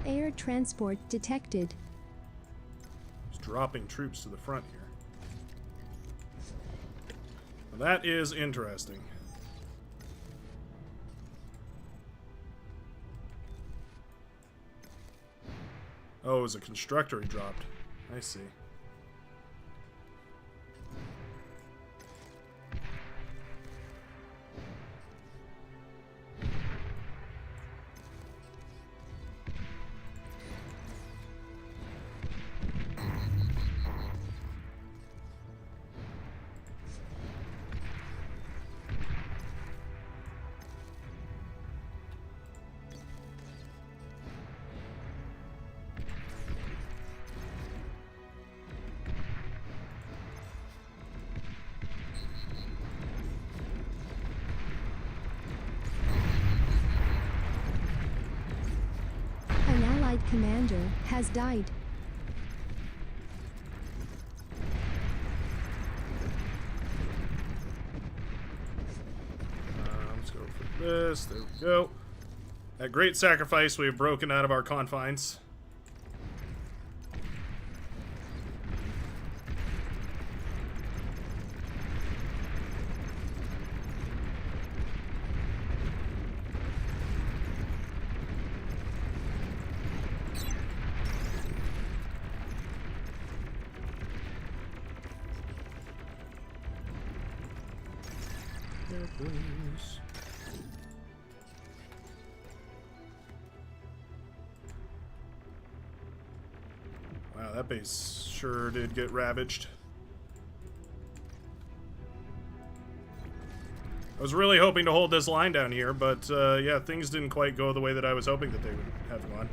Air transport detected. Dropping troops to the front here. Now that is interesting. Oh, it was a constructor he dropped. I see. Commander has died. Let's go for this. There we go. At great sacrifice, we have broken out of our confines. Please. Wow, that base sure did get ravaged. I was really hoping to hold this line down here, but yeah, things didn't quite go the way that I was hoping that they would have gone.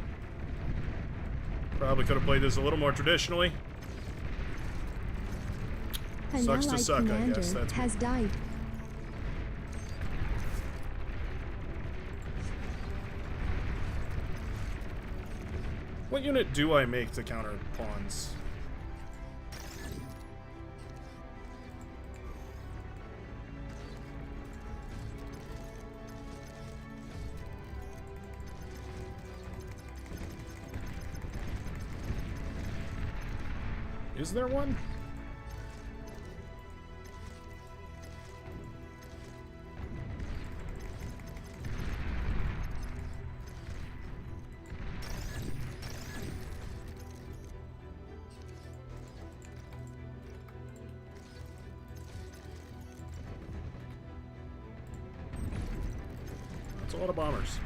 Probably could have played this a little more traditionally. An Sucks to allied suck, I commander guess. That's has died. What unit do I make to counter pawns? Is there one? That's a lot of bombers.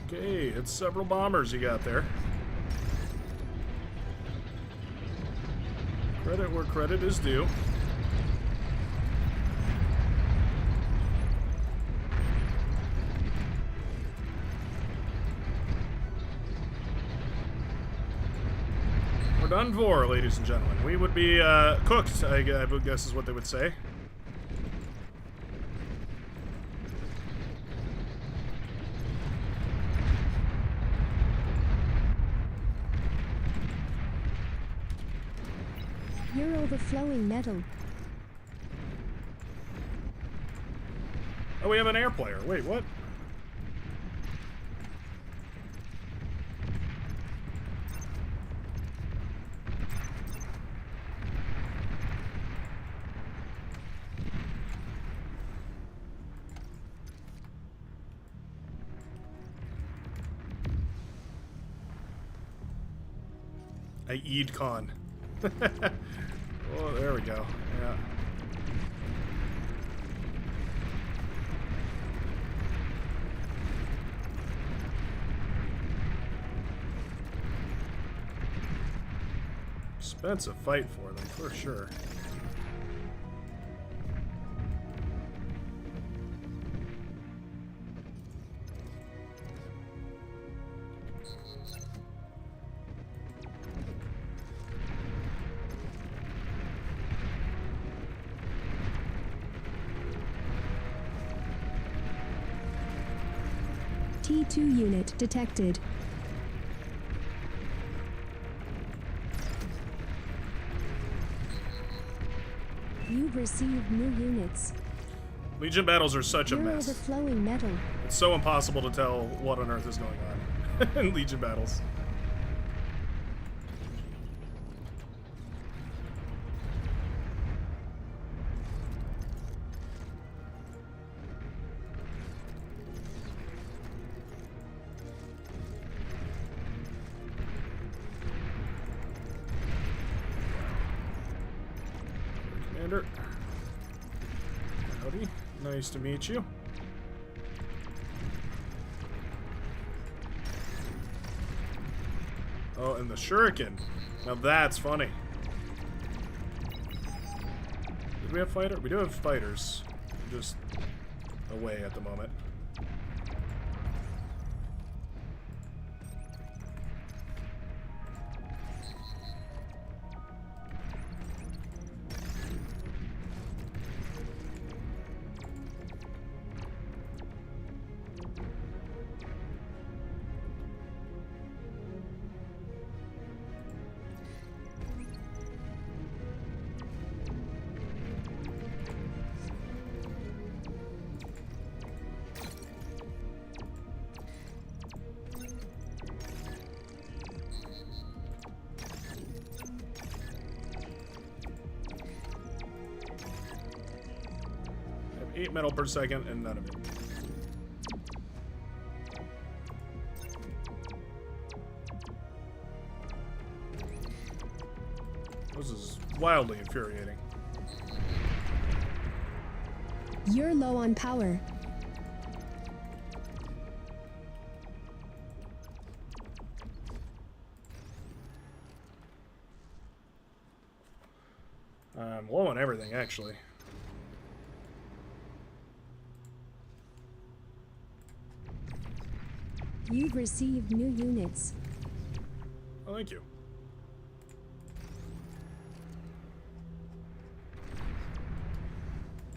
Okay, it's several bombers you got there. Credit where credit is due. We're done for, ladies and gentlemen. We would be cooked, I would guess is what they would say. You're overflowing metal. Oh, we have an air player. Wait, what? I eed con. Oh, there we go. Yeah. Expensive fight for them, for sure. T2 unit detected. You've received new units. Legion battles are such a You're mess. overflowing metal. It's so impossible to tell what on earth is going on in Legion battles. Commander. Howdy. Nice to meet you. Oh, and the shuriken. Now that's funny. Did we have fighter? We do have fighters. They're just away at the moment. I have 8 metal per second and none of it. This is wildly infuriating. You're low on power. I'm low on everything, actually. You've received new units. Oh, thank you.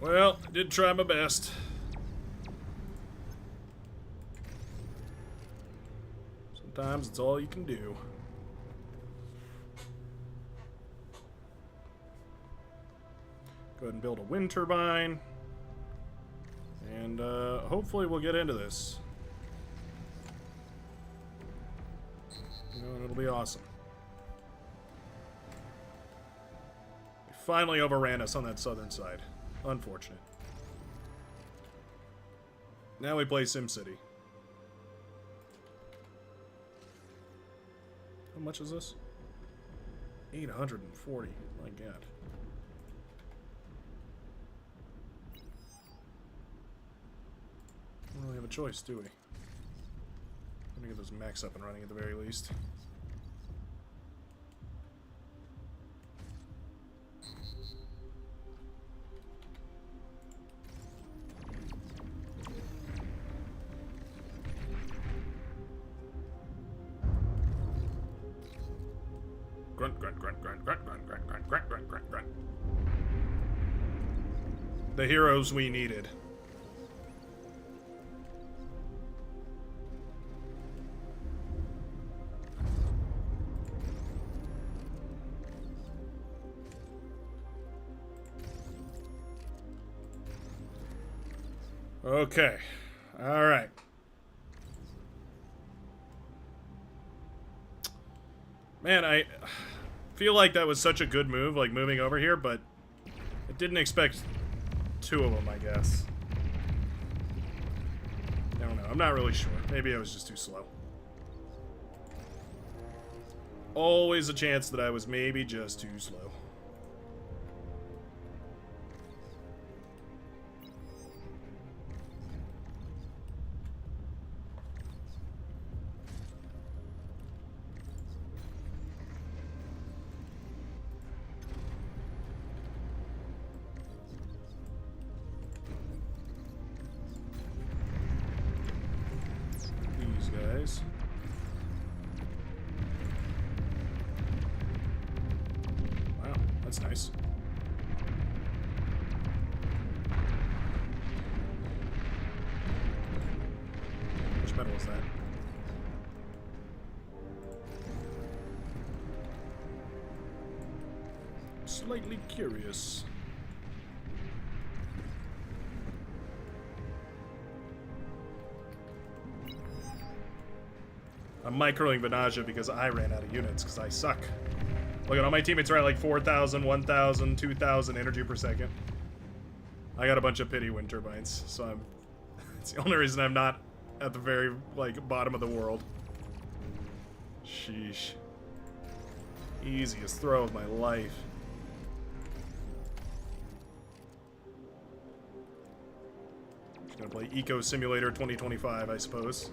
Well, I did try my best. Sometimes it's all you can do. Go ahead and build a wind turbine. And hopefully we'll get into this. You know, and it'll be awesome. They finally overran us on that southern side. Unfortunate. Now we play SimCity. How much is this? 840. My god. We don't really have a choice, do we? Let me get those mechs up and running at the very least. Grunt, grunt, grunt, grunt, grunt, grunt, grunt, grunt, grunt, grunt, grunt, grunt. The heroes we needed. Okay. All right. Man, I feel like that was such a good move, like moving over here, but I didn't expect 2 of them, I guess. I don't know. I'm not really sure. Maybe I was just too slow. always a chance that I was maybe just too slow. These guys. Wow, that's nice. Which metal is that? Slightly curious. I'm microing Venaja because I ran out of units because I suck. Look at all my teammates are at like 4,000, 1,000, 2,000 energy per second. I got a bunch of pity wind turbines, so I'm. It's the only reason I'm not at the very like bottom of the world. Sheesh. Easiest throw of my life. Just gonna play Eco Simulator 2025, I suppose.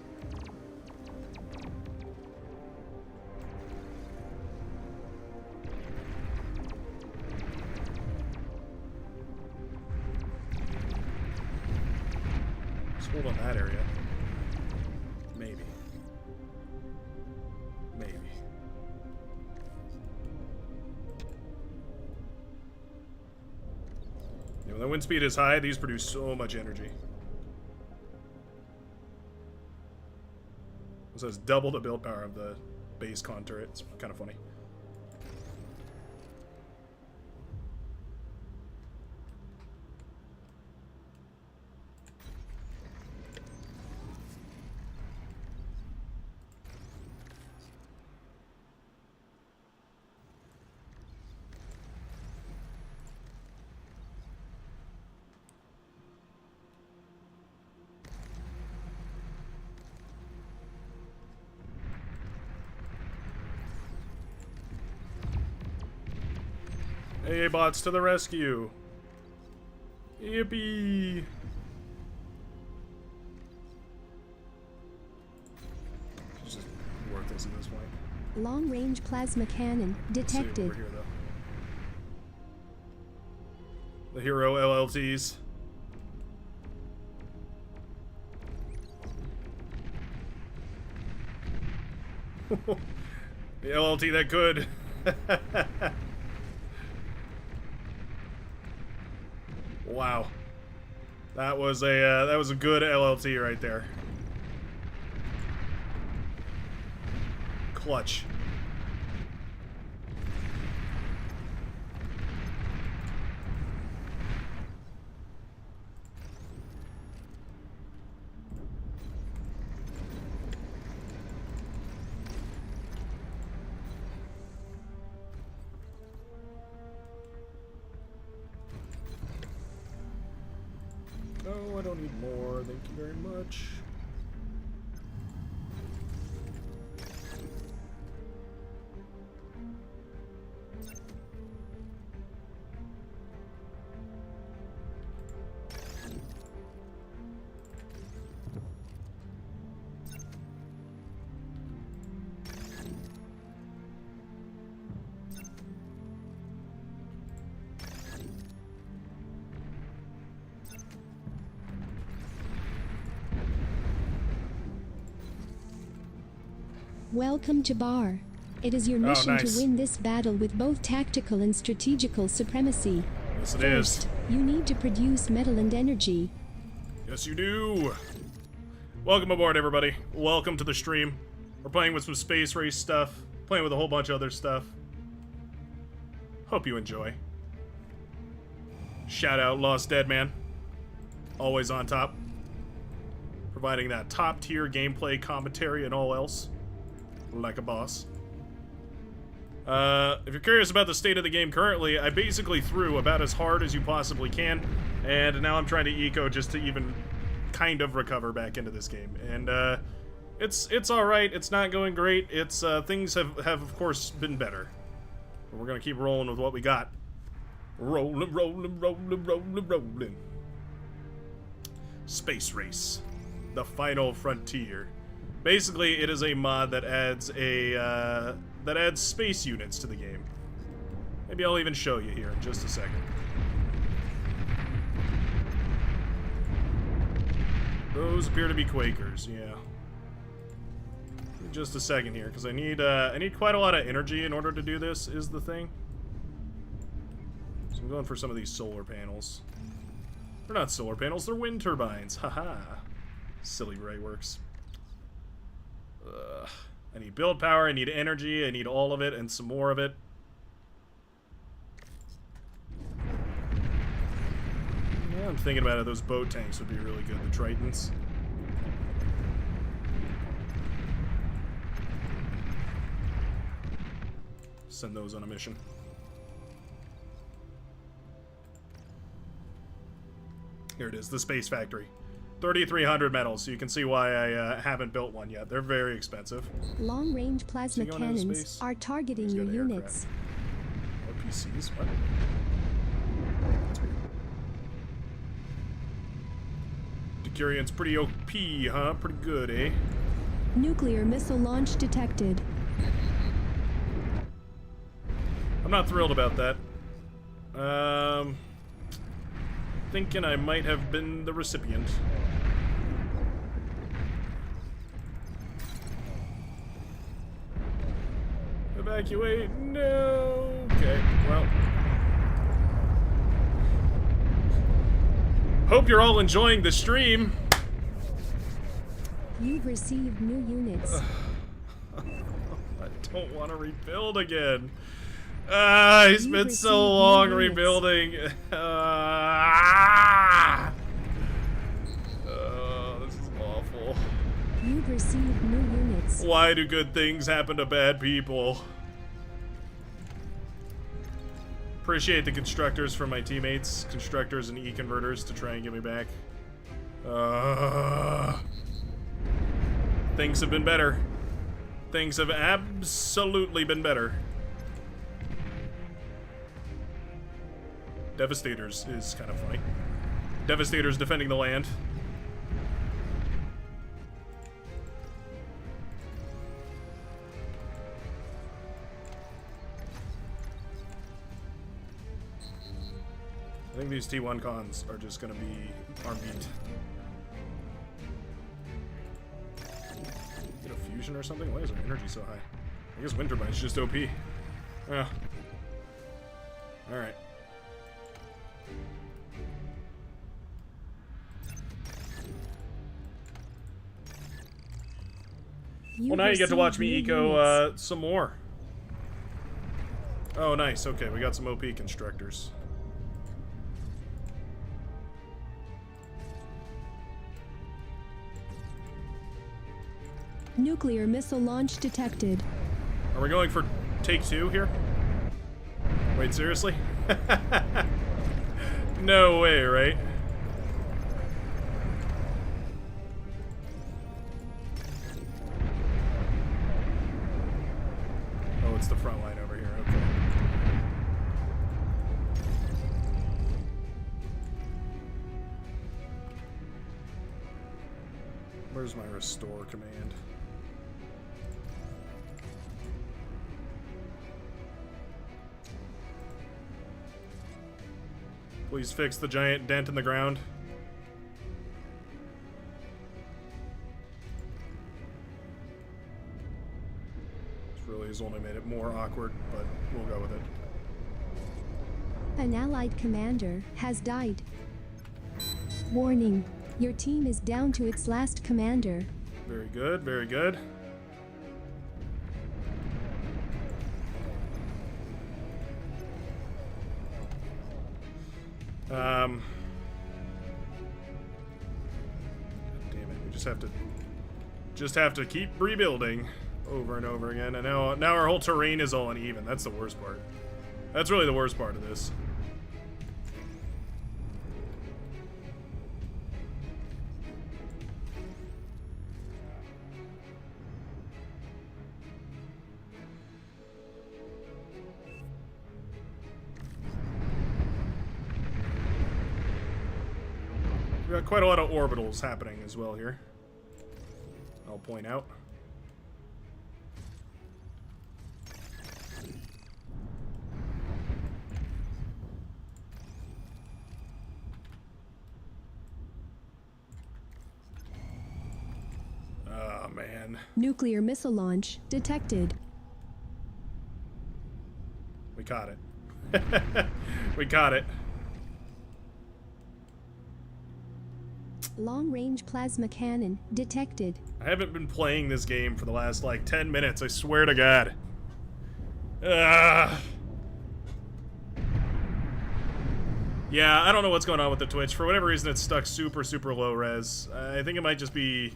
Hold on that area. Maybe. Maybe. Yeah, when the wind speed is high, these produce so much energy. It says double the build power of the base con turret. It's kind of funny. Hey, bots to the rescue! Yippee! It's just worthless at this point. Long-range plasma cannon Let's see detected. over here, though. The hero LLTs. The LLT that could. Wow, that was a good LLT right there. Clutch. No, I don't need more. Thank you very much. Welcome to Bar. It is your mission nice. to win this battle with both tactical and strategical supremacy. Yes, it First, is. you need to produce metal and energy. Yes, you do. Welcome aboard, everybody. Welcome to the stream. We're playing with some space race stuff, playing with a whole bunch of other stuff. Hope you enjoy. Shout out Lost Dead Man. Always on top. Providing that top tier gameplay commentary and all else. Like a boss. If you're curious about the state of the game currently, I basically threw about as hard as you possibly can, and now I'm trying to eco just to even kind of recover back into this game. And It's all right. It's not going great. It's things have of course been better. But we're gonna keep rolling with what we got. Rolling, rolling, rolling, rolling, rolling. Space Race, the final frontier. Basically, it is a mod that adds space units to the game. Maybe I'll even show you here in just a second. Those appear to be Quakers, yeah. Just a second here, because I need quite a lot of energy in order to do this, is the thing. So I'm going for some of these solar panels. They're not solar panels, they're wind turbines. Haha. Silly Brightworks. I need build power, I need energy, I need all of it and some more of it. Yeah, I'm thinking about it, those boat tanks would be really good, the Tritons. Send those on a mission. Here it is, the Space Factory. 3,300 metals, so you can see why I haven't built one yet. They're very expensive. Long-range plasma cannons are targeting your units. RPCs? What? That's weird. Decurion's pretty OP, huh? Pretty good, eh? Nuclear missile launch detected. I'm not thrilled about that. Thinking I might have been the recipient. Evacuate. No. Okay, well. Hope you're all enjoying the stream. You've received new units. I don't want to rebuild again. He's been so long rebuilding. This is awful. You've received new units. Why do good things happen to bad people? Appreciate the constructors for my teammates, constructors and e-converters to try and get me back. Things have been better. Things have absolutely been better. Devastators is kind of funny. Devastators defending the land. I think these T1 cons are just gonna be our meat. Get a fusion or something? Why is our energy so high? I guess wind turbine's just OP. Yeah. Alright. Well, now you get to watch me eco some more. Oh, nice. Okay, we got some OP constructors. Nuclear missile launch detected. Are we going for take two here? Wait, seriously? No way, right? Oh, it's the front line over here. Okay. Where's my restore command? Please fix the giant dent in the ground. This really has only made it more awkward, but we'll go with it. An allied commander has died. Warning, your team is down to its last commander. Very good, very good. God damn it, we just have to keep rebuilding over and over again. And now our whole terrain is all uneven. That's the worst part. That's really the worst part of this. quite a lot of orbitals happening as well here. I'll point out. Oh, man. Nuclear missile launch detected. We caught it. We caught it. Long-range plasma cannon detected. I haven't been playing this game for the last, like, 10 minutes, I swear to God. Yeah, I don't know what's going on with the Twitch. For whatever reason, it's stuck super, super low res. I think it might just be...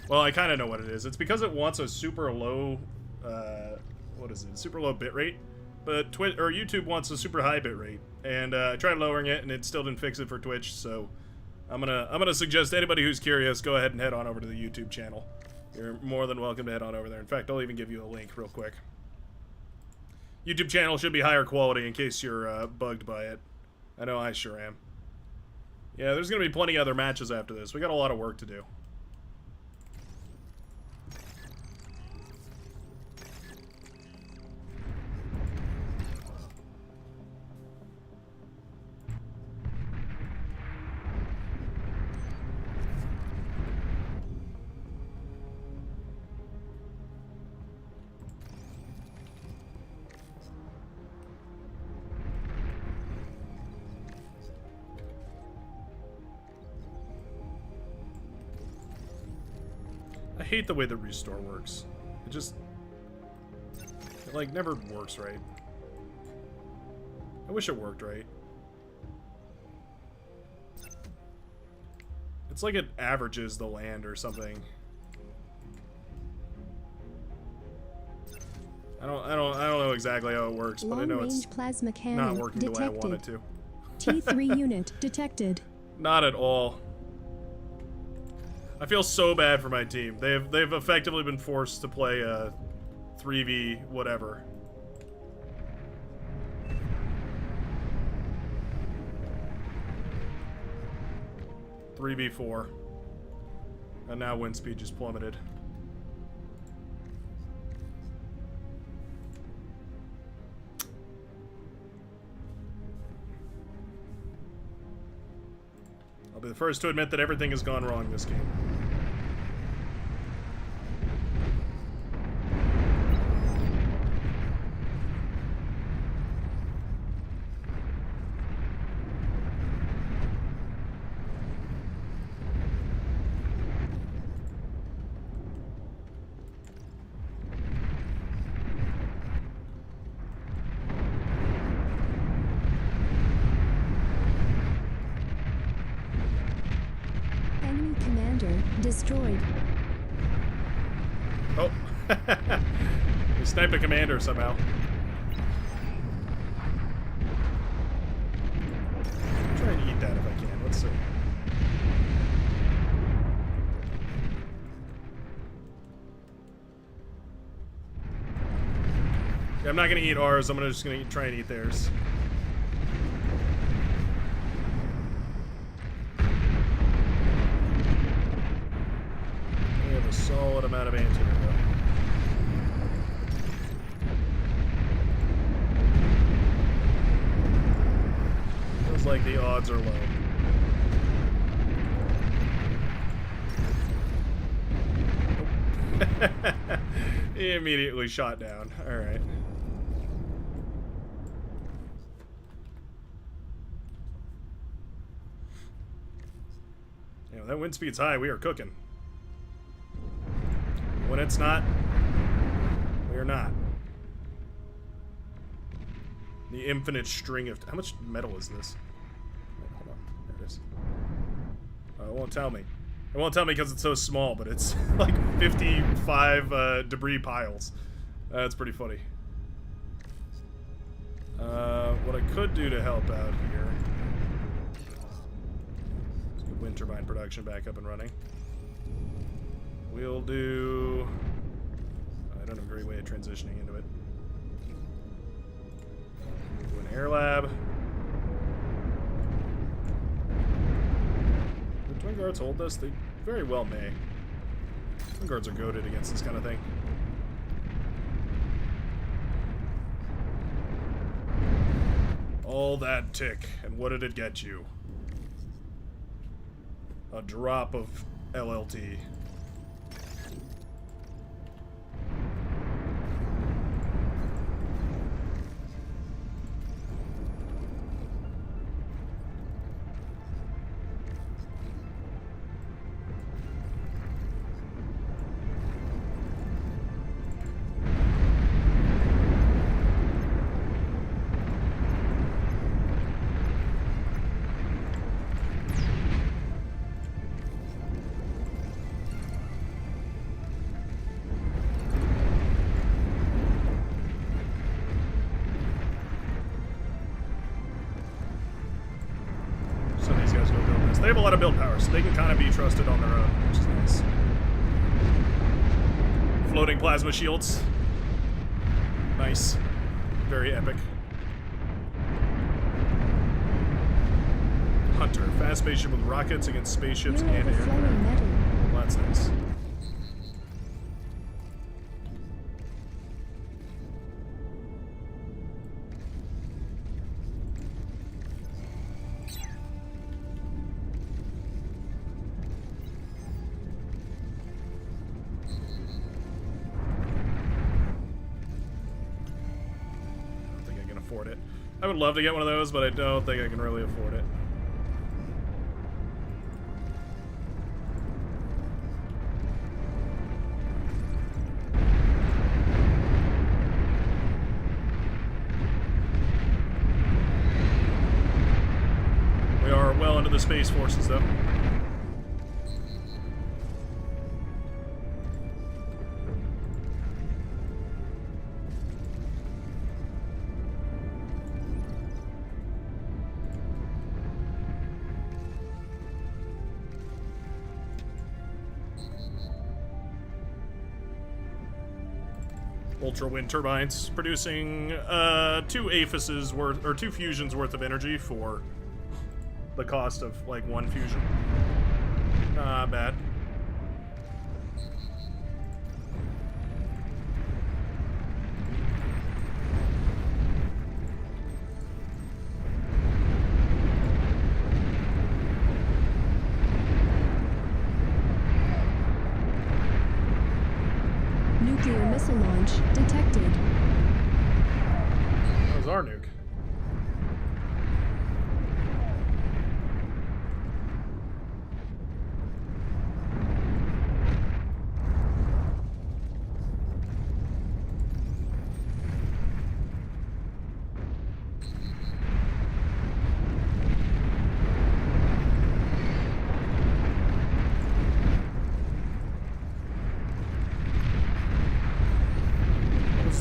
Well, I kind of know what it is. It's because it wants a super low... what is it? Super low bitrate. But YouTube wants a super high bitrate. And I tried lowering it, and it still didn't fix it for Twitch, so... I'm gonna suggest anybody who's curious, go ahead and head on over to the YouTube channel. You're more than welcome to head on over there. In fact, I'll even give you a link real quick. YouTube channel should be higher quality in case you're bugged by it. I know I sure am. Yeah, there's gonna be plenty of other matches after this. We got a lot of work to do. I hate the way the restore works. It like never works right. I wish it worked right. It's like it averages the land or something. I don't know exactly how it works, but I know it's plasma cannon not working detected. the way I want it to. T3 unit detected. Not at all. I feel so bad for my team. They've effectively been forced to play a 3v whatever. (3v4), and now wind speed just plummeted. I'll be the first to admit that everything has gone wrong this game. Destroyed. Oh. We sniped a commander somehow. I'm trying to eat that if I can. Let's see. Yeah, I'm not gonna eat ours. I'm just gonna try and eat theirs. Solid amount of anti-air though. Feels like the odds are low. He immediately shot down. Alright. You know, that wind speed's high. We are cooking. When it's not, we are not. The infinite string of... How much metal is this? Wait, hold on. There it is. It won't tell me. It won't tell me because it's so small, but it's like 55 debris piles. That's pretty funny. What I could do to help out here... Let's get wind turbine production back up and running. We'll do... I don't have a great way of transitioning into it. Do an air lab. Twin Guards hold this? They very well may. Twin Guards are goated against this kind of thing. All that tick, and what did it get you? A drop of LLT. They have a lot of build power, so they can kind of be trusted on their own, which is nice. Floating plasma shields. Nice. Very epic. Hunter. Fast spaceship with rockets against spaceships and aircraft. Well, that's nice. I would love to get one of those, but I don't think I can really afford it. We are well into the Space Forces, though. Ultra wind turbines producing 2 aphises worth, or 2 fusions worth of energy for the cost of like 1 fusion. Not bad. Nuclear missile launch detected. That was our nuke.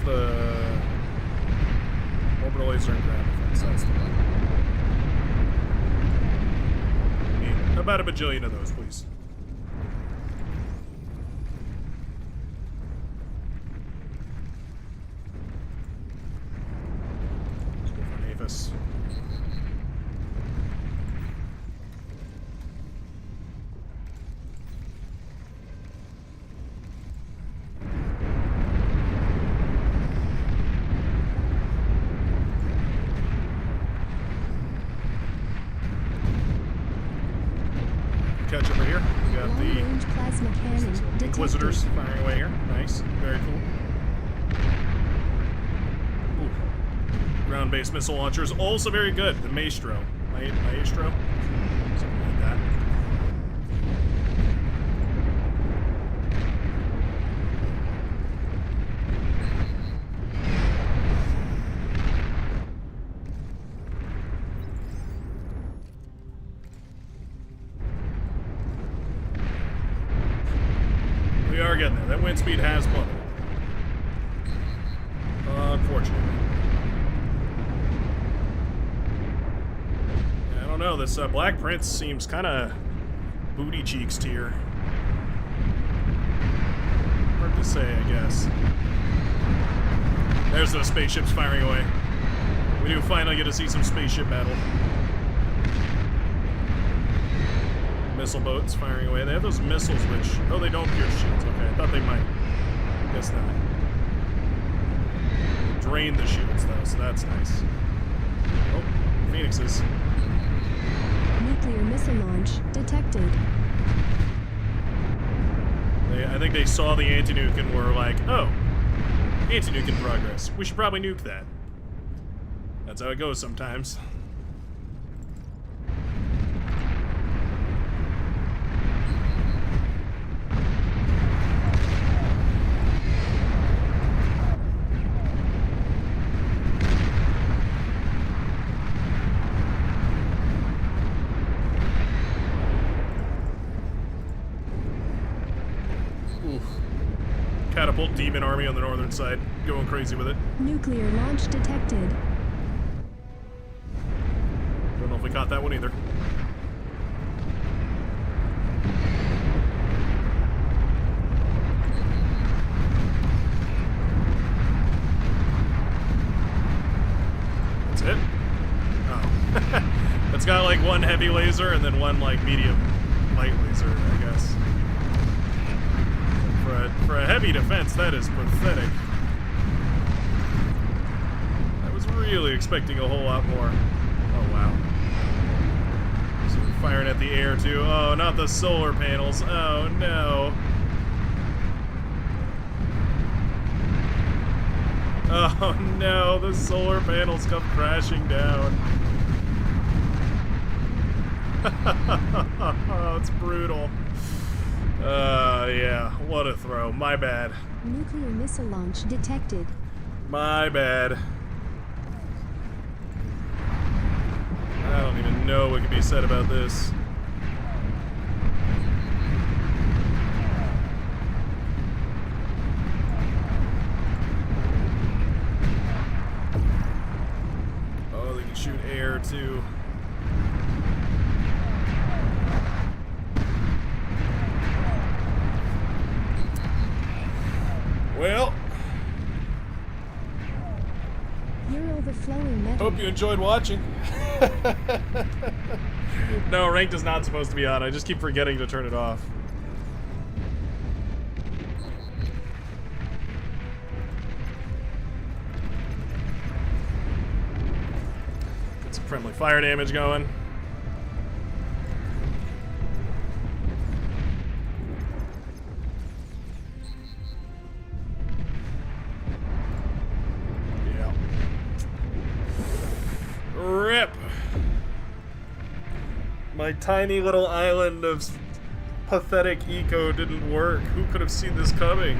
The orbital laser and ground defense. That's the one. Need about a bajillion of those, please. Let's go for an Aphis. Catch over here. We got Long-range plasma cannon detected. Inquisitors firing away here. Nice. Very cool. Ooh. Ground-based missile launchers. Also very good. The Maestro. Maestro? Something like that. We are getting there. That wind speed has plummeted. Unfortunately. Yeah, I don't know. This Black Prince seems kind of booty cheeks tier. Hard to say, I guess. There's those spaceships firing away. We do finally get to see some spaceship battle. Missile boats firing away. They have those missiles which... Oh, they don't pierce shields. Okay, I thought they might. Guess not. Drain the shields, though, so that's nice. Oh, Phoenixes. Nuclear missile launch detected. I think they saw the anti-nuke and were like, oh, anti-nuke in progress. We should probably nuke that. That's how it goes sometimes. Catapult demon army on the northern side, going crazy with it. Nuclear launch detected. Don't know if we caught that one either. That's it? Oh. It's got like one heavy laser and then one like medium light laser, I guess. For a heavy defense, that is pathetic. I was really expecting a whole lot more. Oh, wow. So we're firing at the air, too. Oh, not the solar panels. Oh, no. Oh, no. The solar panels come crashing down. Oh, it's brutal. Yeah, what a throw. My bad. Nuclear missile launch detected. My bad. I don't even know what can be said about this. Oh, they can shoot air too. Well, You're overflowing metal. hope you enjoyed watching. No, ranked is not supposed to be on. I just keep forgetting to turn it off. Get some friendly fire damage going. Rip! My tiny little island of pathetic eco didn't work. Who could have seen this coming?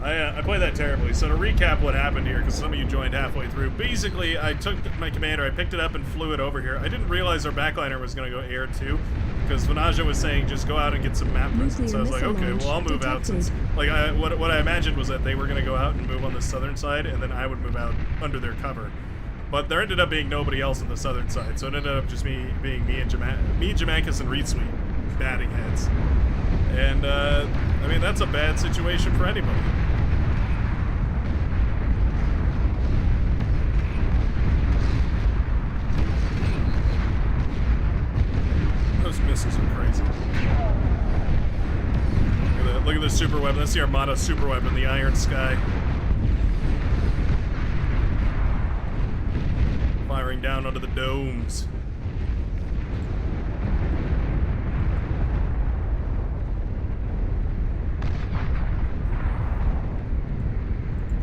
I played that terribly. So to recap what happened here, because some of you joined halfway through, basically I took my commander, I picked it up and flew it over here. I didn't realize our backliner was going to go air too, because Vanaja was saying just go out and get some map presence. So I was like, okay, well I'll move out since, like, what I imagined was that they were going to go out and move on the southern side, and then I would move out under their cover. But there ended up being nobody else on the southern side, so it ended up just being me, Jamankus, and Reed Sweet batting heads. And, I mean, that's a bad situation for anybody. Those missiles are crazy. Look at the super weapon. That's the Armada super weapon, the Iron Sky. Firing down onto the domes.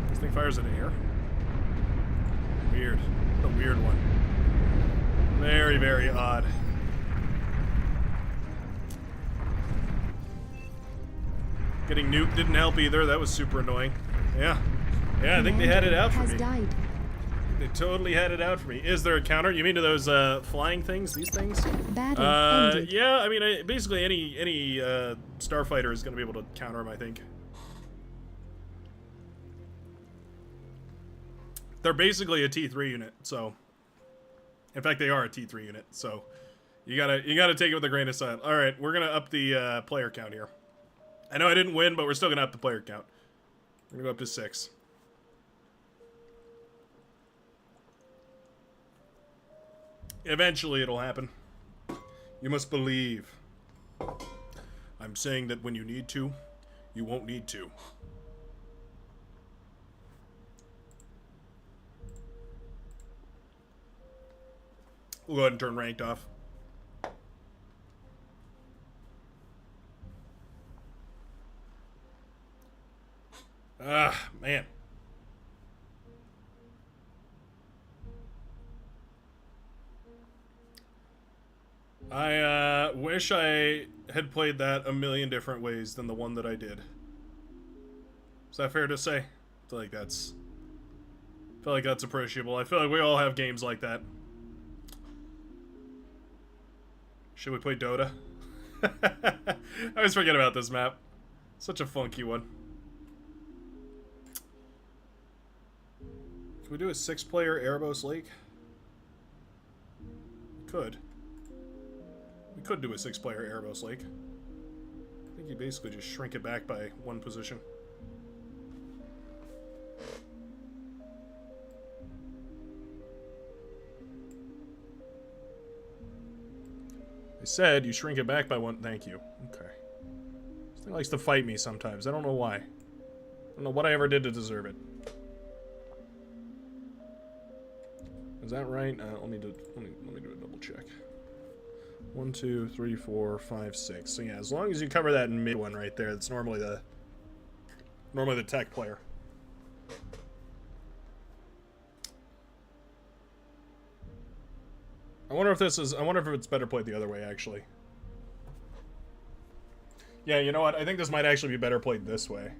This thing fires in air. Weird. What a weird one. Very, very odd. Getting nuked didn't help either. That was super annoying. Yeah. Yeah, I think they had it out for me. They totally had it out for me. Is there a counter? You mean to those flying things? These things? Battle ended. Yeah. I mean, basically any starfighter is going to be able to counter them, I think. They're basically a T3 unit, so. In fact, they are a T3 unit, so you gotta take it with a grain of salt. All right, we're gonna up the player count here. I know I didn't win, but we're still gonna up the player count. We're gonna go up to 6. Eventually it'll happen. You must believe. I'm saying that when you need to, you won't need to. We'll go ahead and turn ranked off. Ah, man. I wish I had played that a million different ways than the one that I did. Is that fair to say? I feel like that's appreciable. I feel like we all have games like that. Should we play Dota? I always forget about this map. Such a funky one. Can we do a 6-player Erebos Lake? Could. We could do a 6-player Erebos Lake. I think you basically just shrink it back by 1 position. I said you shrink it back by 1. Thank you. Okay. This thing likes to fight me sometimes. I don't know why. I don't know what I ever did to deserve it. Is that right? Let me do a double check. 1, 2, 3, 4, 5, 6. So yeah, as long as you cover that mid one right there, that's normally the tech player. I wonder if it's better played the other way, actually. Yeah, you know what? I think this might actually be better played this way.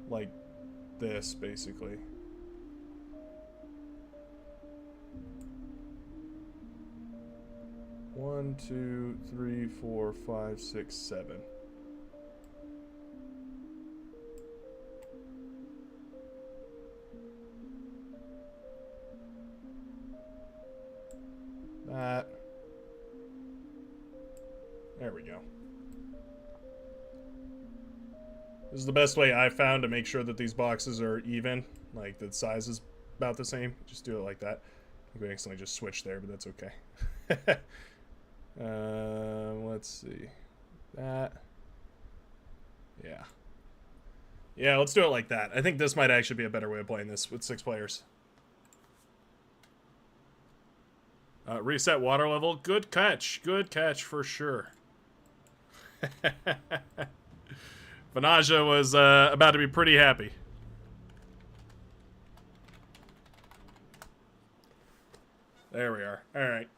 Like this, basically. One, 2, 3, 4, 5, 6, 7. That. There we go. This is the best way I found to make sure that these boxes are even. Like, the size is about the same. Just do it like that. I think we accidentally just switched there, but that's okay. Let's see. That. Yeah. Yeah, let's do it like that. I think this might actually be a better way of playing this with 6 players. Reset water level. Good catch. Good catch for sure. Vanaja was about to be pretty happy. There we are. Alright.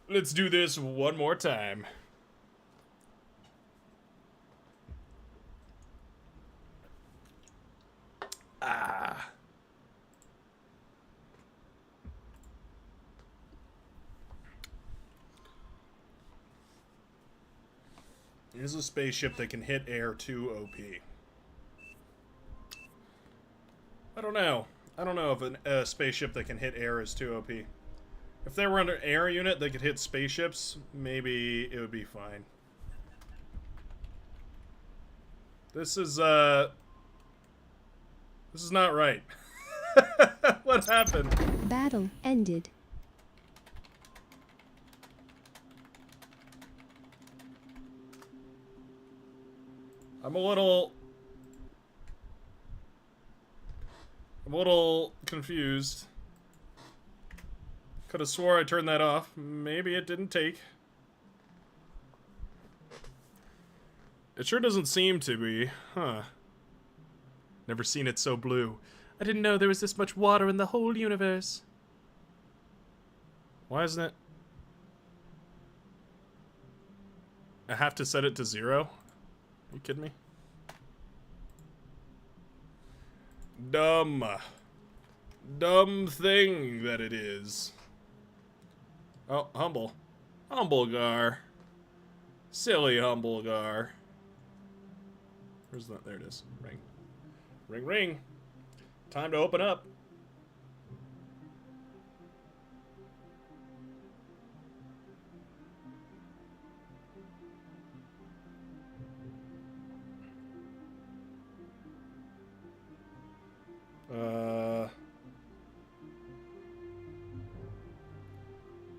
Let's do this one more time. Ah. Here's a spaceship that can hit air 2 OP. I don't know. I don't know if a spaceship that can hit air is 2 OP. If there were an air unit that could hit spaceships, maybe it would be fine. This is not right. What happened? Battle ended. I'm a little confused. Could have swore I turned that off. Maybe it didn't take. It sure doesn't seem to be. Huh. Never seen it so blue. I didn't know there was this much water in the whole universe. Why isn't it? I have to set it to 0? Are you kidding me? Dumb. Dumb thing that it is. Oh, Humble. Humblegar. Silly Humblegar. Where's that? There it is. Ring. Ring, ring. Time to open up.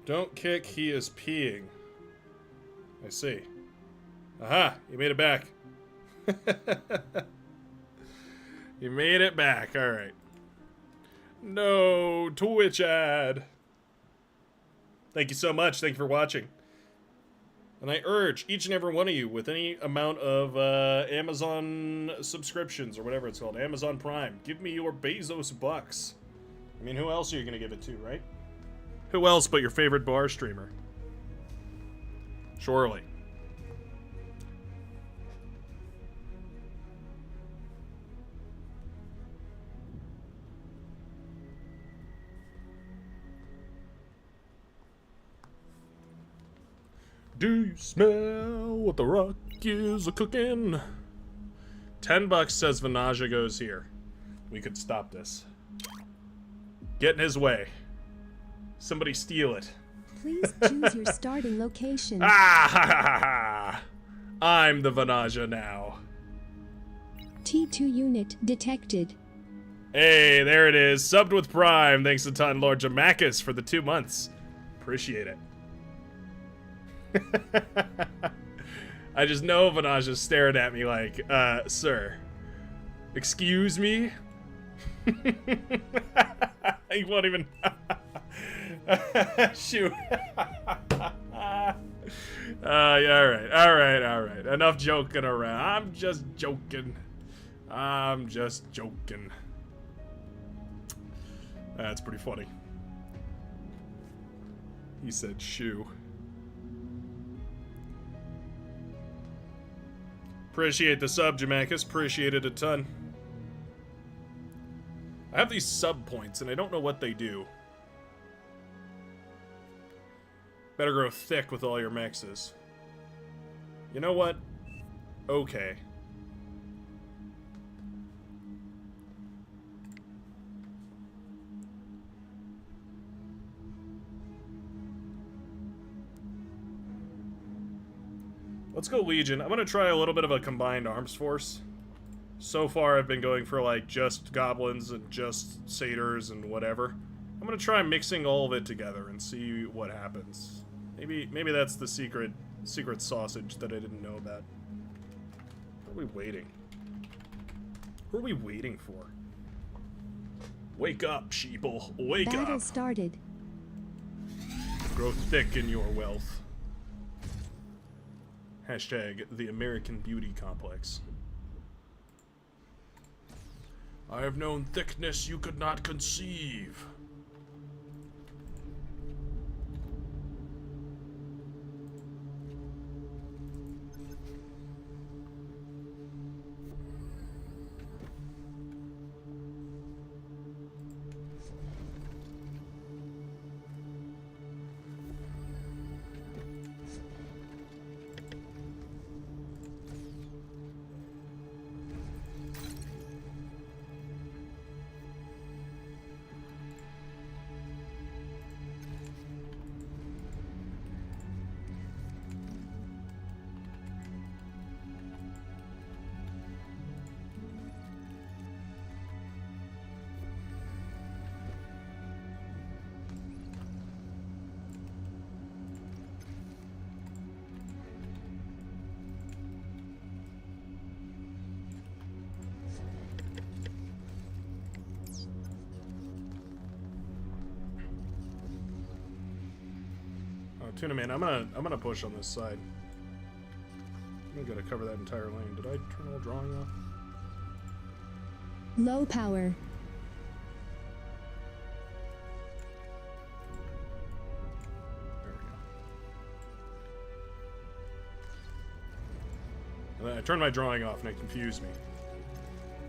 Don't kick, he is peeing. I see. Aha, you made it back. You made it back, alright. No, Twitch ad. Thank you so much, thank you for watching. And I urge each and every one of you with any amount of Amazon subscriptions or whatever it's called, Amazon Prime, give me your Bezos bucks. I mean, who else are you going to give it to, right? Who else but your favorite bar streamer? Surely. Do you smell what the rock is a-cooking? $10 says Vanaja goes here. We could stop this. Get in his way. Somebody steal it. Please choose your starting location. Ah ha ha ha ha! I'm the Vanaja now. T2 unit detected. Hey, there it is. Subbed with Prime. Thanks a ton, Lord Jamakis, for the 2 months. Appreciate it. I just know Vanaja's staring at me like, sir, excuse me? He won't even... Shoot. Yeah, alright. Enough joking around. I'm just joking. That's pretty funny. He said shoe. Appreciate the sub, Jamakis. Appreciate it a ton. I have these sub points, and I don't know what they do. Better grow thick with all your mexes. You know what? Okay. Let's go Legion. I'm gonna try a little bit of a combined arms force. So far I've been going for like just goblins and just satyrs and whatever. I'm gonna try mixing all of it together and see what happens. Maybe that's the secret sausage that I didn't know about. What are we waiting? What are we waiting for? Wake up, sheeple. Wake up. Battle started. Grow thick in your wealth. Hashtag the American Beauty Complex. I have known thickness you could not conceive. Tuna Man, I'm gonna push on this side. I'm gonna cover that entire lane. Did I turn all drawing off? Low power. There we go. I turned my drawing off and it confused me.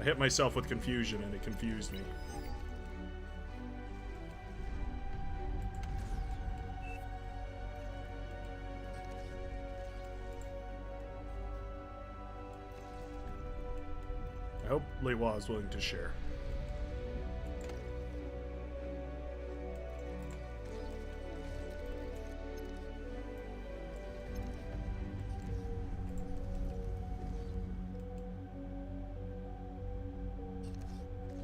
I hit myself with confusion and it confused me. I hope Lewa is willing to share.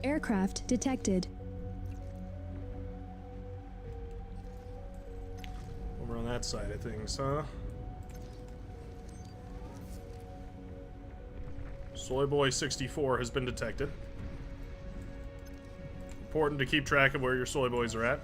Aircraft detected. that side of things, huh? Soy Boy 64 has been detected. Important to keep track of where your soy boys are at.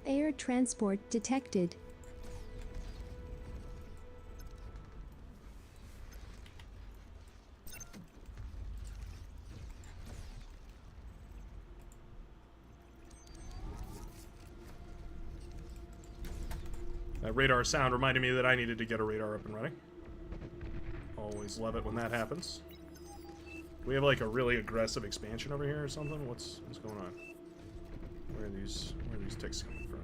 Air transport detected. That radar sound reminded me that I needed to get a radar up and running. Always love it when that happens. Do we have like a really aggressive expansion over here or something? What's going on? Where are these ticks coming from?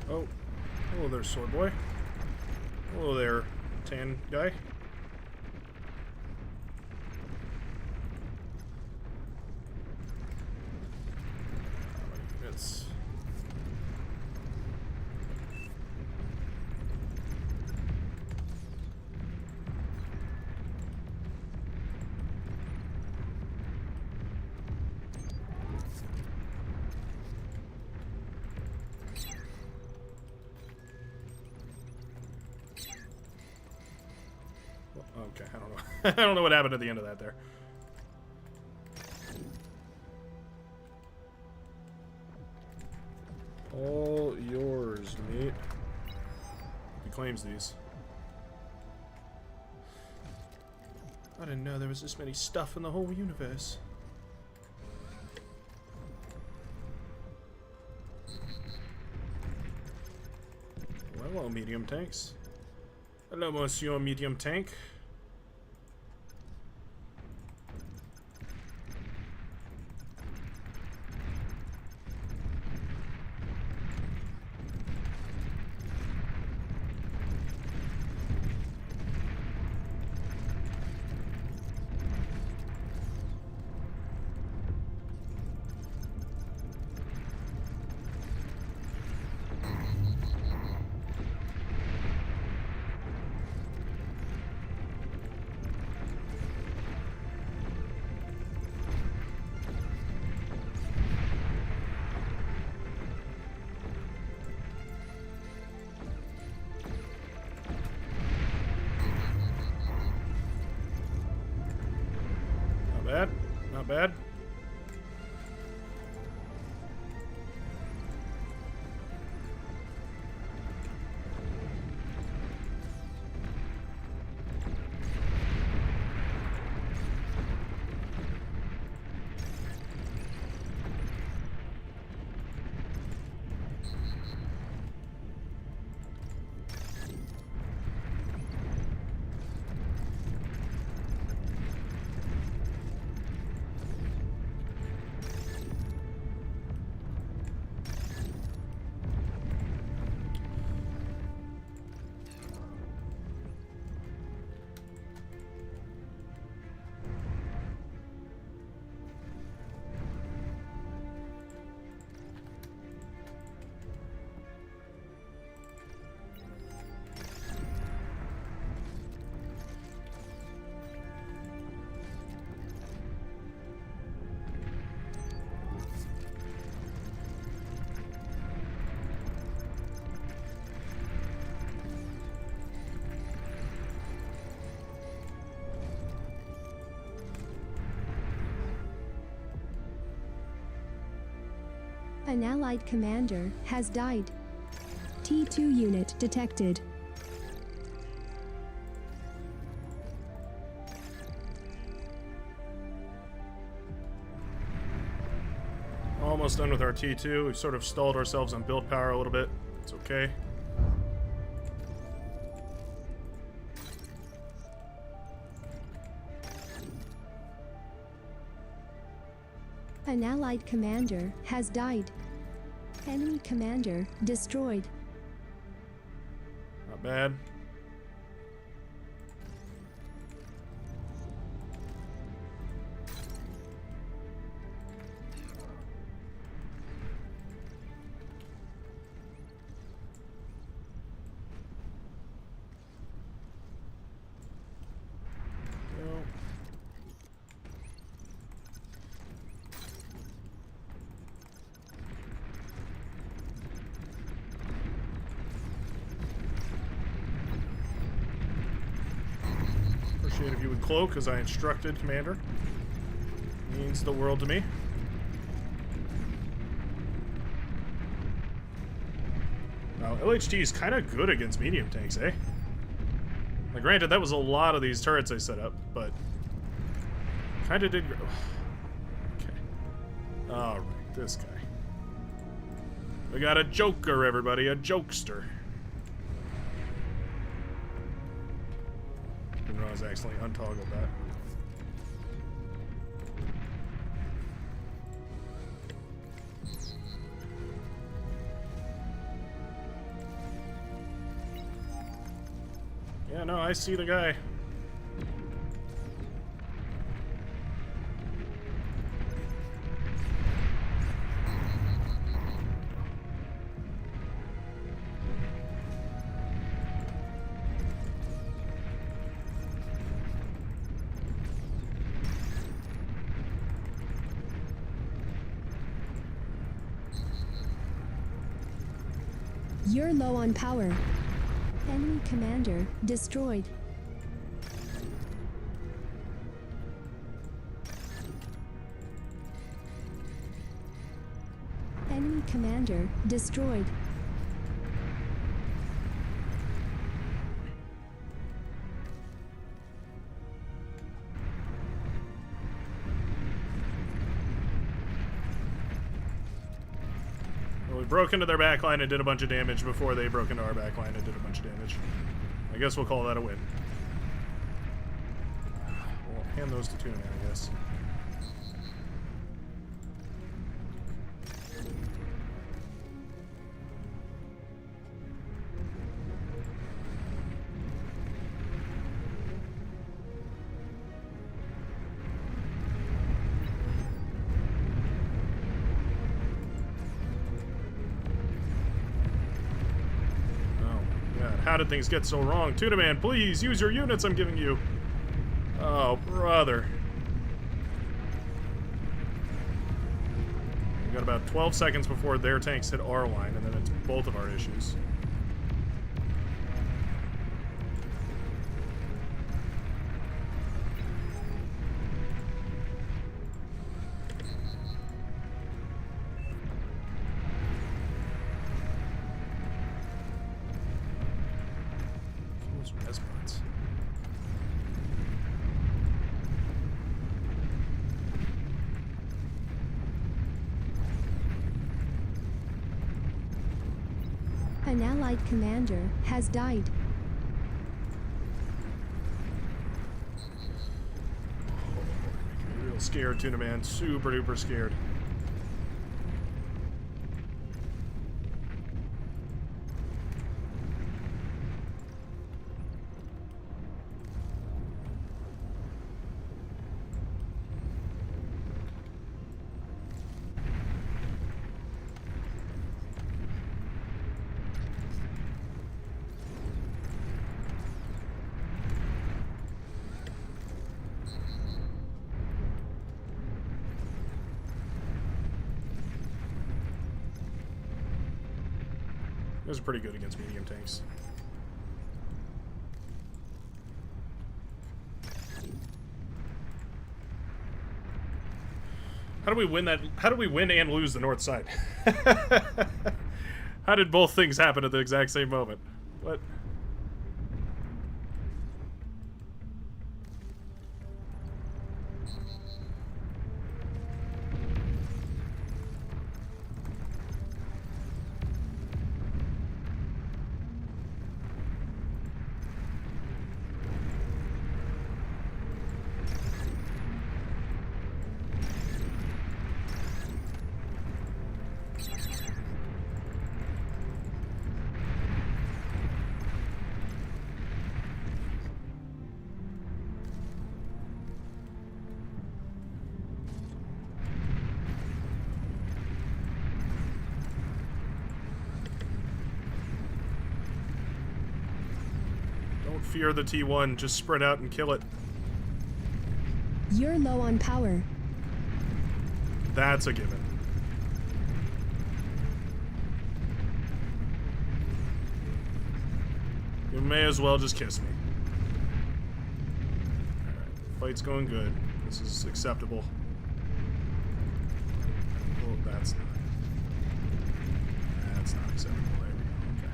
Oh, hello there, soy boy. Hello there, tan guy. It's okay, I don't know. I don't know what happened at the end of that there. All yours, mate. He claims these. I didn't know there was this many stuff in the whole universe. Well, hello, medium tanks. Hello, monsieur medium tank. Not bad. An allied commander has died. T2 unit detected. Almost done with our T2. We've sort of stalled ourselves on build power a little bit. It's okay. An allied commander has died. Enemy commander destroyed. Not bad. Appreciate if you would cloak, as I instructed, Commander. Means the world to me. Now, LHT is kind of good against medium tanks, eh? Now, granted, that was a lot of these turrets I set up, but kind of did. Okay. All right, this guy. We got a joker, everybody, a jokester. Didn't realize I accidentally untoggled that. Yeah, no, I see the guy. You're low on power. Enemy commander destroyed. Enemy commander destroyed. We broke into their backline and did a bunch of damage before they broke into our backline and did a bunch of damage. I guess we'll call that a win. We'll hand those to Tuna, I guess. How did things get so wrong? Tuna Man, please use your units I'm giving you. Oh, brother. We got about 12 seconds before their tanks hit our line, and then it's both of our issues. An allied commander has died. Making me real scared, Tuna Man. Super duper scared. Those are pretty good against medium tanks. How do we win that? How do we win and lose the north side? How did both things happen at the exact same moment? What? Fear the T1, just spread out and kill it. You're low on power. That's a given. You may as well just kiss me. Alright, fight's going good. This is acceptable. Oh, that's not. That's not acceptable. There we go. Okay.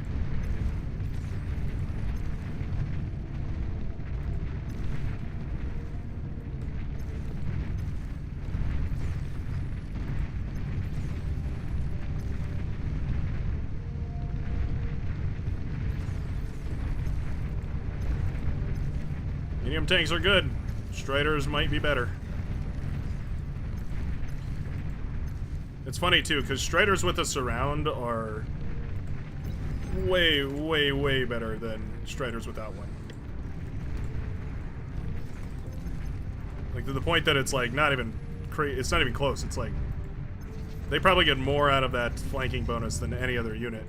Medium tanks are good. Striders might be better. It's funny too, because Striders with a surround are way, way, way better than Striders without one. Like to the point that it's like not even it's not even close. It's like they probably get more out of that flanking bonus than any other unit.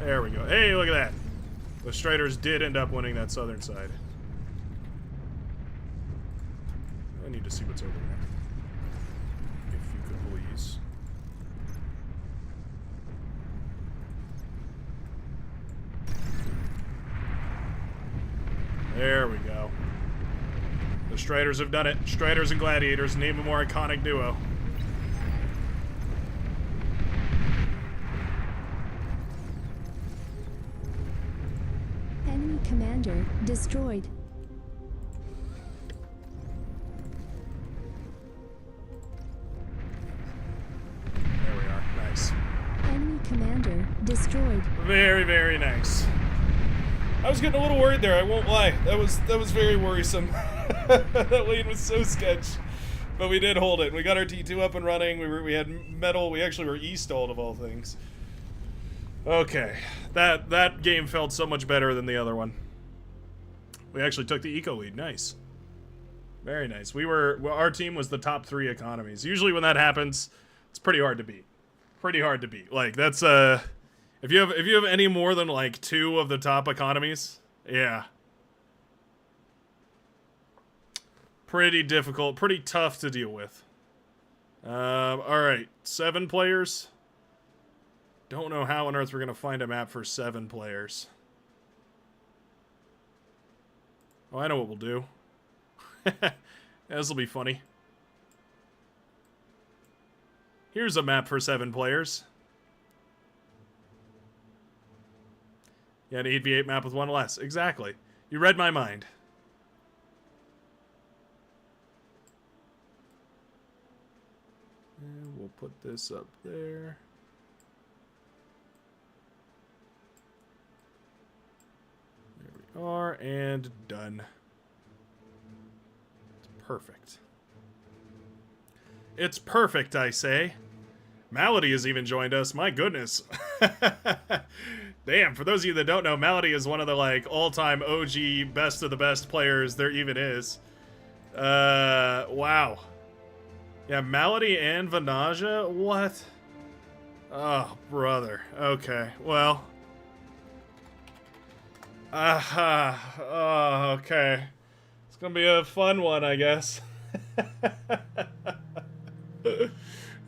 There we go. Hey, look at that. The Striders did end up winning that southern side. I need to see what's over there. If you could please. There we go. The Striders have done it. Striders and Gladiators, name a more iconic duo. Enemy commander destroyed. There we are. Nice. Enemy commander destroyed. Very, very nice. I was getting a little worried there, I won't lie. That was very worrisome. That lane was so sketch. But we did hold it. We got our T2 up and running. We had metal. We actually were E-stalled of all things. Okay. That game felt so much better than the other one. We actually took the eco lead. Nice. Very nice. Our team was the top 3 economies. Usually when that happens, it's pretty hard to beat. Pretty hard to beat. Like that's if you have any more than like 2 of the top economies, yeah. Pretty difficult, pretty tough to deal with. Alright, 7 players. Don't know how on earth we're gonna find a map for 7 players. Oh, I know what we'll do. This'll be funny. Here's a map for 7 players. Yeah, an 8v8 map with 1 less. Exactly. You read my mind. And we'll put this up there. There we are, and done. It's perfect. It's perfect, I say. Malady has even joined us. My goodness. Damn, for those of you that don't know, Malady is one of the, like, all-time OG best of the best players there even is. Wow. Yeah, Malady and Vanaja? What? Oh, brother. Okay, well. Oh, okay. It's gonna be a fun one, I guess.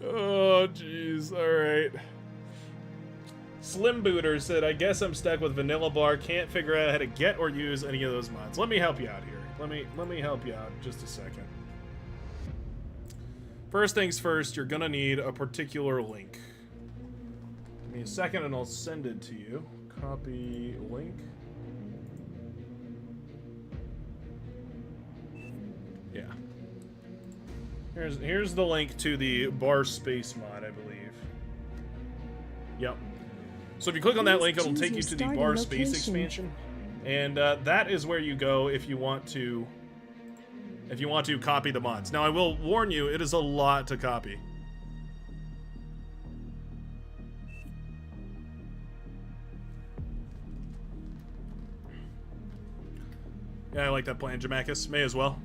Oh, jeez. Alright. Slim Booter said, I guess I'm stuck with Vanilla Bar. Can't figure out how to get or use any of those mods. Let me help you out here. Let me help you out just a second. First things first, you're gonna need a particular link. Give me a second and I'll send it to you. Copy link. Yeah. Here's the link to the bar space mod, I believe. Yep. So if you click on that link, it'll take you to the bar space expansion. And that is where you go if you want to copy the mods. Now, I will warn you, it is a lot to copy. Yeah, I like that plan, Jamakis. May as well.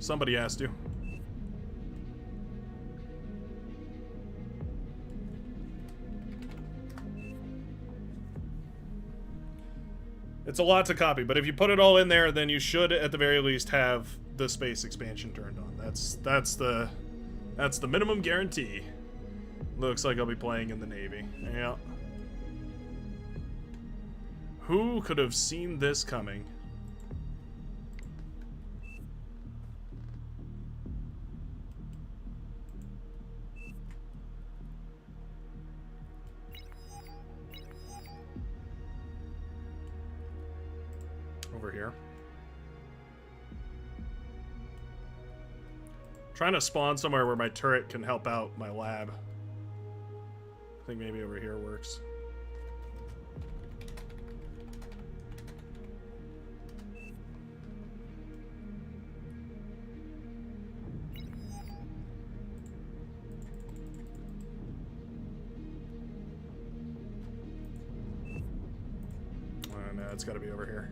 Somebody has to. It's a lot to copy, but if you put it all in there, then you should, at the very least, have the space expansion turned on. That's the minimum guarantee. Looks like I'll be playing in the Navy. Yeah. Who could have seen this coming? Over here. Trying to spawn somewhere where my turret can help out my lab. I think maybe over here works. Oh, no, it's got to be over here.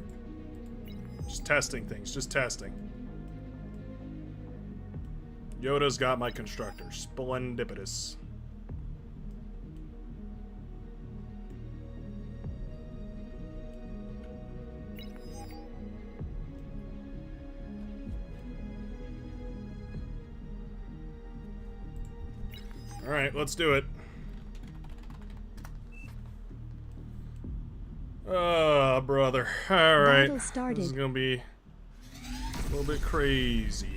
Just testing things, just testing. Yoda's got my constructor. Splendipitous. Alright, let's do it. Oh, brother. Alright. This is gonna be a little bit crazy.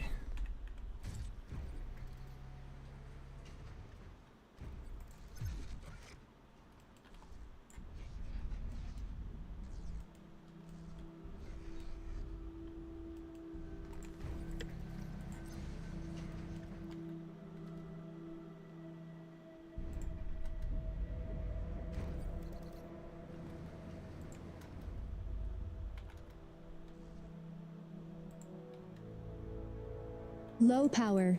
Low power.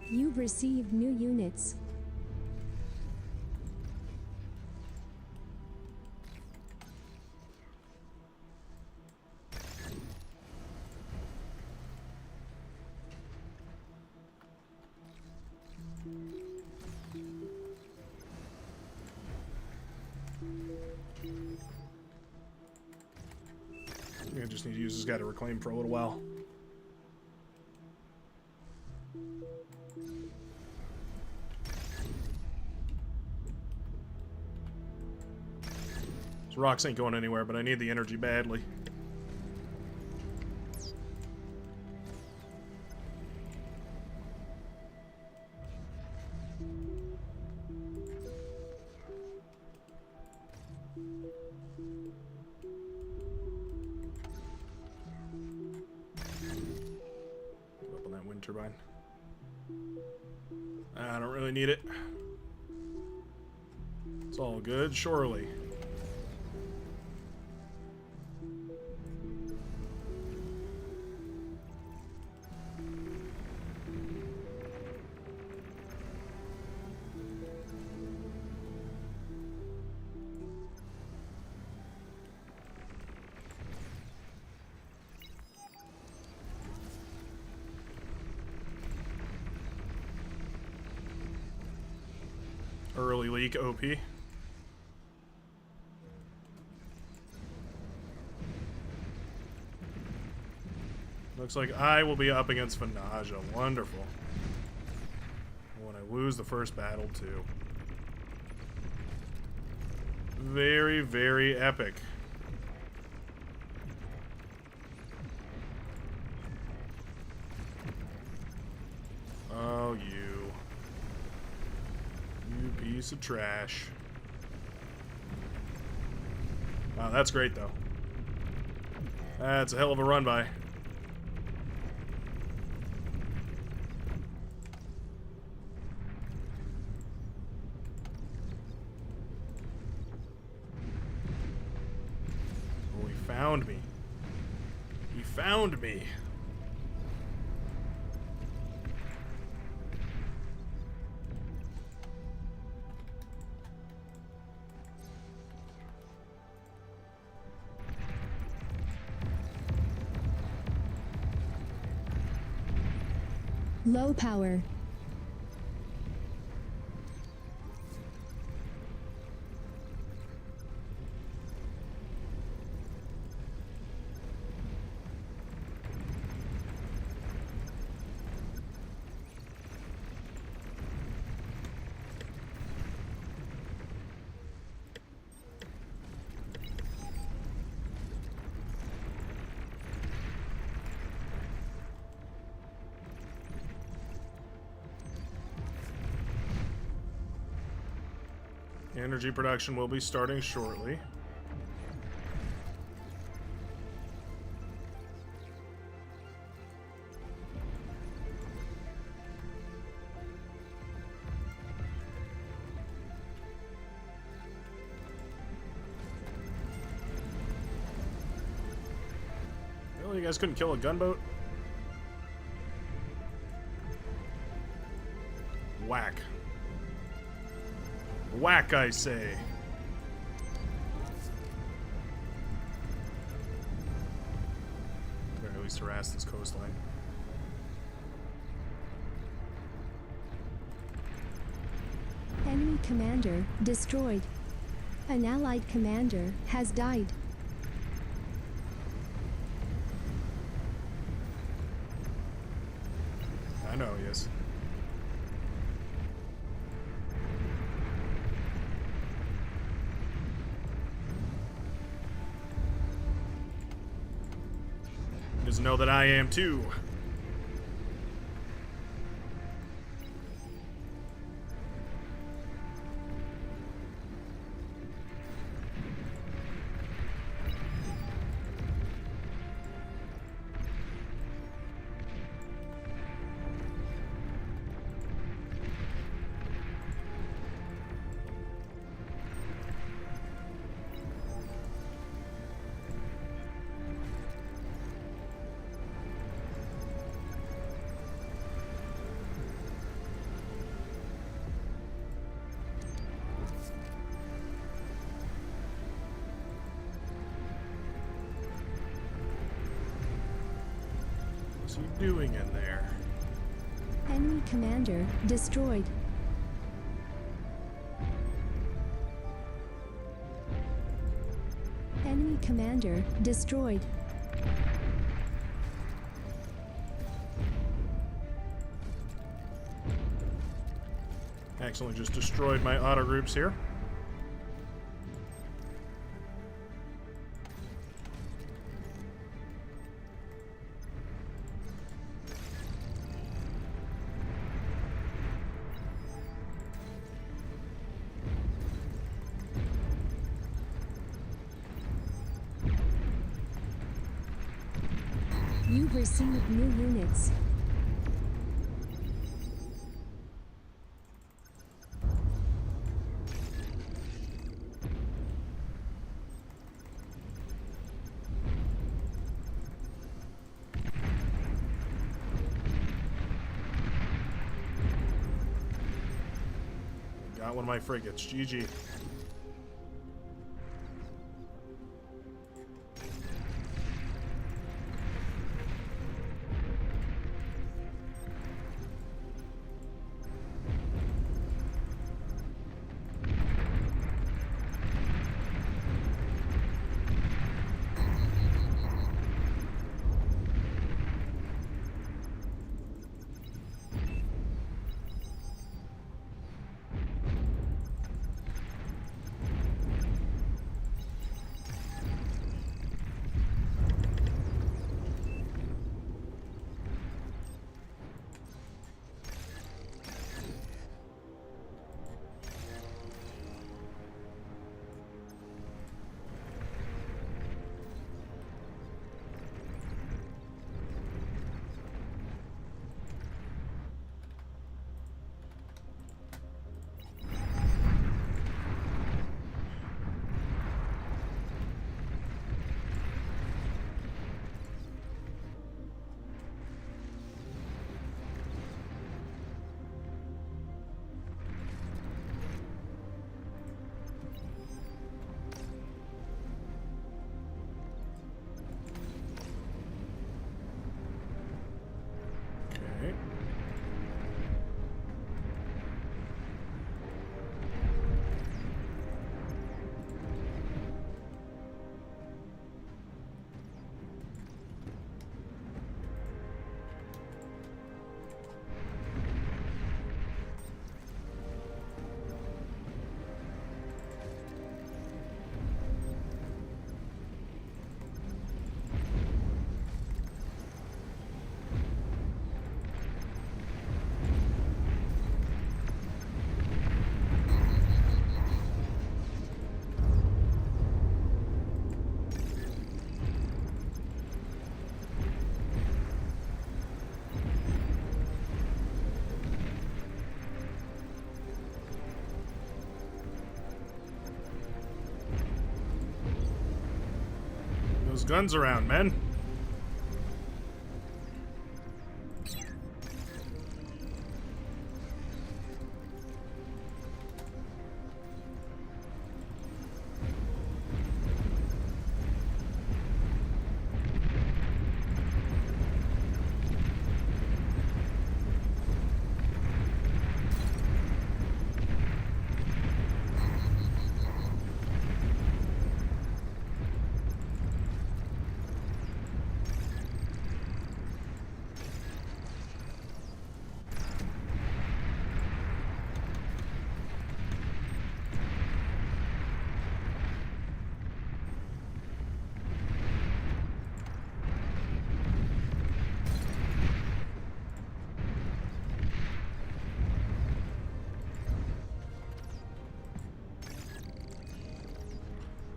You've received new units. I just need to use this guy to reclaim for a little while. These rocks ain't going anywhere, but I need the energy badly. Up on that wind turbine. I don't really need it. It's all good, surely. Early leak OP. Looks like I will be up against Vanaja. Wonderful. When I lose the first battle, too. Very, very epic. Oh, you piece of trash. Wow, that's great, though. That's a hell of a run by. Oh, he found me. He found me. Low power. Energy production will be starting shortly. Really, you guys couldn't kill a gunboat? Whack. Whack, I say. Better at least harass this coastline. Enemy commander destroyed. An allied commander has died. I know, yes. Just know that I am too. What's he doing in there? Enemy commander destroyed. Enemy commander destroyed. Accidentally just destroyed my auto groups here. You've received new units. Got one of my frigates. GG. Okay. Those guns around, men.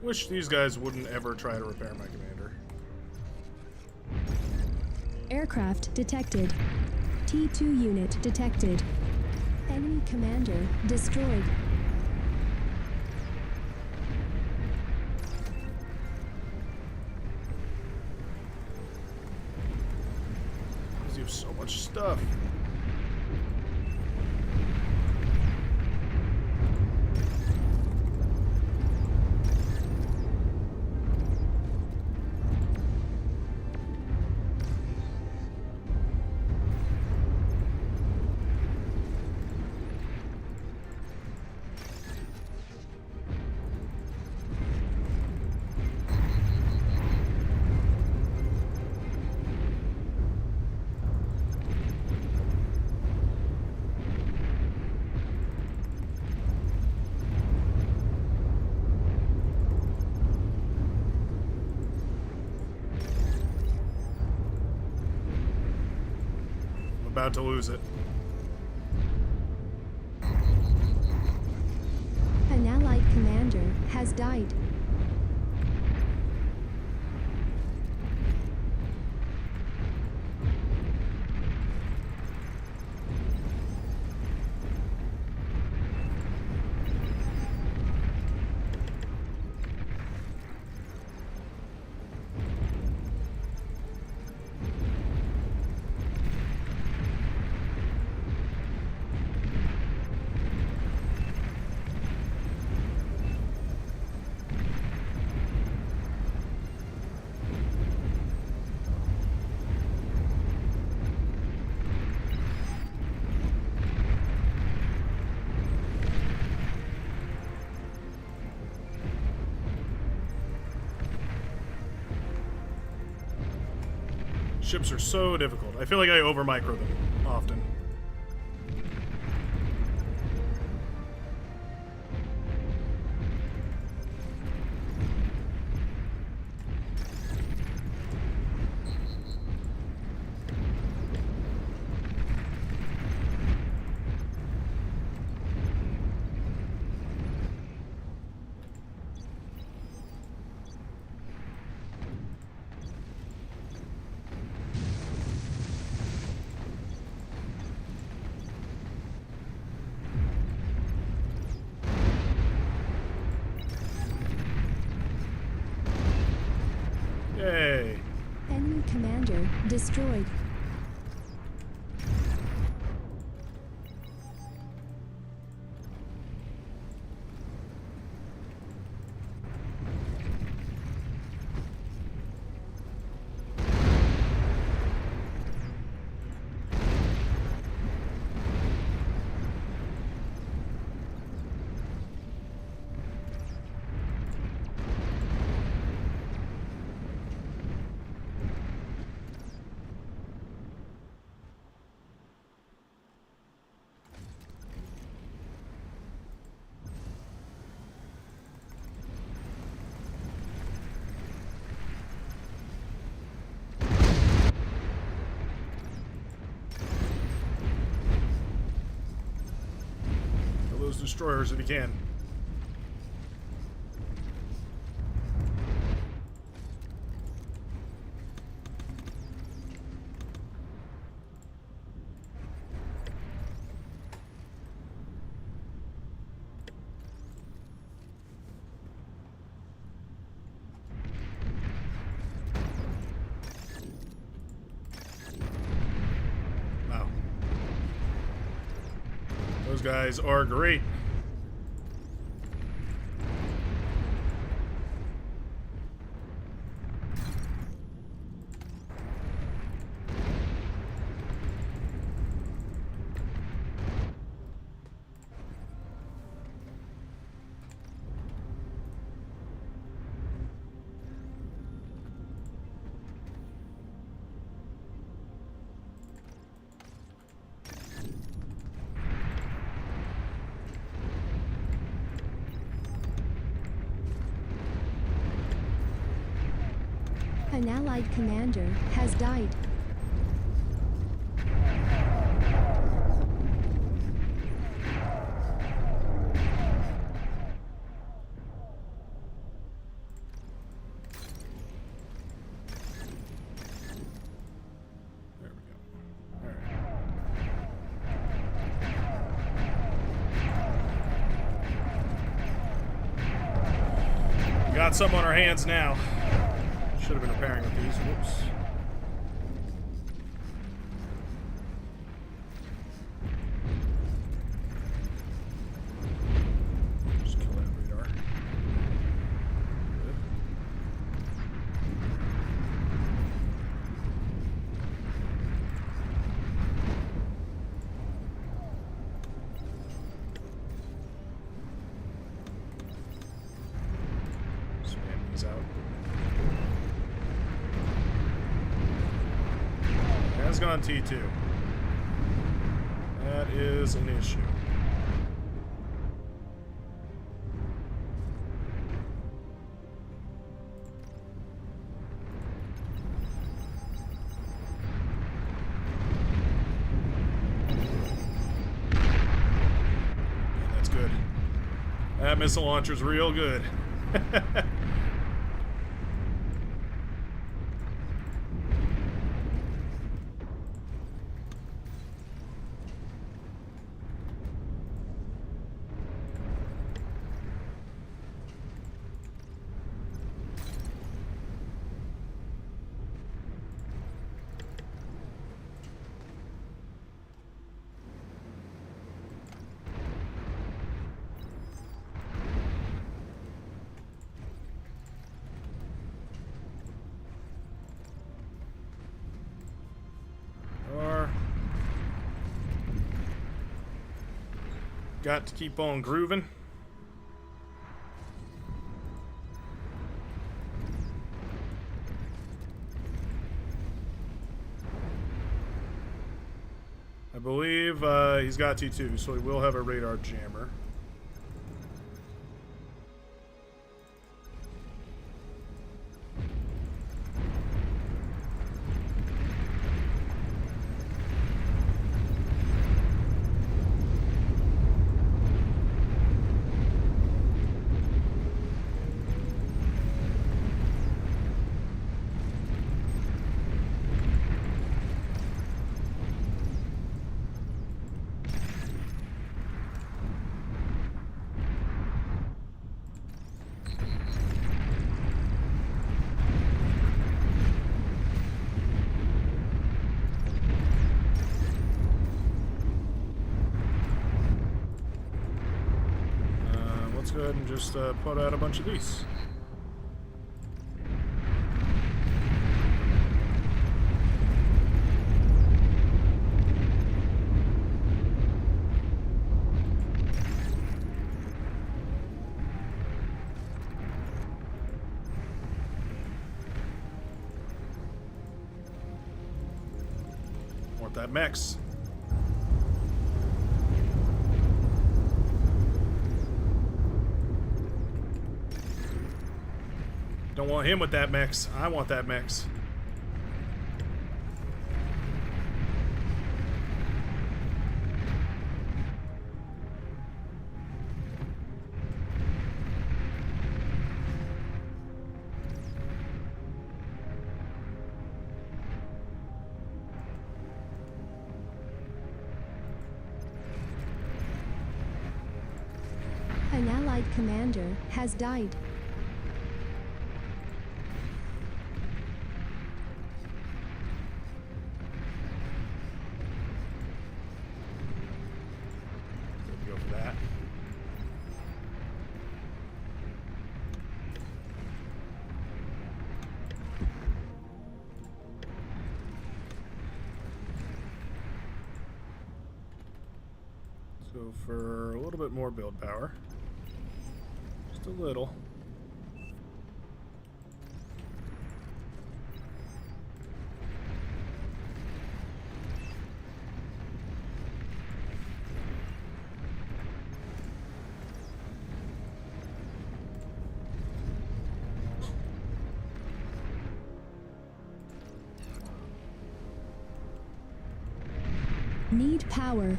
Wish these guys wouldn't ever try to repair my commander. Aircraft detected. T2 unit detected. Enemy commander destroyed. Because you have so much stuff. about to lose it. An allied commander has died. Ships are so difficult. I feel like I over-micro them often. Yay. Enemy commander destroyed. Kill those destroyers if you can. Wow. Those guys are great. An allied commander has died. There we go. All right. We got some on our hands now. Should have been repairing with these. Whoops. Just kill that radar. Good. Spam these out. Has gone T2. That is an issue. that missile launcher's real good. Got to keep on grooving. I believe he's got T2, so he will have a radar jammer. Go ahead and just put out a bunch of these. Want that mix. Don't want him with that mix. I want that mix. An allied commander has died. Go for that. So for a little bit more build power. Just a little. Need power.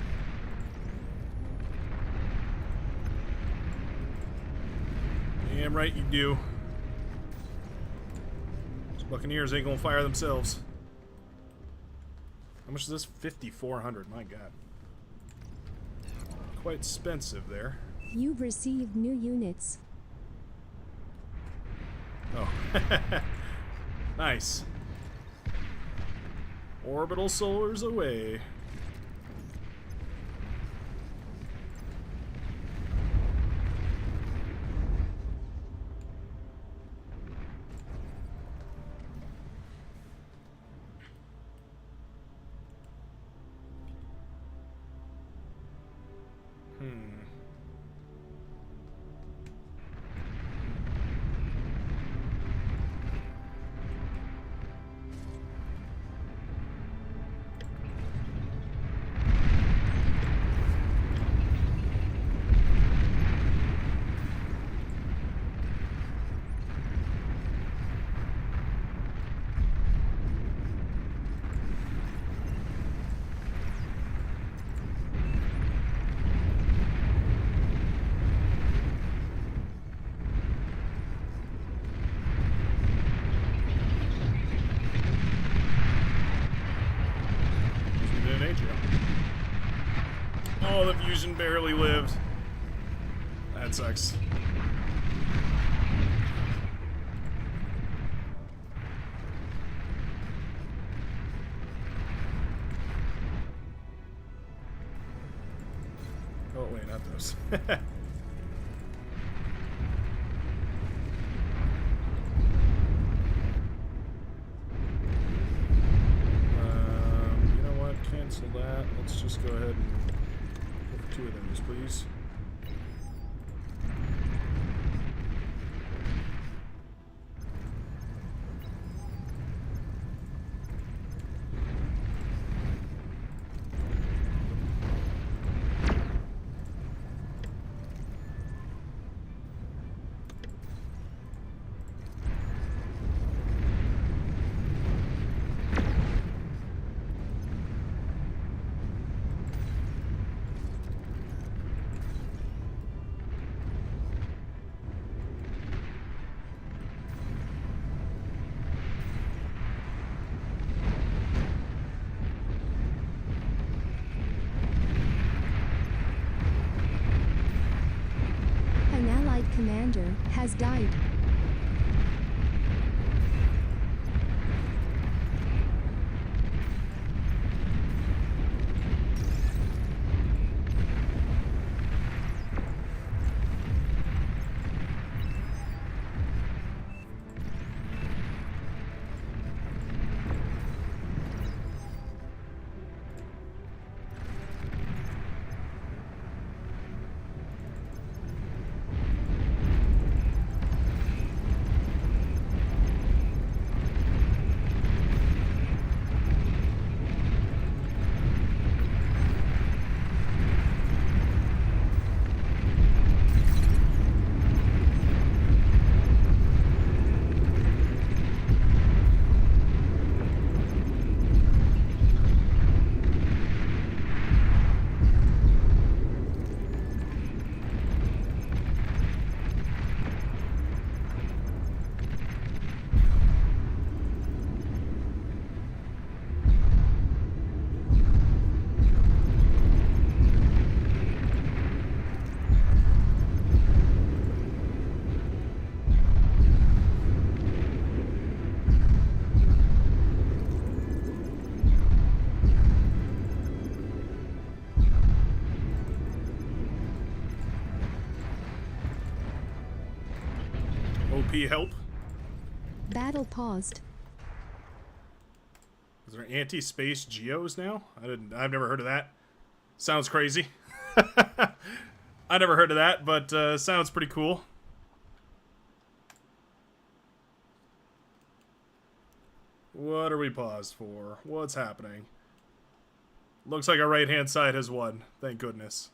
Damn right you do. Those Buccaneers ain't gonna fire themselves. How much is this? 5,400. My God. Quite expensive there. You've received new units. Oh. Nice. Orbital solars away. Thank you. Oh, the fusion barely lived. That sucks. Oh, wait, not those. You know what? Cancel that. Let's just go ahead and go for 2 of those, please. An allied commander has died. OP help. Battle paused. Is there anti-space geos now? I've never heard of that. Sounds crazy. I never heard of that, but sounds pretty cool. What are we paused for? What's happening? Looks like our right-hand side has won. Thank goodness.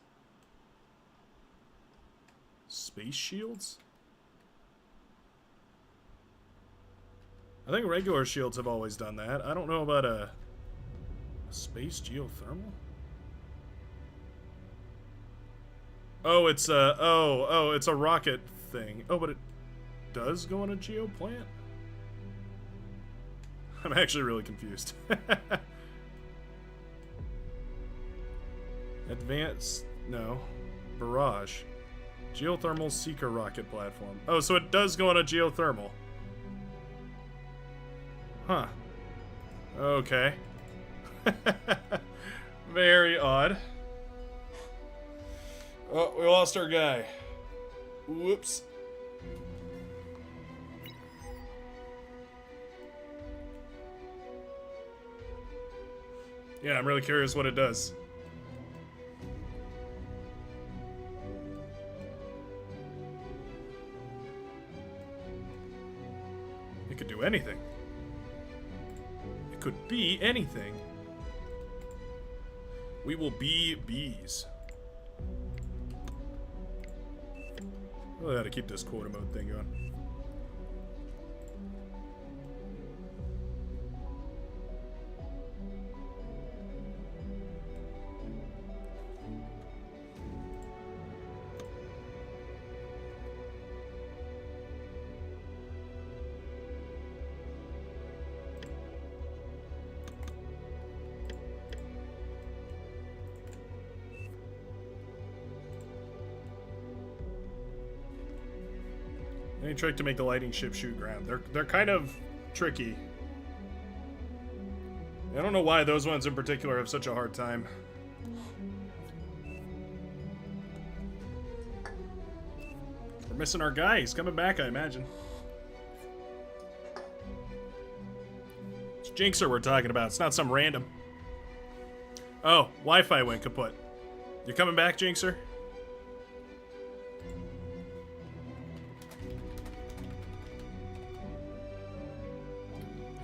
Space shields? I think regular shields have always done that. I don't know about a space geothermal. Oh, it's it's a rocket thing. Oh, but it does go on a geo plant? I'm actually really confused. Advanced, no. Barrage. Geothermal seeker rocket platform. Oh, so it does go on a geothermal. Huh. Okay. Very odd. Oh, we lost our guy. Whoops. Yeah, I'm really curious what it does. It could do anything. It could be anything. We will be bees. Really ought to keep this quota mode thing going. Any trick to make the lightning ship shoot ground? They're kind of tricky. I don't know why those ones in particular have such a hard time. We're missing our guy. He's coming back, I imagine. It's Jinxer we're talking about. It's not some random. Oh, Wi-Fi went kaput. You coming back, Jinxer?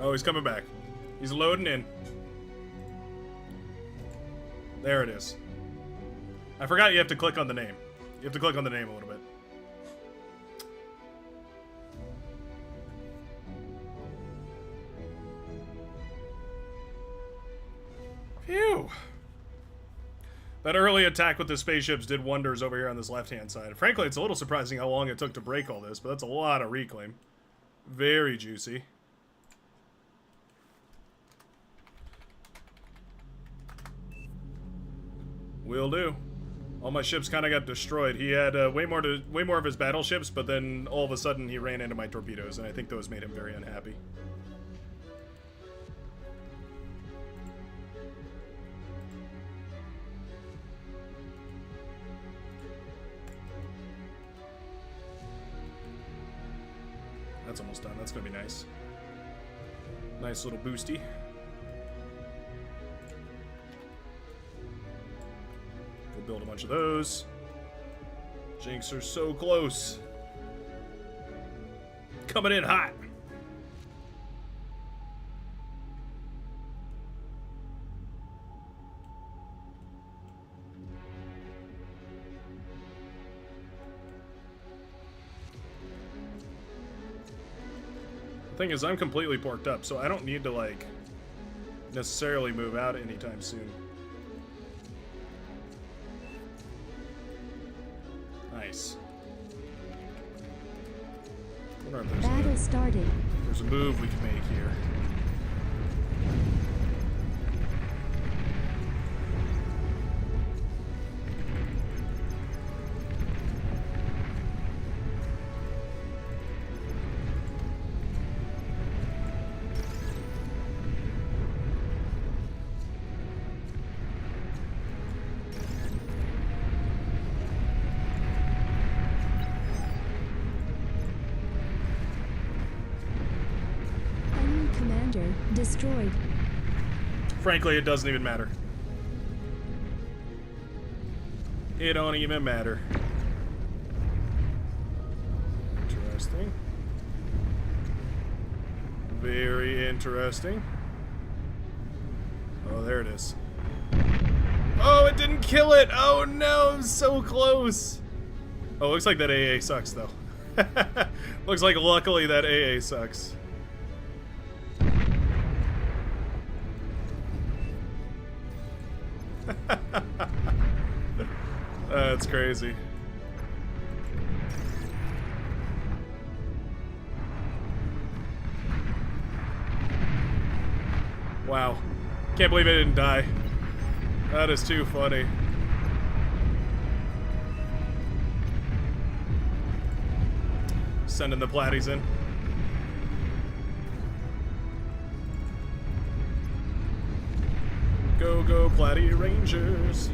Oh, he's coming back. He's loading in. There it is. I forgot you have to click on the name. You have to click on the name a little bit. Phew. That early attack with the spaceships did wonders over here on this left-hand side. Frankly, it's a little surprising how long it took to break all this, but that's a lot of reclaim. Very juicy. Will do. All my ships kind of got destroyed. He had way more of his battleships, but then all of a sudden he ran into my torpedoes, and I think those made him very unhappy. That's almost done. That's gonna be nice. Nice little boosty. We'll build a bunch of those. Jinx are so close. Coming in hot. Thing is, I'm completely porked up, so I don't need to, like, necessarily move out anytime soon. Nice. I wonder if Battle started. there's a move we can make here. Destroyed. Frankly, it doesn't even matter. It don't even matter. Interesting. Very interesting. Oh, there it is. Oh, it didn't kill it! Oh no, so close! Oh, looks like that AA sucks, though. Looks like luckily that AA sucks. That's crazy. Wow. Can't believe it didn't die. That is too funny. Sending the platties in. Go, go, Platy Rangers.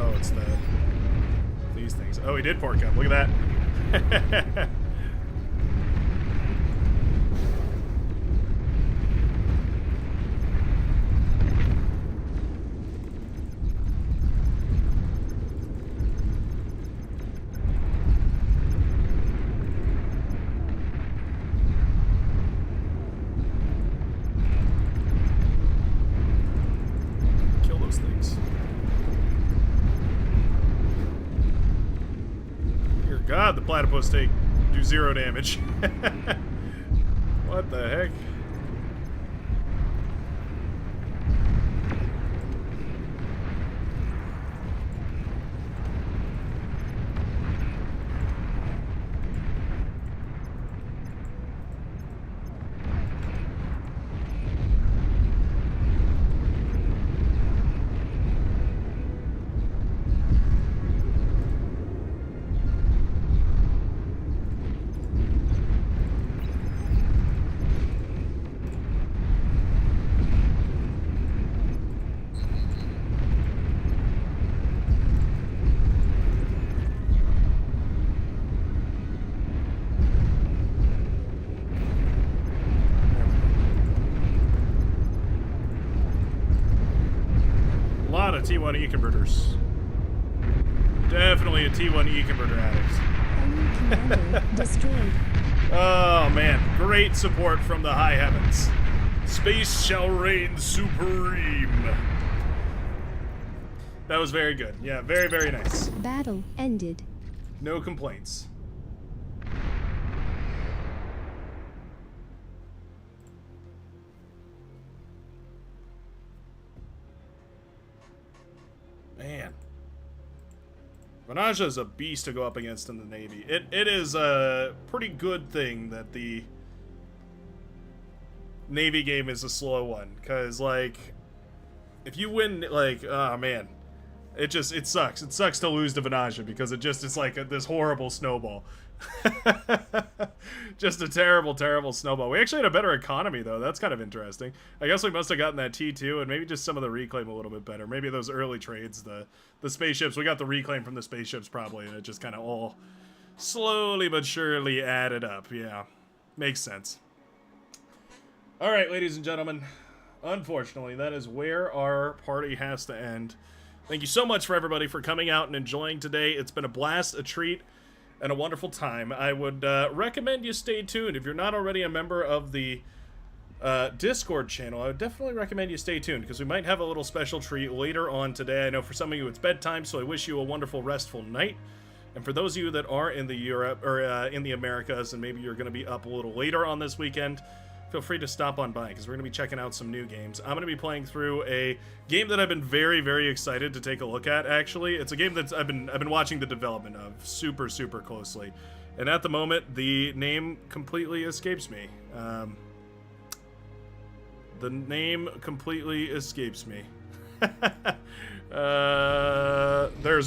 Oh, it's these things. Oh, he did pork up. Look at that. God, the platypus do 0 damage. What the heck? lot of T1 e-converters. Definitely a T1 e-converter addict. Enemy commander destroyed. Oh man, great support from the high heavens. Space shall reign supreme. That was very good. Yeah, very, very nice. Battle ended. No complaints. Man. Vanaja is a beast to go up against in the Navy. It is a pretty good thing that the Navy game is a slow one. Because, like, if you win, like, oh man. It sucks. It sucks to lose to Vanaja because it's like this horrible snowball. Just a terrible, terrible snowball. We actually had a better economy, though. That's kind of interesting. I guess we must have gotten that T2 and maybe just some of the reclaim a little bit better. Maybe those early trades, the spaceships. We got the reclaim from the spaceships probably, and it just kind of all slowly but surely added up. Yeah, makes sense. All right, ladies and gentlemen. Unfortunately, that is where our party has to end. Thank you so much for everybody for coming out and enjoying today. It's been a blast, a treat, and a wonderful time. I would recommend you stay tuned. If you're not already a member of the Discord channel, I would definitely recommend you stay tuned because we might have a little special treat later on today. I know for some of you it's bedtime, so I wish you a wonderful, restful night. And for those of you that are in the Europe or in the Americas, and maybe you're going to be up a little later on this weekend, feel free to stop on by because we're going to be checking out some new games. I'm going to be playing through a game that I've been very, very excited to take a look at, actually. It's a game that I've been watching the development of super, super closely. And at the moment, the name completely escapes me. The name completely escapes me. There's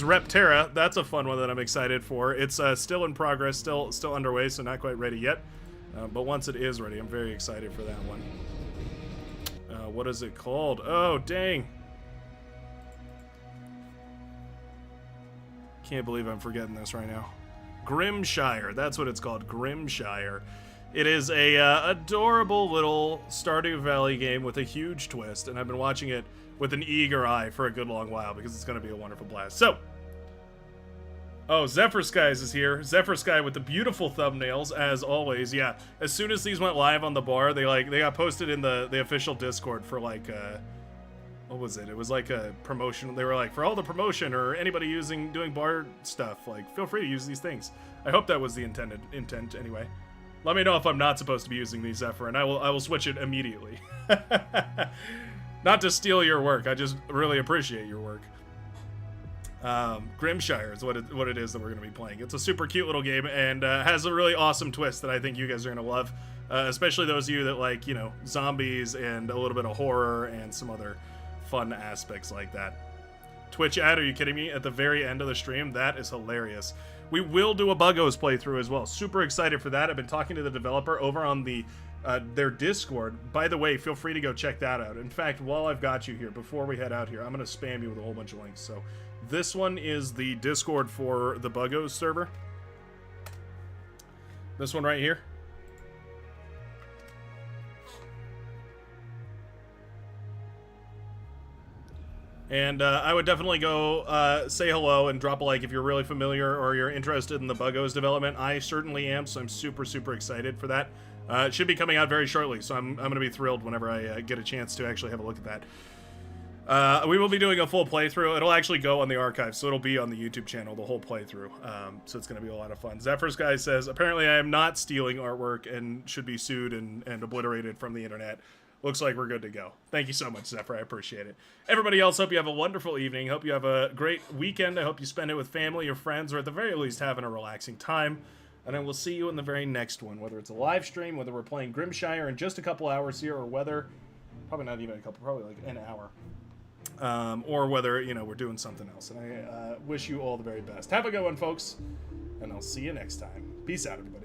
Repterra. That's a fun one that I'm excited for. It's still in progress, still underway, so not quite ready yet. But once it is ready, I'm very excited for that one. What is it called? Oh, dang. Can't believe I'm forgetting this right now. Grimshire. That's what it's called. Grimshire. It is a adorable little Stardew Valley game with a huge twist, and I've been watching it with an eager eye for a good long while because it's going to be a wonderful blast. So, oh, Zephyr Skies is here. Zephyr Sky with the beautiful thumbnails, as always. Yeah, as soon as these went live on the bar, they got posted in the official Discord for like, what was it? It was like a promotion. They were like, for all the promotion or anybody doing bar stuff, like, feel free to use these things. I hope that was the intent anyway. Let me know if I'm not supposed to be using these, Zephyr, and I will switch it immediately. Not to steal your work. I just really appreciate your work. Grimshire is what it is that we're going to be playing. It's a super cute little game and has a really awesome twist that I think you guys are going to love, especially those of you that like, you know, zombies and a little bit of horror and some other fun aspects like that. Twitch ad, are you kidding me? At the very end of the stream? That is hilarious. We will do a Buggos playthrough as well. Super excited for that. I've been talking to the developer over on the their Discord. By the way, feel free to go check that out. In fact, while I've got you here, before we head out here, I'm going to spam you with a whole bunch of links. So this one is the Discord for the Buggos server. This one right here. And I would definitely go say hello and drop a like if you're really familiar or you're interested in the Buggos development. I certainly am, so I'm super, super excited for that. It should be coming out very shortly, so I'm going to be thrilled whenever I get a chance to actually have a look at that. We will be doing a full playthrough. It'll actually go on the archive, so it'll be on the YouTube channel, the whole playthrough. So it's going to be a lot of fun. Zephyr's guy says, apparently I am not stealing artwork and should be sued and obliterated from the internet. Looks like we're good to go. Thank you so much, Zephyr. I appreciate it. Everybody else, hope you have a wonderful evening. Hope you have a great weekend. I hope you spend it with family or friends, or at the very least having a relaxing time. And I will see you in the very next one, whether it's a live stream, whether we're playing Grimshire in just a couple hours here, or whether, probably not even a couple, probably like an hour. Or whether, you know, we're doing something else. And I wish you all the very best. Have a good one, folks. And I'll see you next time. Peace out, everybody.